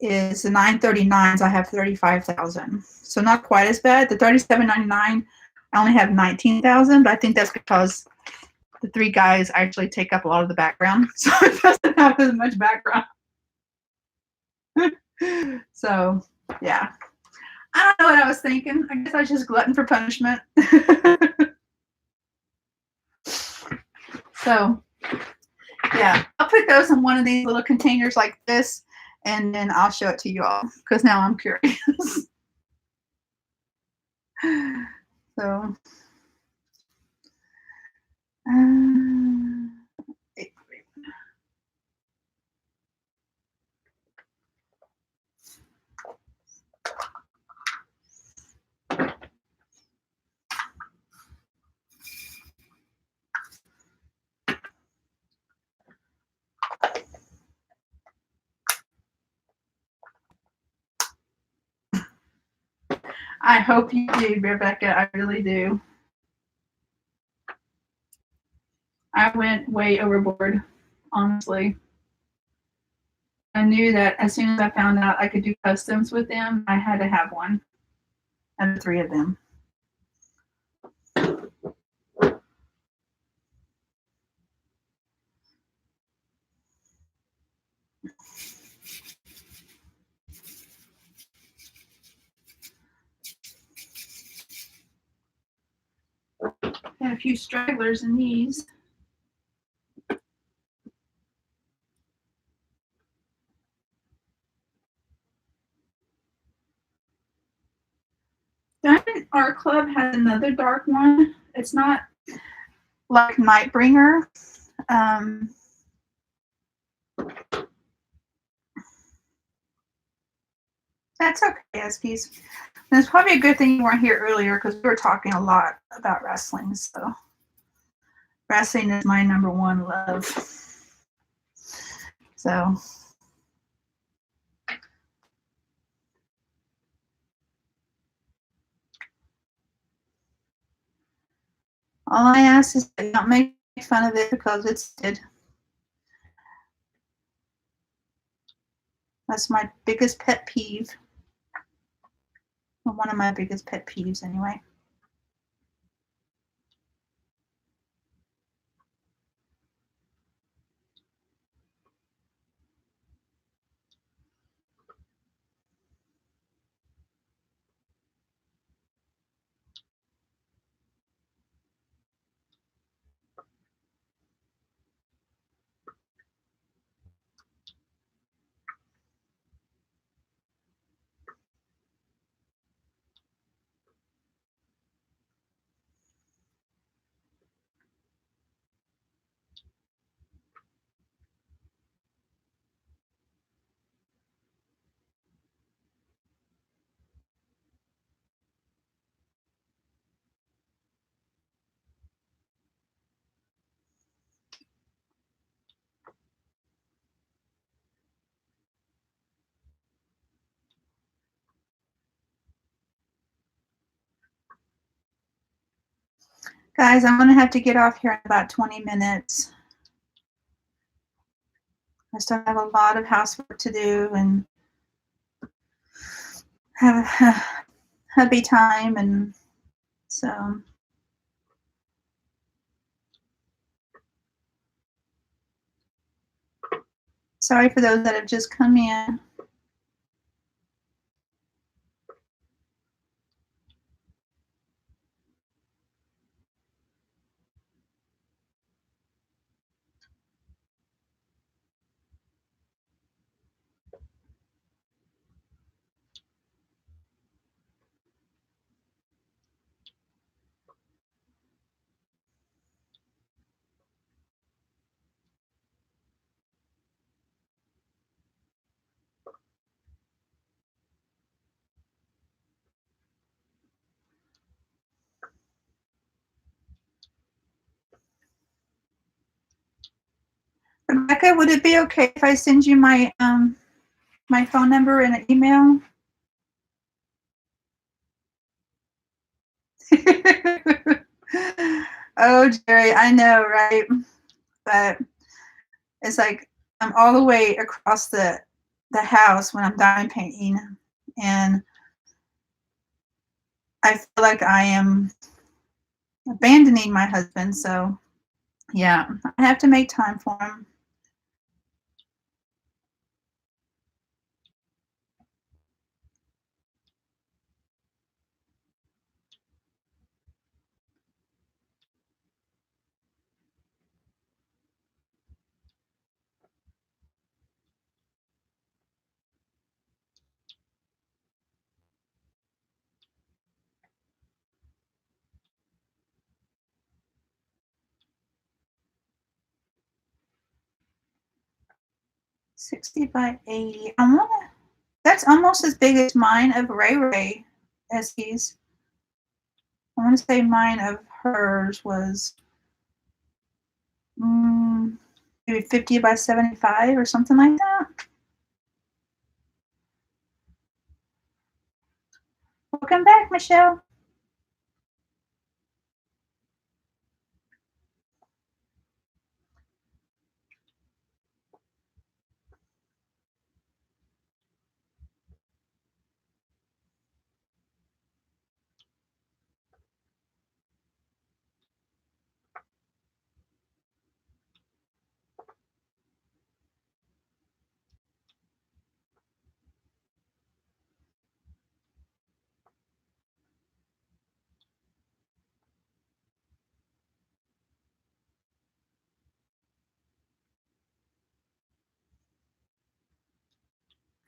is the 939s. I have 35,000. So not quite as bad. The 37.99, I only have 19,000, but I think that's because the three guys actually take up a lot of the background. So it doesn't have as much background. So, yeah. I don't know what I was thinking. I guess I was just glutton for punishment. So, Yeah, I'll put those in one of these little containers like this, and then I'll show it to you all because now I'm curious. So, uh, I hope you do, Rebecca. I really do. I went way overboard, honestly. I knew that as soon as I found out I could do customs with them, I had to have one. And 3 of them. Got a few stragglers in these. Diamond Art Club has another dark one. It's not like Nightbringer. That's okay, Eskies. And it's probably a good thing you weren't here earlier because we were talking a lot about wrestling. So wrestling is my #1 love. So all I ask is that you don't make fun of it because it's good. That's my biggest pet peeve. Well, one of my biggest pet peeves, anyway. Guys, I'm going to have to get off here in about 20 minutes. I still have a lot of housework to do and have a hubby time, and so sorry for those that have just come in. Rebecca, would it be okay if I send you my my phone number and an email? Oh, Jerry, I know, right? But it's like I'm all the way across the house when I'm diamond painting, and I feel like I am abandoning my husband. So yeah, I have to make time for him. 60 by 80. I wanna. That's almost as big as mine of Ray Ray Eskies. I want to say mine of hers was maybe 50 by 75 or something like that. Welcome back, Michelle.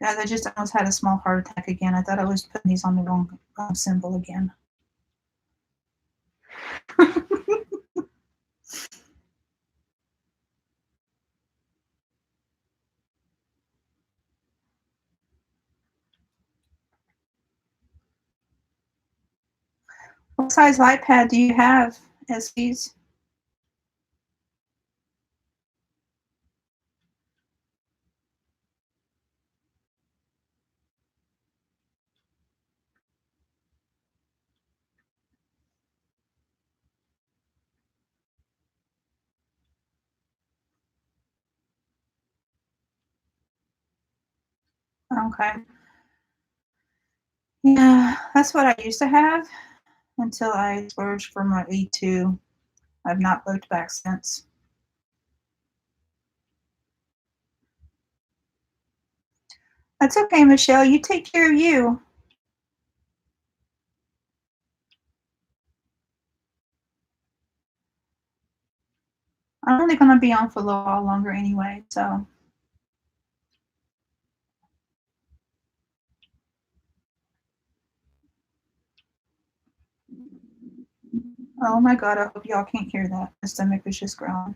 Guys, I just almost had a small heart attack again. I thought I was putting these on the wrong symbol again. What size iPad do you have, Eskies? Okay. Yeah, that's what I used to have until I splurged for my E2. I've not looked back since. That's okay, Michelle. You take care of you. I'm only going to be on for a little while longer anyway, so. Oh my God, I hope y'all can't hear that. My stomach was just growling.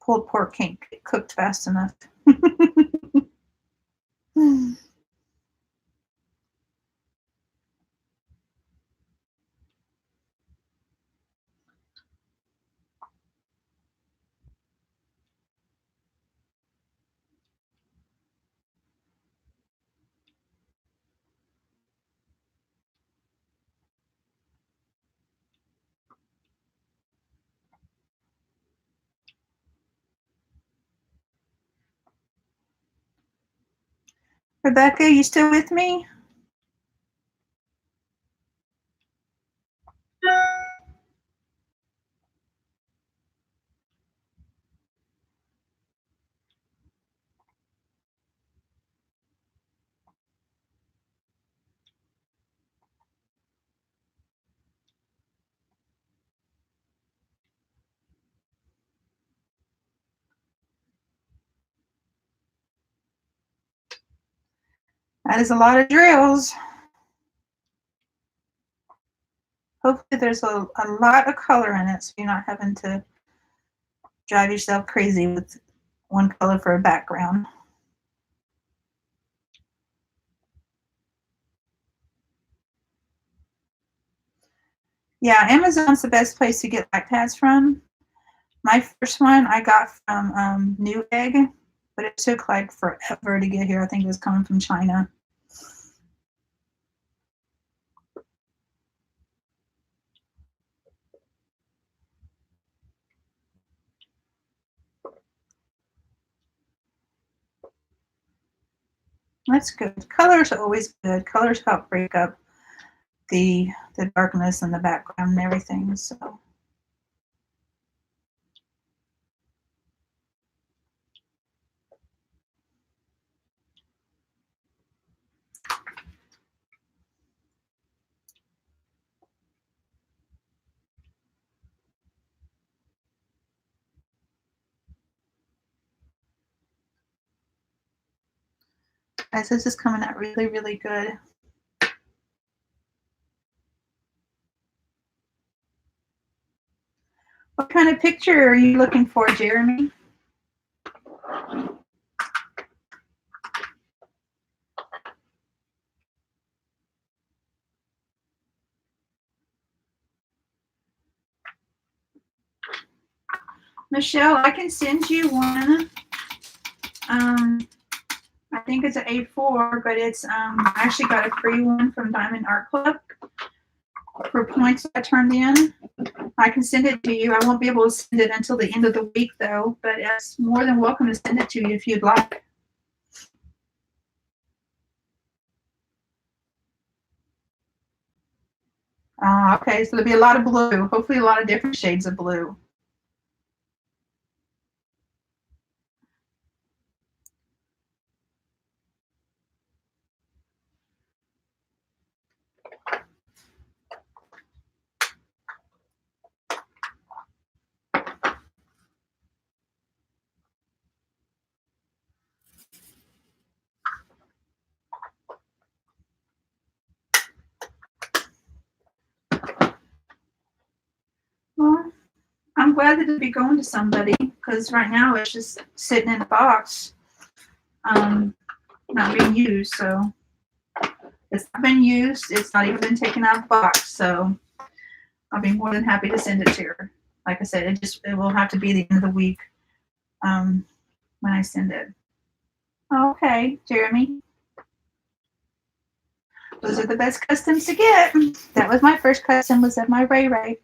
Pulled pork can't get cooked fast enough. Rebecca, you still with me? That is a lot of drills. Hopefully there's a lot of color in it so you're not having to drive yourself crazy with one color for a background. Yeah, Amazon's the best place to get iPads from. My first one I got from Newegg, but it took like forever to get here. I think it was coming from China. That's good. Colors are always good. Colors help break up the darkness in the background and everything. So guys, this is coming out really, really good. What kind of picture are you looking for, Jeremy? Michelle, I can send you one. I think it's an A4, but it's I actually got a free one from Diamond Art Club for points I turned in. I can send it to you. I won't be able to send it until the end of the week though, but it's more than welcome to send it to you if you'd like. Okay, so there'll be a lot of blue. Hopefully a lot of different shades of blue. Well, I'm glad that it'll be going to somebody because right now it's just sitting in a box, not being used. So it's not been used. It's not even been taken out of the box. So I'll be more than happy to send it to her. Like I said, it will have to be the end of the week when I send it. Okay, Jeremy. Those are the best customs to get. That was my first custom, was of my Ray Ray.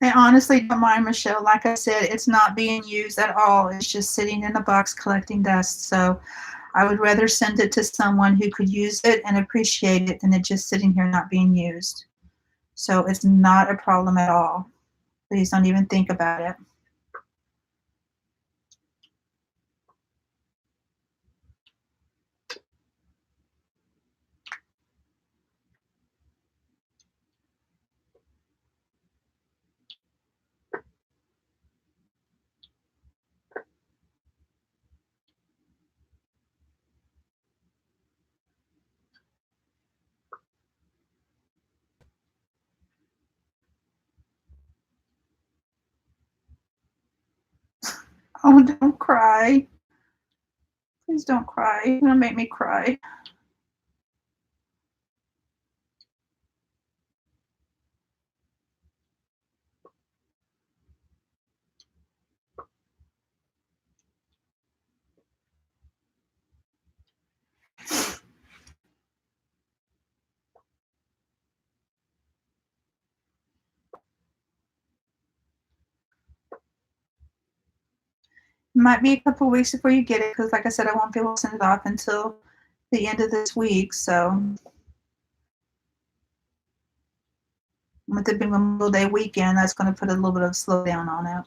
I honestly don't mind, Michelle. Like I said, it's not being used at all. It's just sitting in a box collecting dust. So I would rather send it to someone who could use it and appreciate it than it just sitting here not being used. So it's not a problem at all. Please don't even think about it. Oh, don't cry. Please don't cry. You're going to make me cry. It might be a couple weeks before you get it because, like I said, I won't be able to send it off until the end of this week. So with it being Memorial Day weekend, that's going to put a little bit of slowdown on it.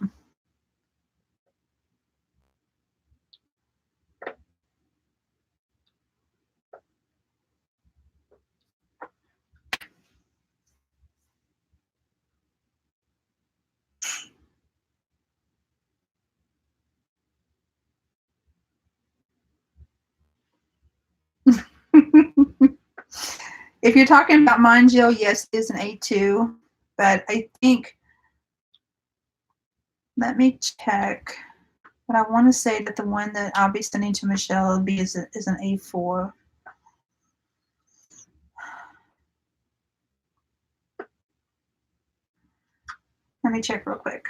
If you're talking about mine, Jill, yes, it is an A2, but I think, let me check. But I want to say that the one that I'll be sending to Michelle will be is an A4. Let me check real quick.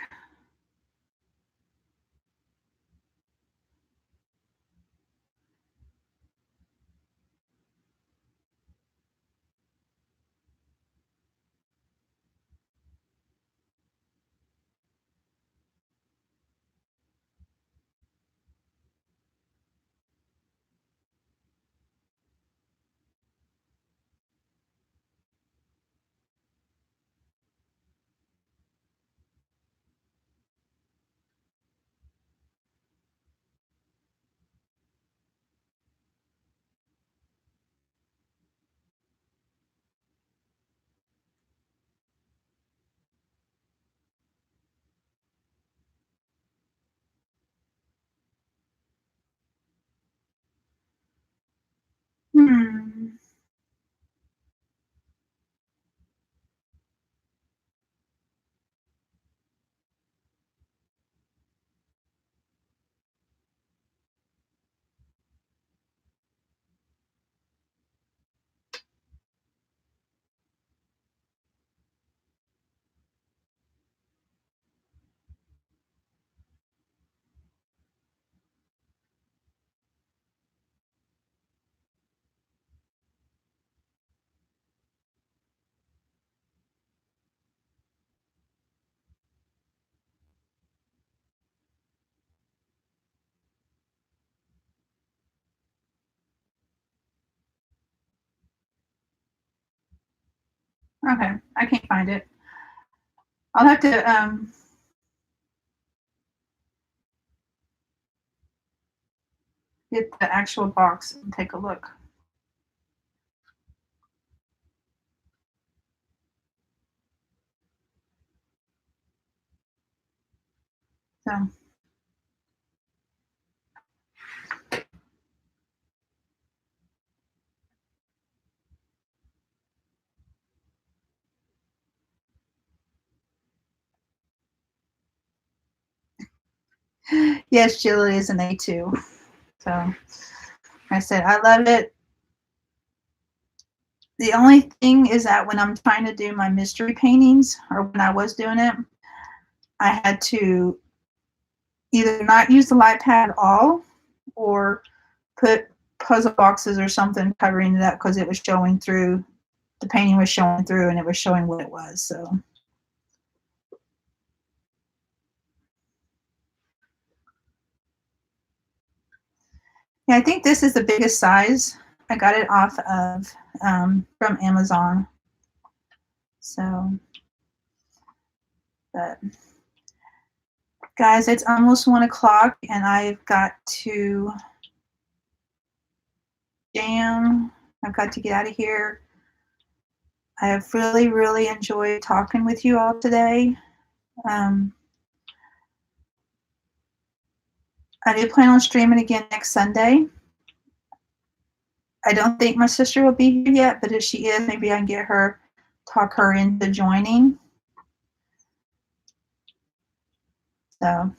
Okay, I can't find it. I'll have to get the actual box and take a look. So yes, Jill is an A2. So I said I love it. The only thing is that when I'm trying to do my mystery paintings, or when I was doing it, I had to either not use the light pad at all or put puzzle boxes or something covering it up because it was showing through. The painting was showing through and it was showing what it was. So yeah, I think this is the biggest size. I got it off of from Amazon. So, but guys, it's almost 1 o'clock and I've got to jam. I've got to get out of here. I have really, really enjoyed talking with you all today. I do plan on streaming again next Sunday. I don't think my sister will be here yet, but if she is, maybe I can get her, talk her into joining. So,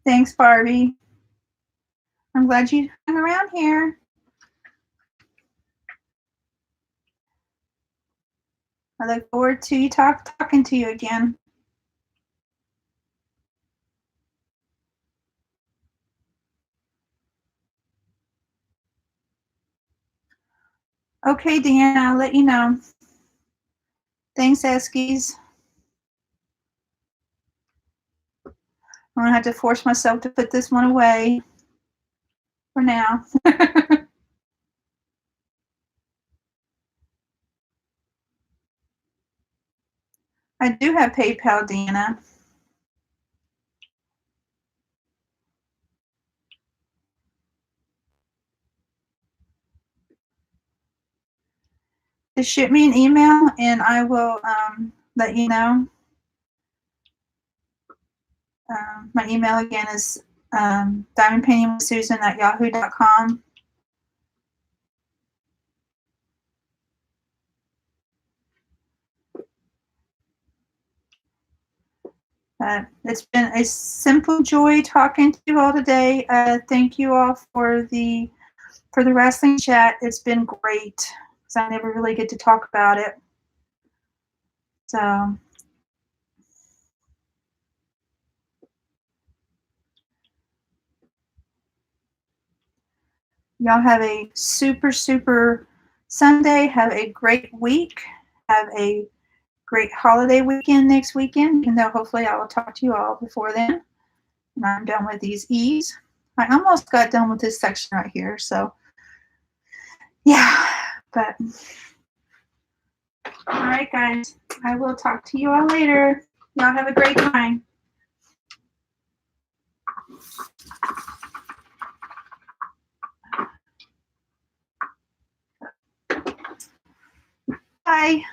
thanks, Barbie. I'm glad you hung around here. I look forward to you talking to you again. Okay, Deanna, I'll let you know. Thanks, Eskies. I'm gonna have to force myself to put this one away for now. I do have PayPal, Deanna. Just shoot me an email and I will let you know. My email again is diamondpaintingwithsusan@yahoo.com. It's been a simple joy talking to you all today. Thank you all for the wrestling chat. It's been great because I never really get to talk about it. So y'all have a super, super Sunday. Have a great week. Have a great holiday weekend next weekend, even though hopefully I will talk to you all before then. And I'm done with these E's. I almost got done with this section right here. So yeah, but all right, guys, I will talk to you all later. Y'all have a great time. Bye.